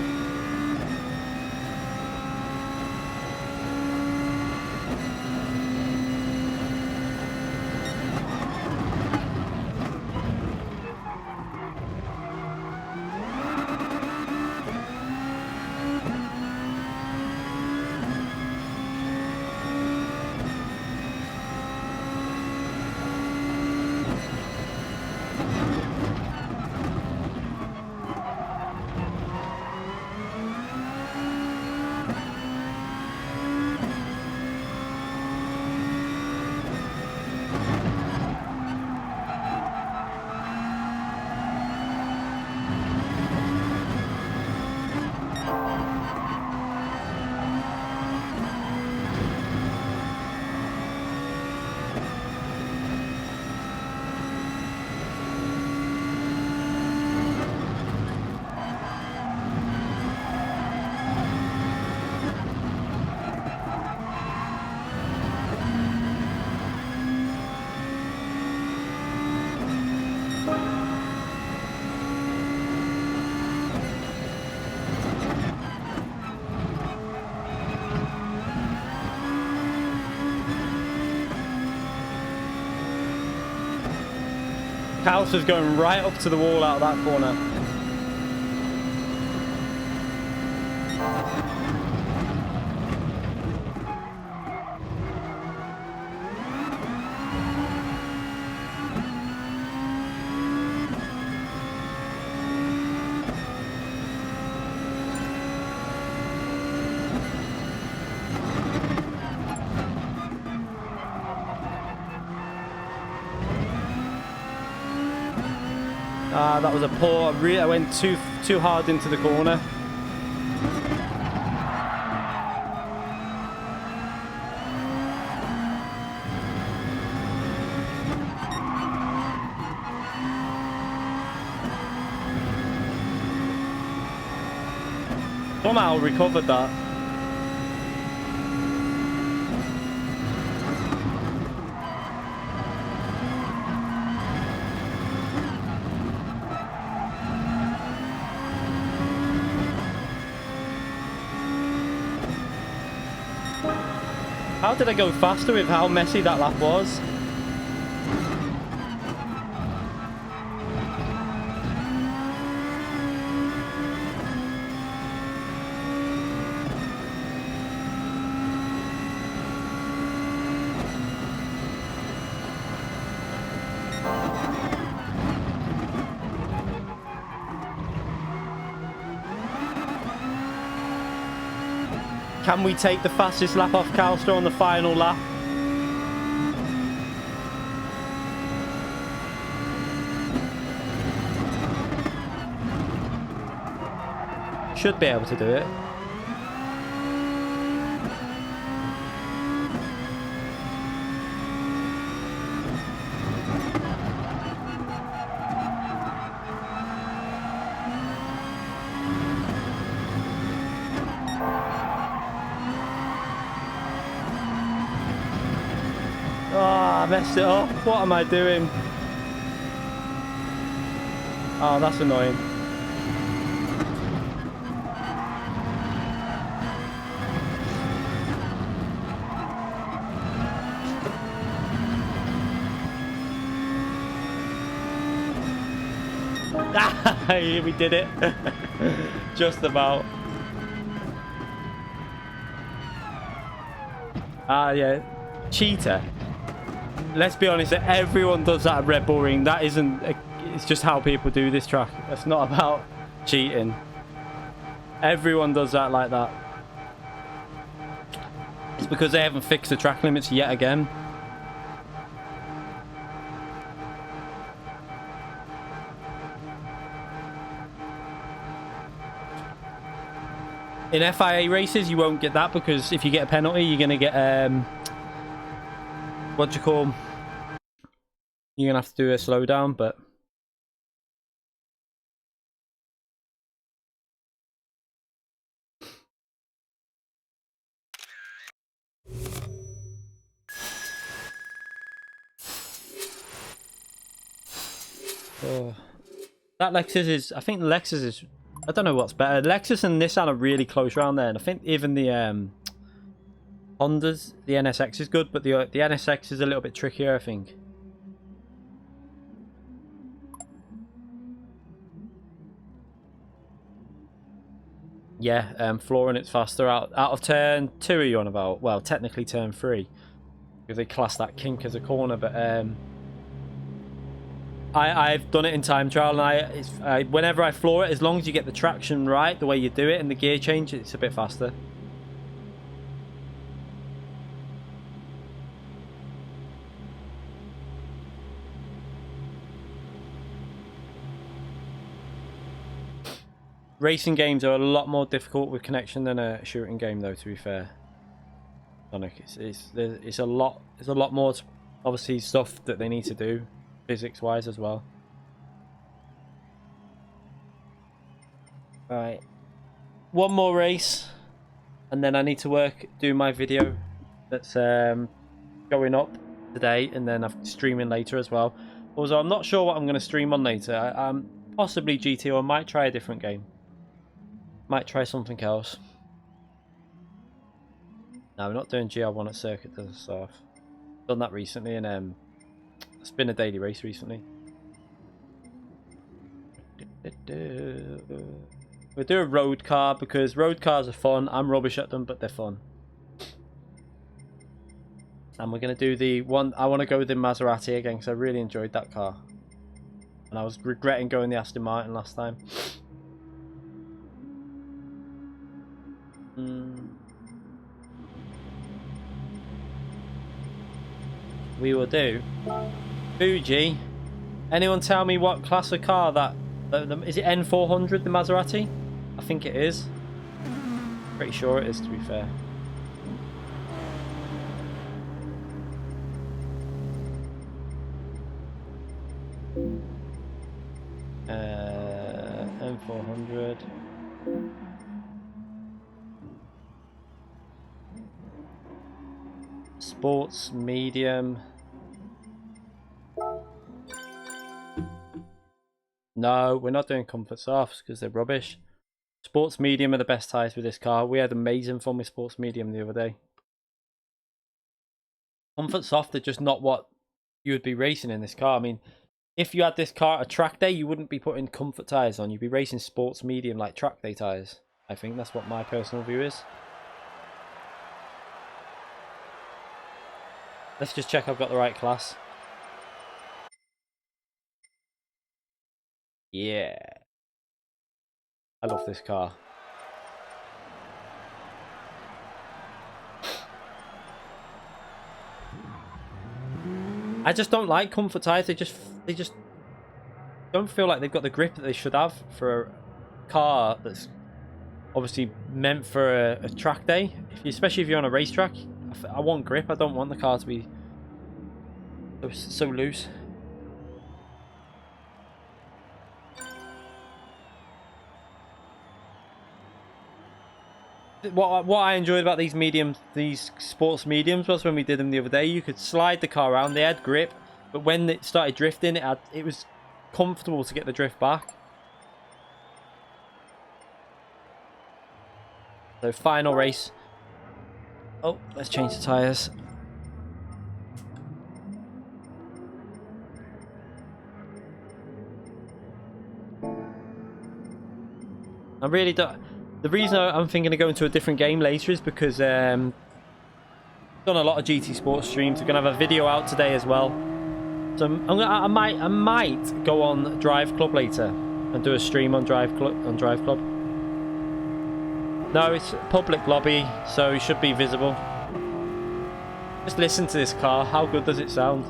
Calcer's going right up to the wall out of that corner. That was a poor... I went too hard into the corner. Somehow recovered that. How did I go faster with how messy that lap was? Can we take the fastest lap off Calster on the final lap? Should be able to do it. Oh, I messed it up. What am I doing? Oh, that's annoying. We did it. Just about. Ah, yeah. Cheater. Let's be honest, everyone does that at Red Bull Ring. That isn't... It's just how people do this track. It's not about cheating. Everyone does that like that. It's because they haven't fixed the track limits yet again. In FIA races, you won't get that because if you get a penalty, you're going to get... what do you call them? You're going to have to do a slowdown, but... Oh. That Lexus is... I think the Lexus is... I don't know what's better. Lexus and Nissan are really close around there. And I think even the Hondas, the NSX is good, but the NSX is a little bit trickier, I think. Yeah, flooring it's faster. Out of turn 2 are you on about? Well, technically turn 3. Because they class that kink as a corner, but... I've done it in time trial, and whenever I floor it, as long as you get the traction right, the way you do it, and the gear change, it's a bit faster. Racing games are a lot more difficult with connection than a shooting game, though. To be fair, Sonic, it's a lot. There's a lot more, obviously, stuff that they need to do. Physics-wise as well. Right, one more race, and then I need to do my video that's going up today, and then I'm streaming later as well. Also, I'm not sure what I'm going to stream on later. Possibly GT, or I might try a different game. Might try something else. No, we're not doing GR1 at Circuit to the South. Done that recently, and it's been a daily race recently. We'll do a road car because road cars are fun. I'm rubbish at them, but they're fun. And we're going to do the one... I want to go with the Maserati again because I really enjoyed that car. And I was regretting going the Aston Martin last time. We will do Fuji. Anyone tell me what class of car that... is it N400, the Maserati? I think it is. Pretty sure it is, to be fair. N400. Sports medium. No, we're not doing comfort softs because they're rubbish. Sports medium are the best tyres with this car. We had amazing fun with sports medium the other day. Comfort soft are just not what you would be racing in this car. I mean, if you had this car at a track day, you wouldn't be putting comfort tyres on. You'd be racing sports medium like track day tyres. I think that's what my personal view is. Let's just check I've got the right class. Yeah. I love this car. I just don't like comfort tyres. They just don't feel like they've got the grip that they should have for a car that's obviously meant for a track day, especially if you're on a racetrack. I want grip. I don't want the car to be so loose. What I enjoyed about these sports mediums, was when we did them the other day, you could slide the car around. They had grip, but when it started drifting, it was comfortable to get the drift back. So final race. Oh, let's change the tires. I really don't. The reason I'm thinking of going to a different game later is because I've done a lot of GT Sports streams. We're gonna have a video out today as well. So I might go on Drive Club later and do a stream on Drive Club. No, it's a public lobby, so it should be visible. Just listen to this car. How good does it sound?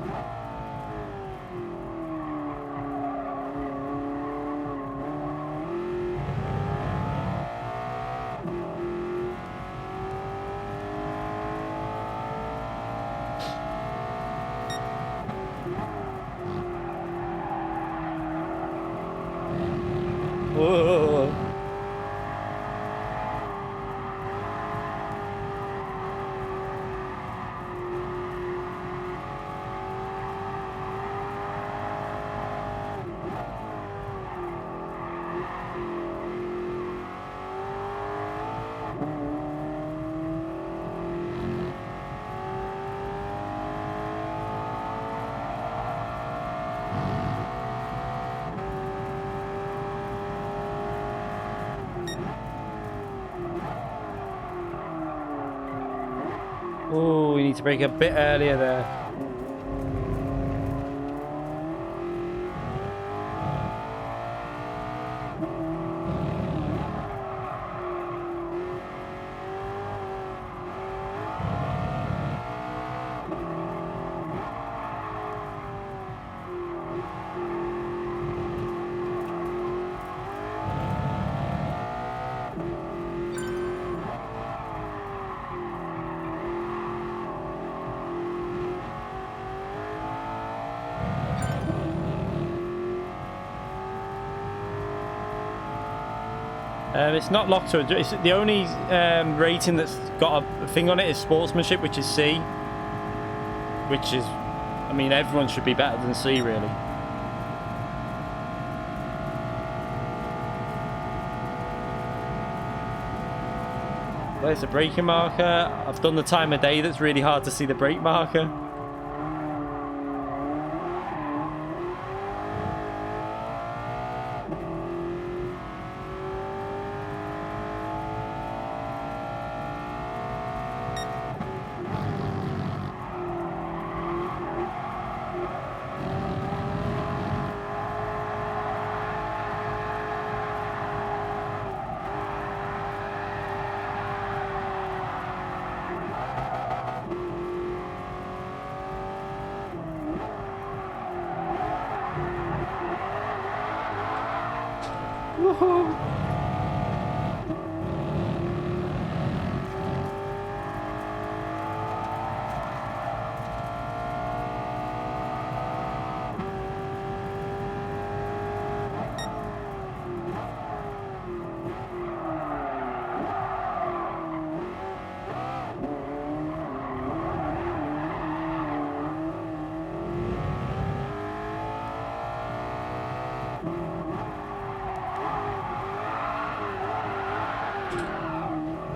Whoa. Oh, we need to brake a bit earlier there. It's not locked to it's the only rating that's got a thing on it is sportsmanship, which is C. Which is, I mean, everyone should be better than C, really. There's the braking marker. I've done the time of day that's really hard to see the brake marker. Woohoo!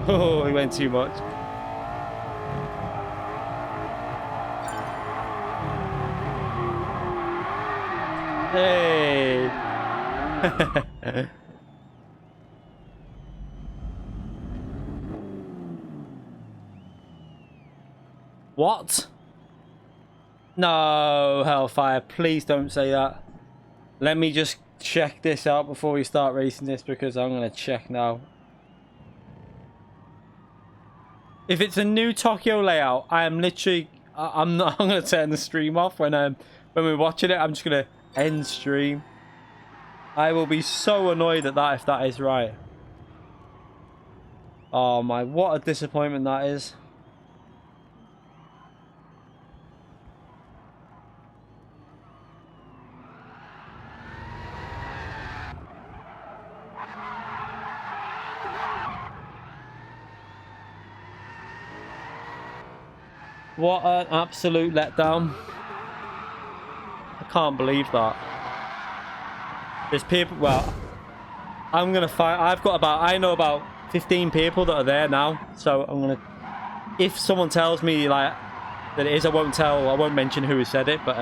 Oh, he went too much. Hey! What? No, Hellfire, please don't say that. Let me just check this out before we start racing this, because I'm going to check now. If it's a new Tokyo layout, I am literally, I'm going to turn the stream off when we're watching it. I'm just going to end stream. I will be so annoyed at that if that is right. Oh my, what a disappointment that is. What an absolute letdown. I can't believe that. There's people, well, I'm gonna find, I know about 15 people that are there now, so I'm gonna, if someone tells me like that it is, I won't mention who has said it, but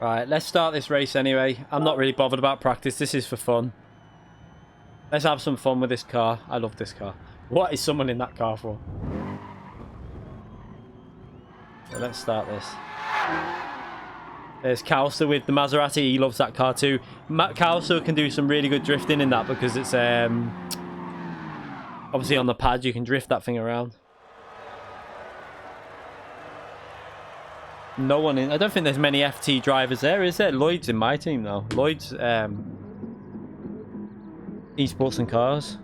right, let's start this race anyway. I'm not really bothered about practice. This is for fun. Let's have some fun with this car. I love this car. What is someone in that car for? So let's start this. There's Kausa with the Maserati. He loves that car too. Kausa can do some really good drifting in that because it's obviously on the pad you can drift that thing around. No one in. I don't think there's many FT drivers there, is there? Lloyd's in my team though. Lloyd's esports and cars.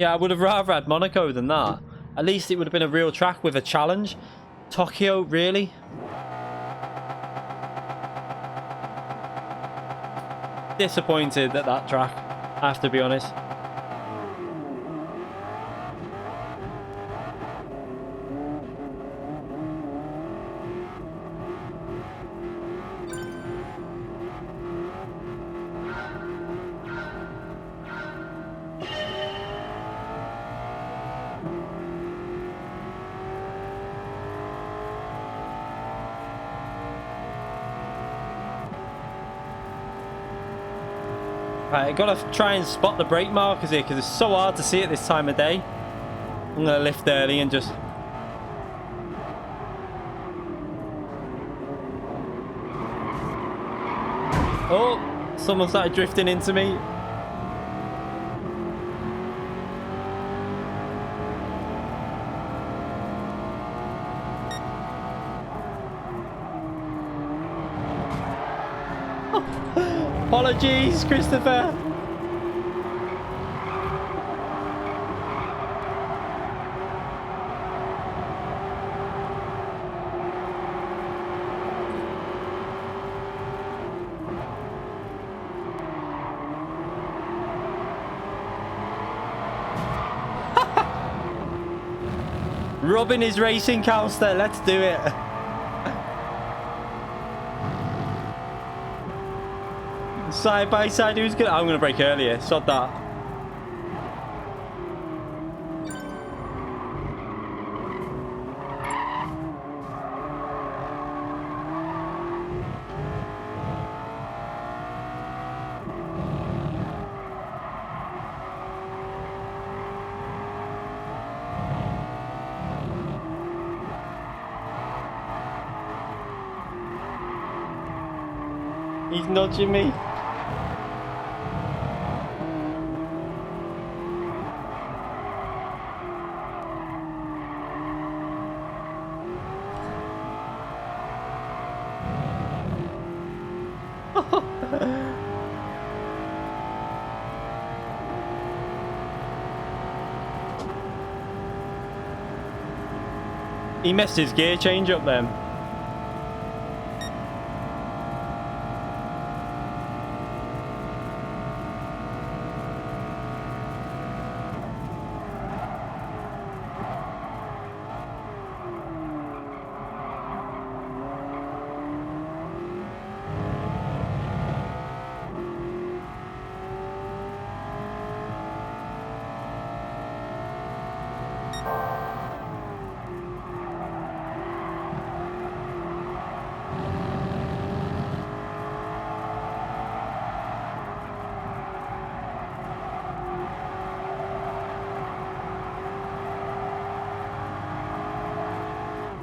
Yeah, I would have rather had Monaco than that. At least it would have been a real track with a challenge. Tokyo, really? Disappointed at that track, I have to be honest. Right, I gotta try and spot the brake markers here because it's so hard to see at this time of day. I'm gonna lift early and just... Oh, someone started drifting into me. Apologies, Christopher. Robin is racing, Calster. Let's do it. Side by side, who's gonna... I'm gonna brake earlier. Sod that. He's nudging me. He messed his gear change up then.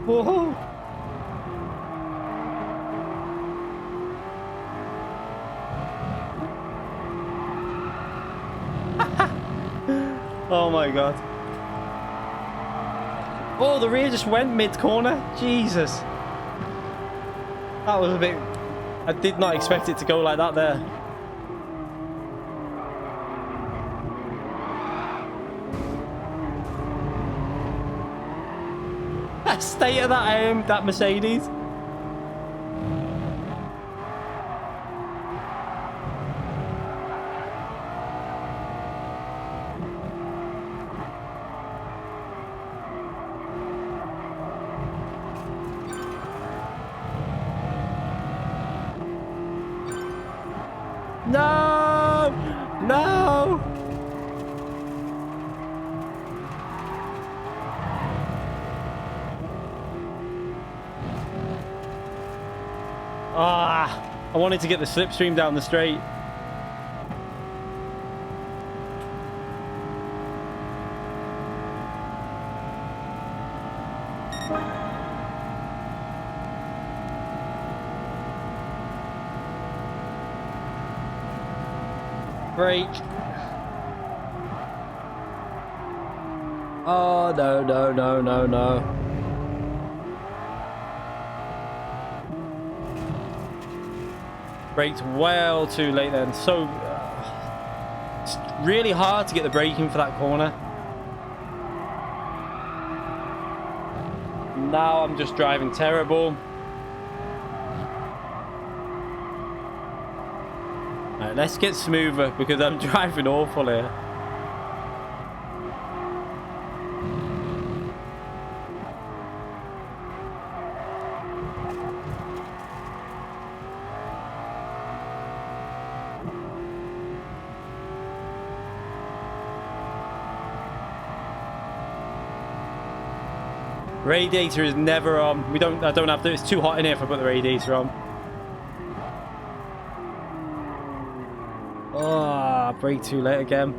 Whoa. my god. Oh, the rear just went mid-corner. Jesus. That was a bit... I did not expect it to go like that there. That state of that Mercedes. No! No! Ah! I wanted to get the slipstream down the straight. Brake. Oh, no, no, no, no, no. Braked well too late then. So, it's really hard to get the braking for that corner. Now I'm just driving terrible. Right, let's get smoother because I'm driving awful here. Radiator is never on. I don't have to. It's too hot in here if I put the radiator on. Oh, brake too late again.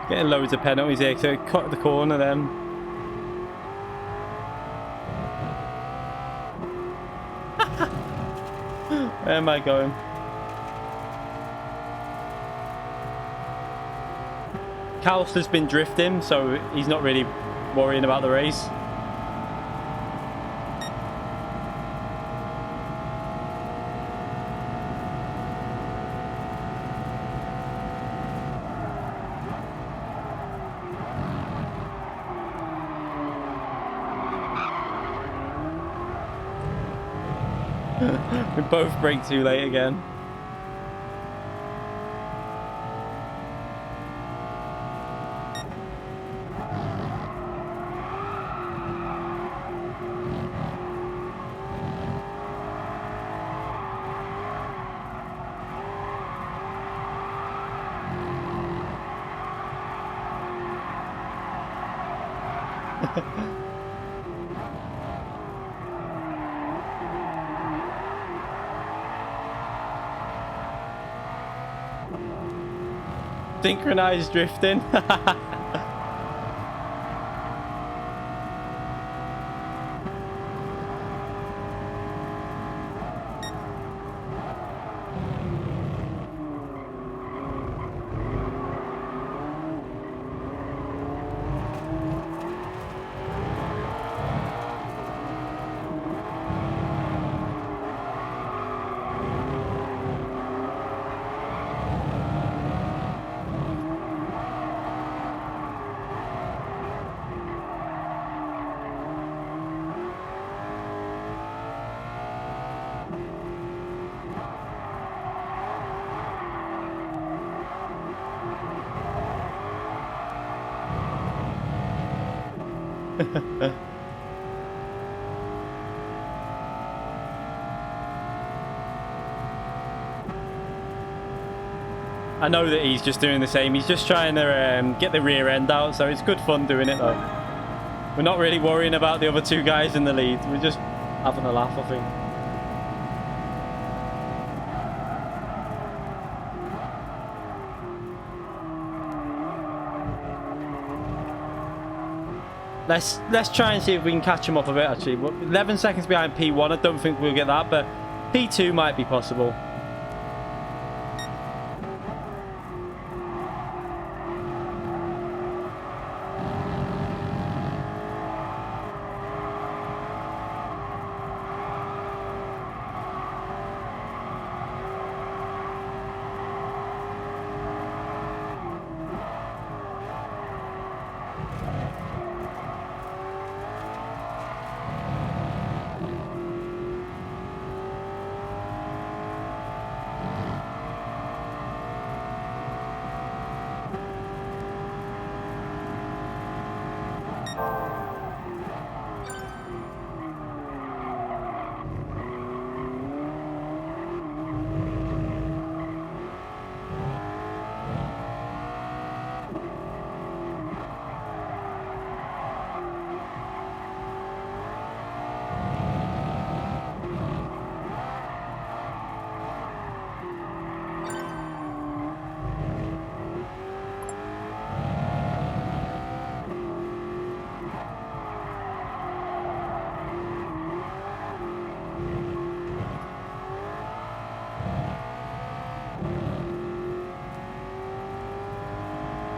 Getting loads of penalties here, so cut the corner then. Where am I going? Calster's been drifting, so he's not really worrying about the race. We both brake too late again. Synchronized drifting. I know that he's just doing the same. He's just trying to get the rear end out, so it's good fun doing it though. We're not really worrying about the other two guys in the lead. We're just having a laugh, I think. Let's try and see if we can catch him up a bit, actually. We're 11 seconds behind P1. I don't think we'll get that, but P2 might be possible.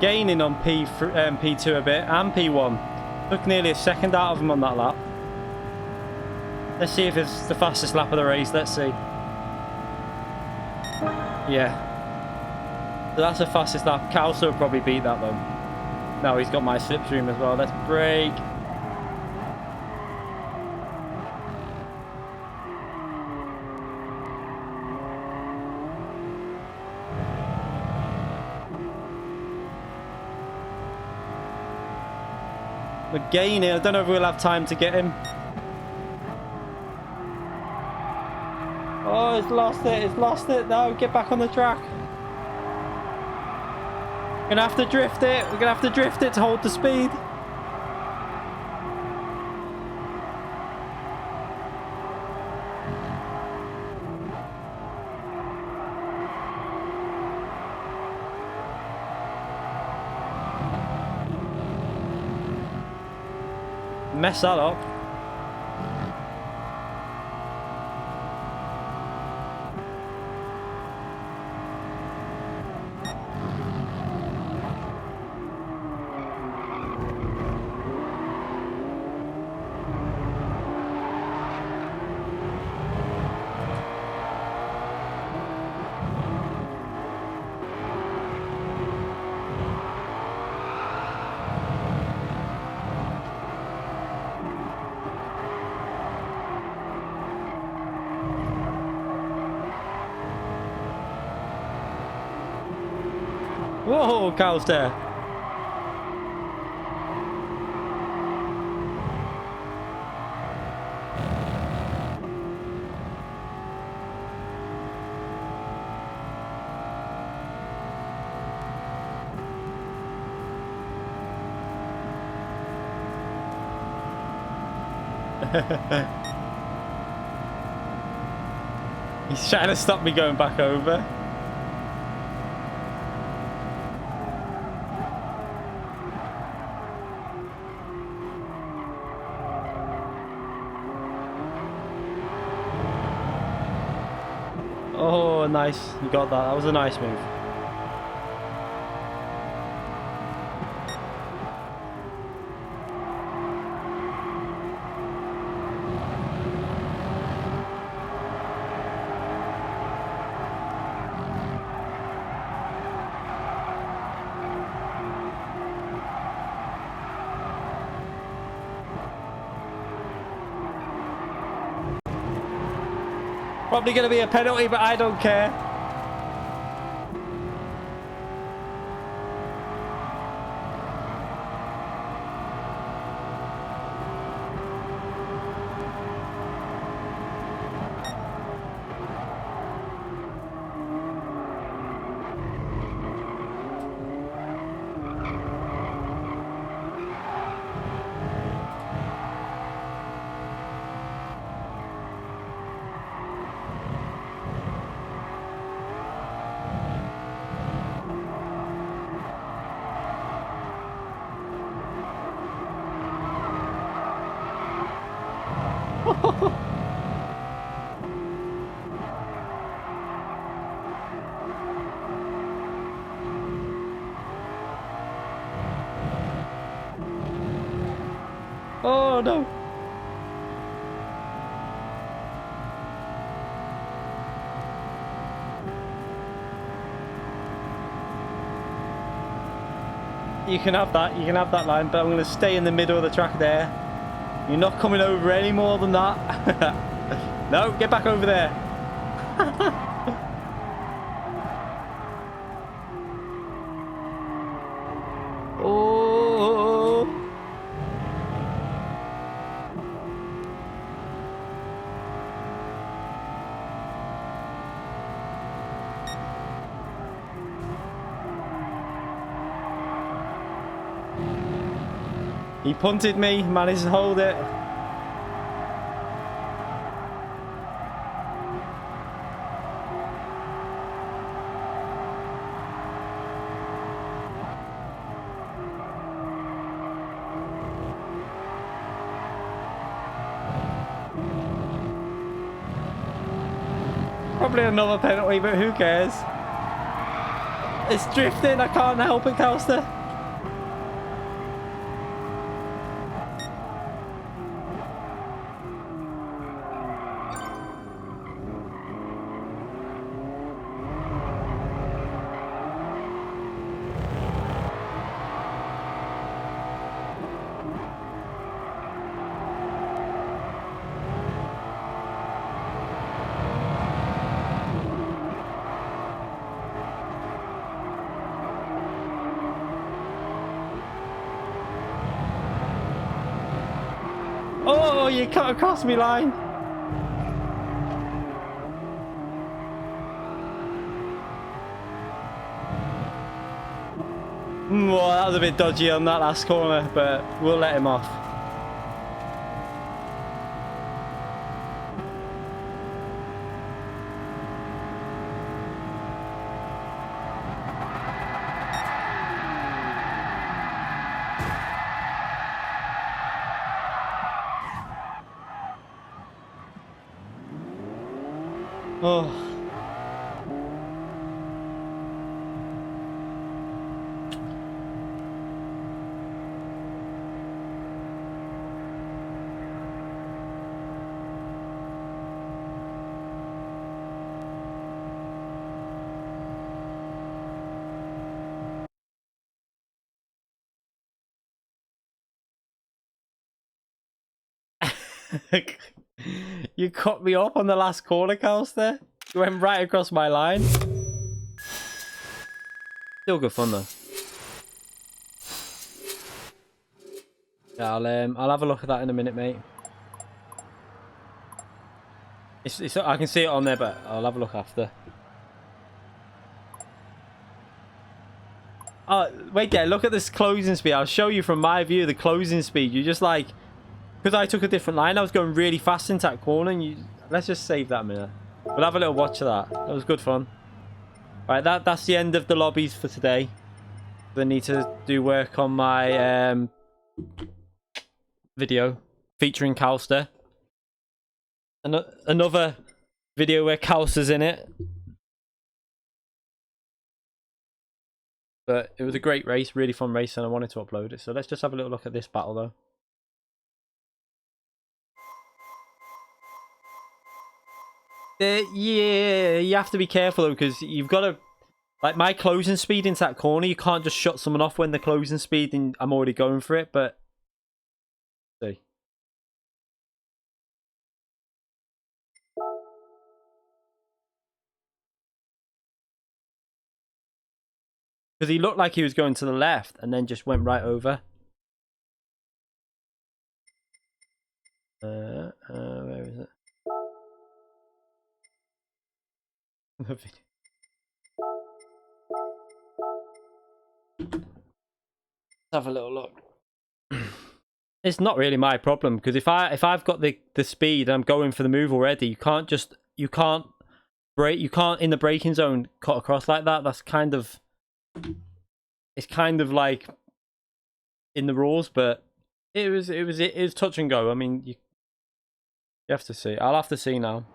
Gaining on P2 a bit and P1. Took nearly a second out of him on that lap. Let's see if it's the fastest lap of the race. Let's see. Yeah. So that's the fastest lap. Calso will probably beat that though. No, he's got my slipstream as well. Let's brake. We're gaining. I don't know if we'll have time to get him. Oh, it's lost it. It's lost it. No, get back on the track. We're going to have to drift it. We're going to have to drift it to hold the speed. Mess that up. Whoa, Cal's there. He's trying to stop me going back over. Oh, nice. You got that. That was a nice move. Probably going to be a penalty, but I don't care. You can have that. You can have that line, but I'm going to stay in the middle of the track there. You're not coming over any more than that. No, get back over there. Oh. He punted me, managed to hold it. Probably another penalty, but who cares? It's drifting, I can't help it, Calster. Oh, you cut across me line. Well, that was a bit dodgy on that last corner, but we'll let him off. Oh. You cut me off on the last corner, Calster. You went right across my line. Still good fun though. Yeah, I'll have a look at that in a minute, mate. It's I can see it on there, but I'll have a look after. Oh, wait there, look at this closing speed. I'll show you from my view the closing speed. You just like, because I took a different line, I was going really fast into that corner, and you, let's just save that a minute. We'll have a little watch of that. That was good fun. Right, that's the end of the lobbies for today. I need to do work on my video featuring Calster. Another video where Calster's in it. But it was a great race, really fun race, and I wanted to upload it. So let's just have a little look at this battle though. Yeah, you have to be careful though, because you've got to, like, my closing speed into that corner, you can't just shut someone off when the closing speed and I'm already going for it, but see. Because he looked like he was going to the left and then just went right over. Where is it? Let's have a little look. It's not really my problem, because if I've got the speed and I'm going for the move already, you can't brake, you can't in the braking zone cut across like that. That's kind of, it's kind of like in the rules, but it was touch and go. I mean, you have to see. I'll have to see now.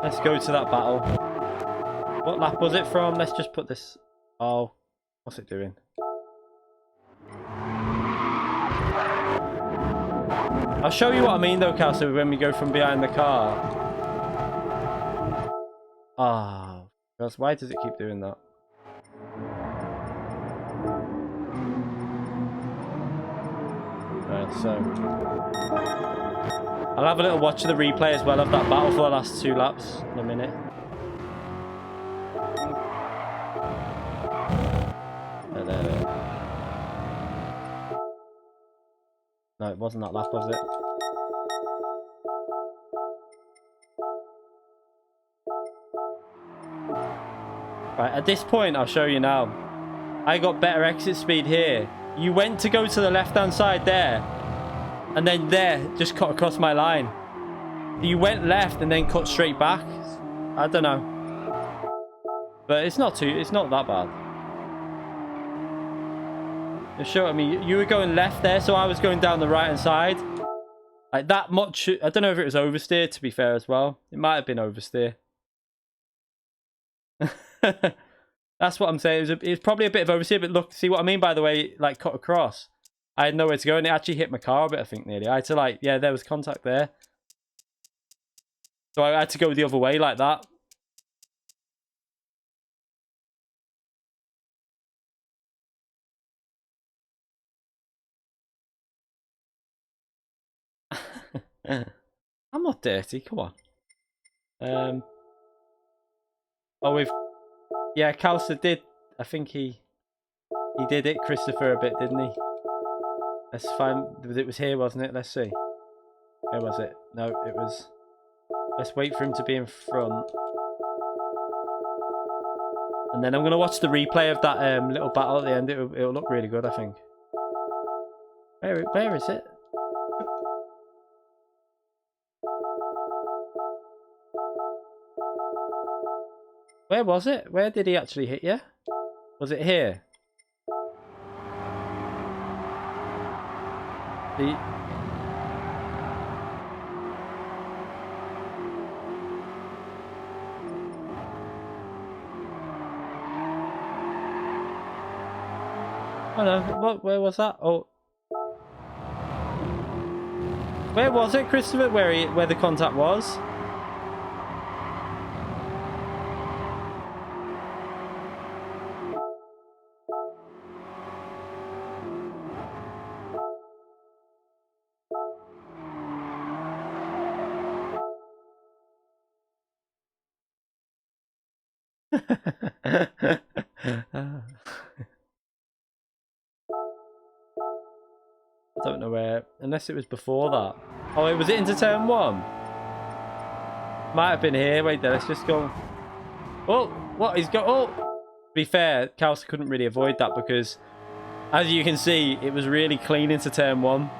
Let's go to that battle. What lap was it from? Let's just put this. Oh, what's it doing? I'll show you what I mean though, Calcer, when we go from behind the car. Ah, Because why does it keep doing that? Right, so I'll have a little watch of the replay as well of that battle for the last 2 laps in a minute. There. No, it wasn't that lap, was it? Right, at this point, I'll show you now. I got better exit speed here. You went to go to the left-hand side there, and then there, just cut across my line. You went left and then cut straight back. I don't know. But it's not that bad. I mean, you were going left there, so I was going down the right-hand side. Like that much. I don't know if it was oversteer, to be fair, as well. It might have been oversteer. That's what I'm saying. It was probably a bit of oversteer, but look, see what I mean by the way, like cut across. I had nowhere to go, and it actually hit my car a bit, I think, nearly. I had to, like, yeah, there was contact there. So I had to go the other way like that. I'm not dirty, come on. Oh, yeah, Kalsa did. I think he did it, Christopher, a bit, didn't he? Let's find. It was here, wasn't it? Let's see. Where was it? No, it was. Let's wait for him to be in front. And then I'm going to watch the replay of that little battle at the end. It'll look really good, I think. Where is it? Where was it? Where did he actually hit you? Was it here? Oh no, where was that? Oh. Where was it, Christopher? Where the contact was? I don't know where, unless it was before that. Oh, was it into turn 1? Might have been here. Wait there, let's just go. Oh, what? He's got. Oh! To be fair, Kals couldn't really avoid that because, as you can see, it was really clean into turn 1.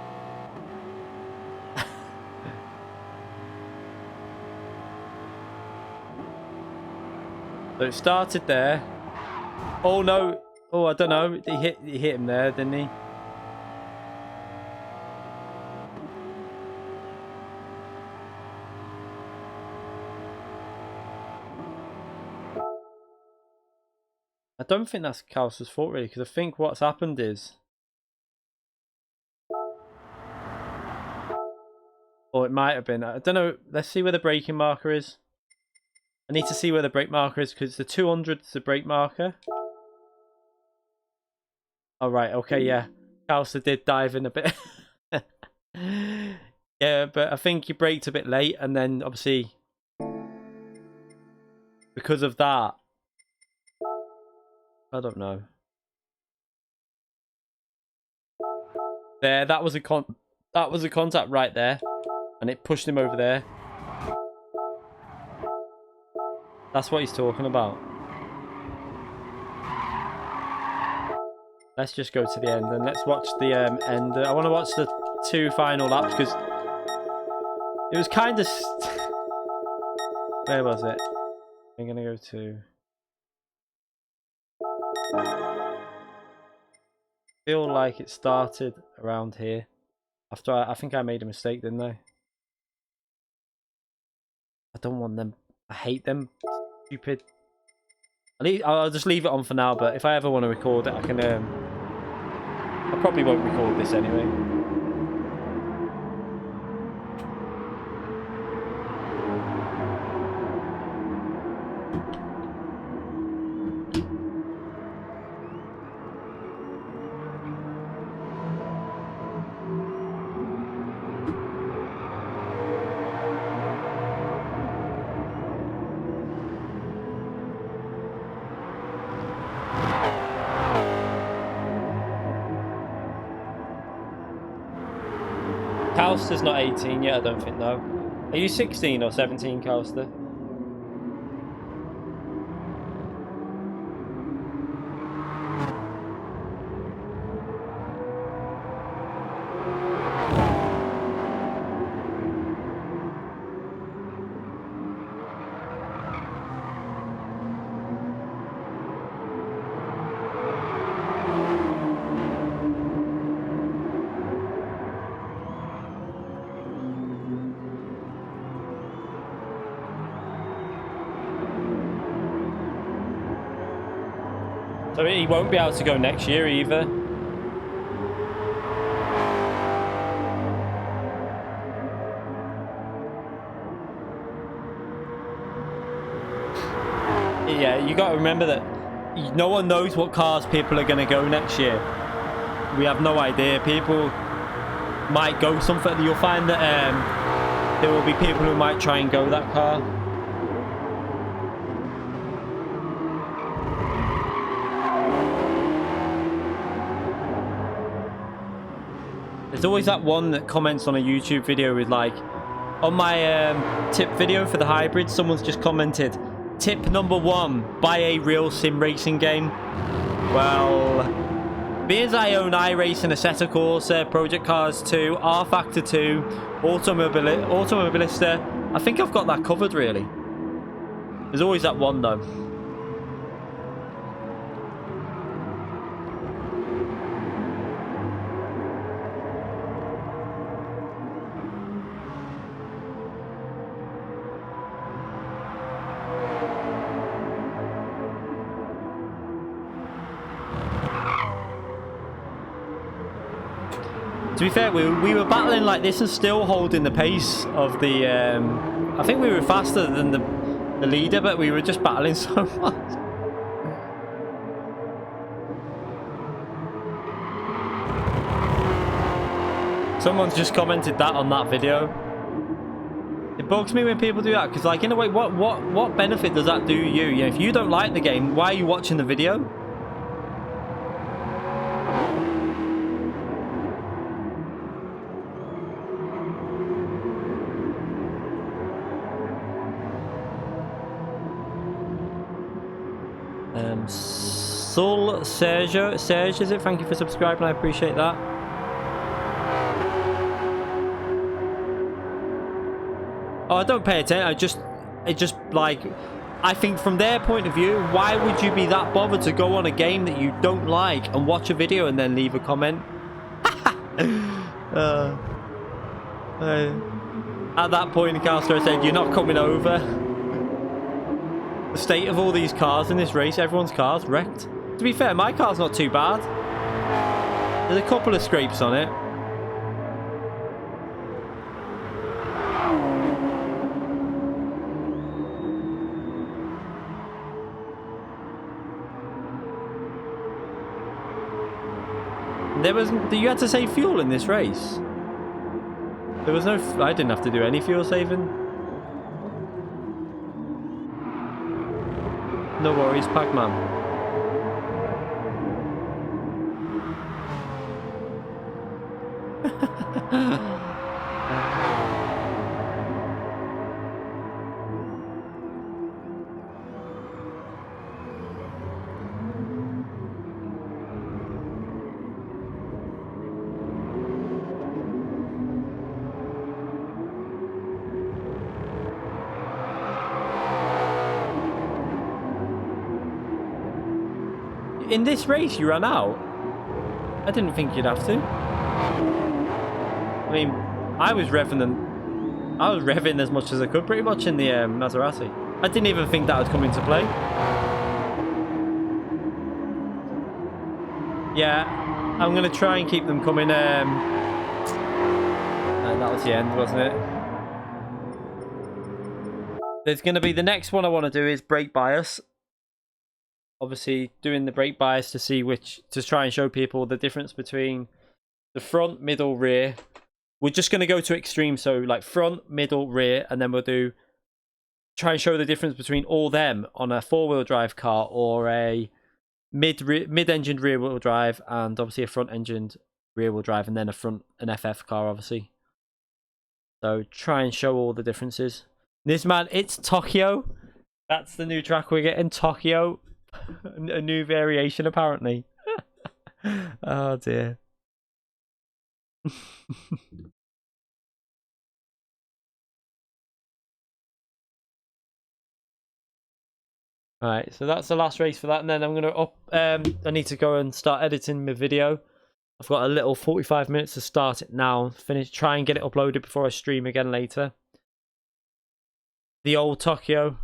So it started there. Oh no! Oh, I don't know. He hit him there, didn't he? I don't think that's Kalsa's fault really, because I think what's happened is, or it might have been, I don't know. Let's see where the braking marker is. I need to see where the brake marker is because the 200 is the brake marker. Oh, right, okay, yeah. Kalsa did dive in a bit. Yeah, but I think he braked a bit late, and then obviously because of that, I don't know. There, that was a contact right there, and it pushed him over there. That's what he's talking about. Let's just go to the end and let's watch the end. I want to watch the 2 final laps because it was kind of. Where was it? I'm gonna go to. I feel like it started around here. After I think I made a mistake, didn't I? I don't want them. I hate them. Stupid. I'll just leave it on for now, but if I ever want to record it, I can. I probably won't record this anyway. Calster's not 18 yet, I don't think, no. Are you 16 or 17, Calster? So he won't be able to go next year either. Yeah, you got to remember that no one knows what cars people are going to go next year. We have no idea. People might go something. You'll find that there will be people who might try and go that car. There's always that one that comments on a YouTube video with like, on my tip video for the hybrid, someone's just commented, tip number 1, buy a real sim racing game. Well, being I own iRacing, Assetto Corsa, Project Cars 2, R Factor 2, Automobilista, I think I've got that covered really. There's always that one though. To be fair, we were battling like this and still holding the pace of the... I think we were faster than the leader, but we were just battling so much. Someone's just commented that on that video. It bugs me when people do that, because like in a way, what benefit does that do you? You know, if you don't like the game, why are you watching the video? Sul Serge, is it? Thank you for subscribing, I appreciate that. Oh, I don't pay attention. It just like, I think from their point of view, why would you be that bothered to go on a game that you don't like and watch a video and then leave a comment? At that point, Castro said, "You're not coming over." The state of all these cars in this race, everyone's car's wrecked. To be fair, my car's not too bad. There's a couple of scrapes on it. You had to save fuel in this race. There was no... I didn't have to do any fuel saving. No worries, Pac-Man. In this race, you ran out? I didn't think you'd have to. I mean, I was revving as much as I could, pretty much, in the Maserati. I didn't even think that would come into play. Yeah, I'm going to try and keep them coming. And that was the end, wasn't it? There's going to be... The next one I want to do is brake bias. Obviously, doing the brake bias to see to try and show people the difference between the front, middle, rear. We're just going to go to extreme, so like front, middle, rear, and then we'll try and show the difference between all them on a four-wheel drive car or a mid-engined rear-wheel drive, and obviously a front-engined rear-wheel drive, and then an FF car, obviously. So try and show all the differences. This man, it's Tokyo. That's the new track we're getting, Tokyo. A new variation apparently. Oh dear. Alright, so that's the last race for that, and then I'm gonna I need to go and start editing my video. I've got a little 45 minutes to start it now. Try and get it uploaded before I stream again later. The old Tokyo.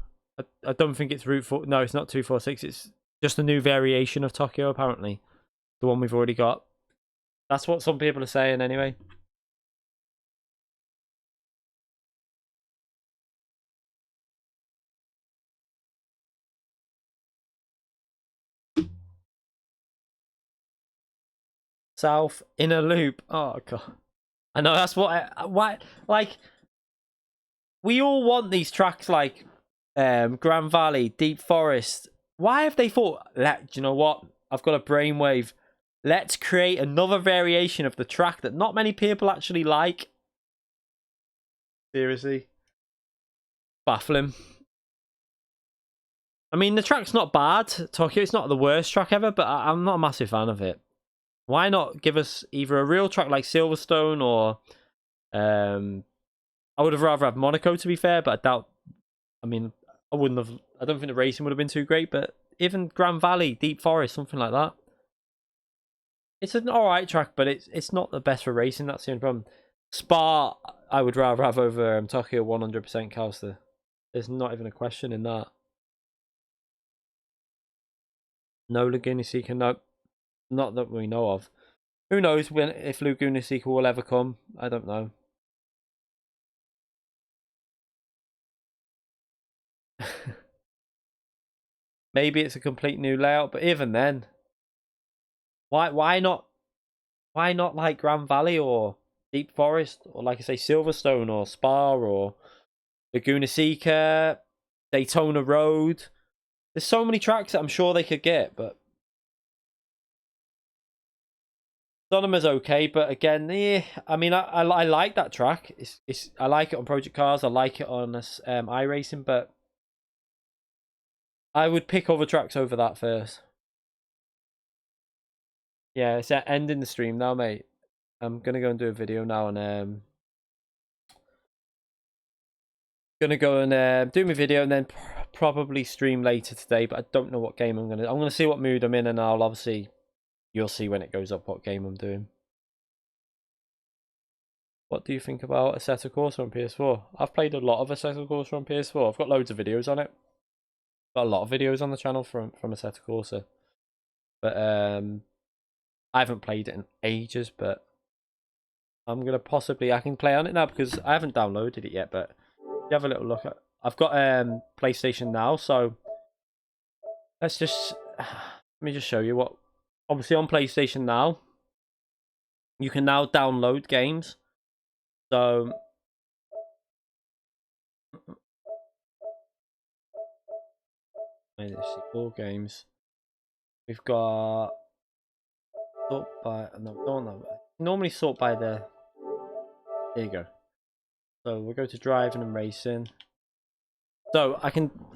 I don't think it's Route 4. No, it's not 246. It's just a new variation of Tokyo, apparently. The one we've already got. That's what some people are saying, anyway. South inner loop. Oh, God. I know, that's what why, like, we all want these tracks like Grand Valley, Deep Forest. Why have they thought, do you know what? I've got a brainwave. Let's create another variation of the track that not many people actually like. Seriously. Baffling. I mean, the track's not bad, Tokyo. It's not the worst track ever, but I'm not a massive fan of it. Why not give us either a real track like Silverstone or... I would have rather had Monaco, to be fair, but I doubt... I mean, I don't think the racing would have been too great, but even Grand Valley, Deep Forest, something like that. It's an alright track, but it's not the best for racing. That's the only problem. Spa, I would rather have over Tokyo 100% Calster. There's not even a question in that. No Laguna Seca, no. Not that we know of. Who knows if Laguna Seca will ever come? I don't know. Maybe it's a complete new layout, but even then, why not like Grand Valley or Deep Forest or, like I say, Silverstone or Spa or Laguna Seca, Daytona Road? There's so many tracks that I'm sure they could get, but Sonema's okay. But again, yeah, I mean, I like that track. I like it on Project Cars. I like it on iRacing, but I would pick other tracks over that first. Yeah, it's ending the stream now, mate. I'm gonna go and do a video now, and gonna go and do my video, and then probably stream later today. But I don't know what game I'm gonna see what mood I'm in, and I'll obviously, you'll see when it goes up what game I'm doing. What do you think about Assetto Corsa on PS4? I've played a lot of Assetto Corsa on PS4. I've got loads of videos on it. Got a lot of videos on the channel from Assetto Corsa, but I haven't played it in ages. But I'm gonna I can play on it now because I haven't downloaded it yet. But you have a little look at. I've got PlayStation Now, so let's just let me just show you what. Obviously on PlayStation Now, you can now download games. So let's see, all games. We've got sort by normally sort by the. There you go. So we'll go to driving and racing. So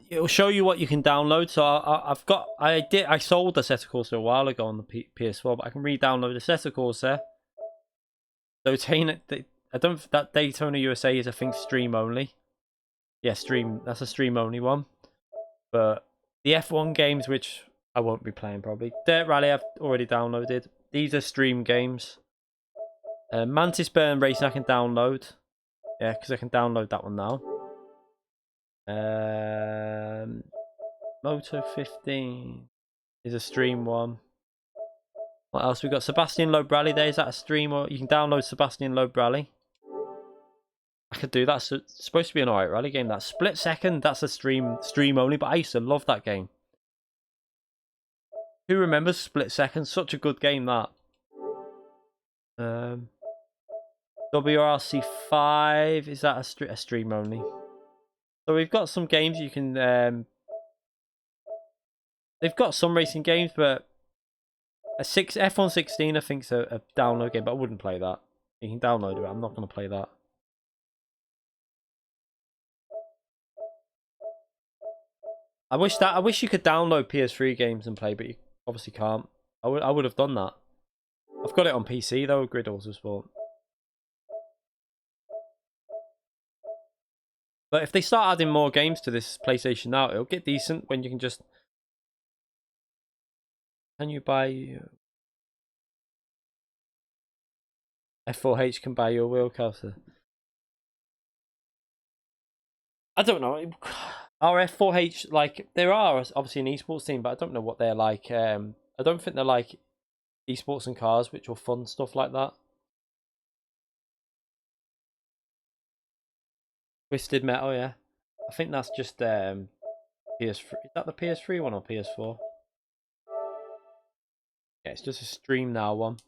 it'll show you what you can download. So I sold the Assetto Corsa a while ago on the PS4, but I can re-download the Assetto Corsa. So that Daytona USA is, I think, stream only. Yeah, stream. That's a stream only one. But the F1 games, which I won't be playing probably. Dirt Rally I've already downloaded. These are stream games. Mantis Burn Racing I can download. Yeah, because I can download that one now. Moto 15 is a stream one. What else? We've got Sebastian Loeb Rally there. Is that a stream, or you can download Sebastian Loeb Rally? I could do that. It's supposed to be an alright rally game. That Split Second, that's a stream only, but I used to love that game. Who remembers Split Second? Such a good game, that. WRC 5, is that a stream only? So we've got some games you can they've got some racing games, but F1 16 I think is a download game, but I wouldn't play that. You can download it, I'm not going to play that. I wish you could download PS3 games and play, but you obviously can't. I would have done that. I've got it on PC though, Grid Autosport. But if they start adding more games to this PlayStation Now, it'll get decent when you can just... Can you buy... F4H can buy your wheel coaster? I don't know. Are F4H, like, there are obviously an esports team, but I don't know what they're like. I don't think they're like esports and cars, which will fund stuff like that. Twisted Metal, yeah. I think that's just PS3. Is that the PS3 one or PS4? Yeah, it's just a Stream Now one.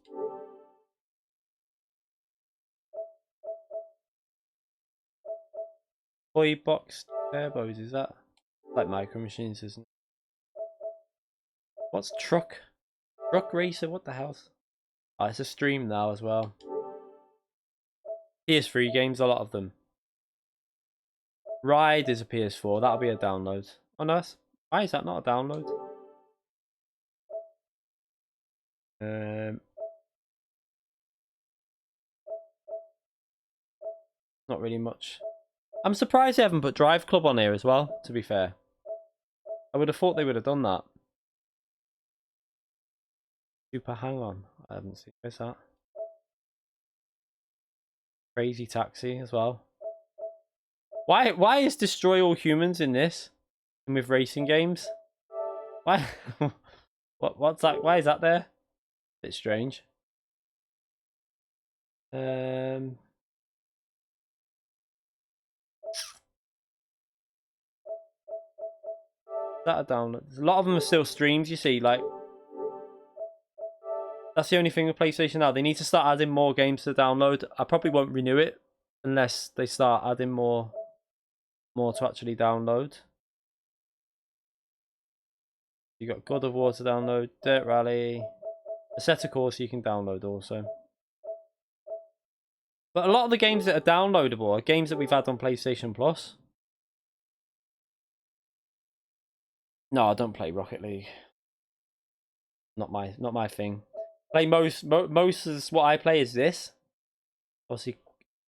Toy box turbos, is that like Micro Machines, isn't it? What's Truck Racer? What the hell? Oh, it's a Stream Now as well. PS3 games, a lot of them. Ride is a PS4. That'll be a download. Oh no, why is that not a download? Not really much. I'm surprised they haven't put Drive Club on here as well, to be fair. I would have thought they would have done that. Super Hang On. I haven't seen. Where's that? Crazy Taxi as well. Why is Destroy All Humans in this? And with racing games? Why? What's that? Why is that there? Bit strange. Is that a download? A lot of them are still streams, you see, like... That's the only thing with PlayStation Now. They need to start adding more games to download. I probably won't renew it unless they start adding more to actually download. You got God of War to download, Dirt Rally, Assetto Corsa you can download also. But a lot of the games that are downloadable are games that we've had on PlayStation Plus. No, I don't play Rocket League. Not my thing. Play most is what I play is this. Obviously,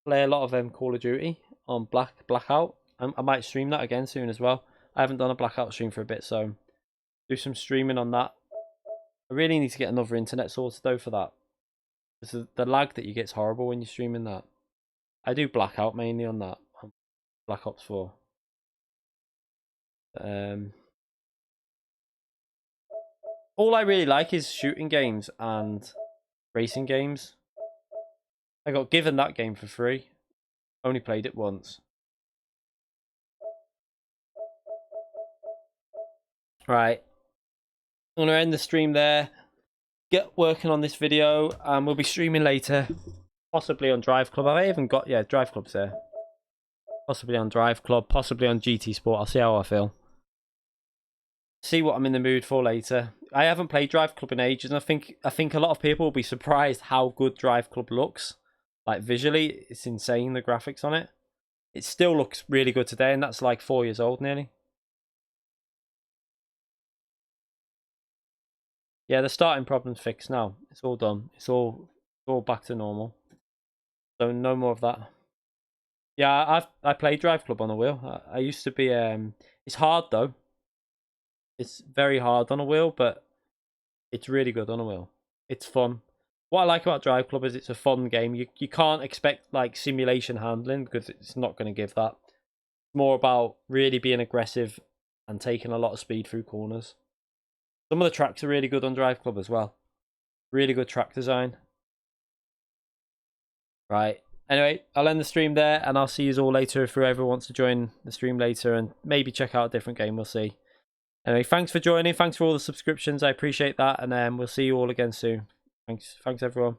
play a lot of Call of Duty on Blackout. I might stream that again soon as well. I haven't done a Blackout stream for a bit, so do some streaming on that. I really need to get another internet sorted though for that. Because the lag that you get is horrible when you're streaming that. I do Blackout mainly on that. Black Ops 4. All I really like is shooting games and racing games. I got given that game for free. Only played it once. Right. I'm going to end the stream there. Get working on this video. And we'll be streaming later. Possibly on Drive Club. I even got... Yeah, Drive Club's there. Possibly on Drive Club. Possibly on GT Sport. I'll see how I feel. See what I'm in the mood for later. I haven't played Drive Club in ages, and I think a lot of people will be surprised how good Drive Club looks. Like visually, it's insane, the graphics on it. It still looks really good today, and that's like 4 years old nearly. Yeah, the starting problem's fixed now. It's all done. It's all back to normal. So no more of that. Yeah, I played Drive Club on a wheel. I used to be it's hard though. It's very hard on a wheel, but it's really good on a wheel. It's fun. What I like about Drive Club is it's a fun game. You can't expect like simulation handling because it's not going to give that. It's more about really being aggressive and taking a lot of speed through corners. Some of the tracks are really good on Drive Club as well. Really good track design. Right. Anyway, I'll end the stream there and I'll see you all later if whoever wants to join the stream later and maybe check out a different game. We'll see. Anyway, thanks for joining. Thanks for all the subscriptions. I appreciate that. And we'll see you all again soon. Thanks everyone.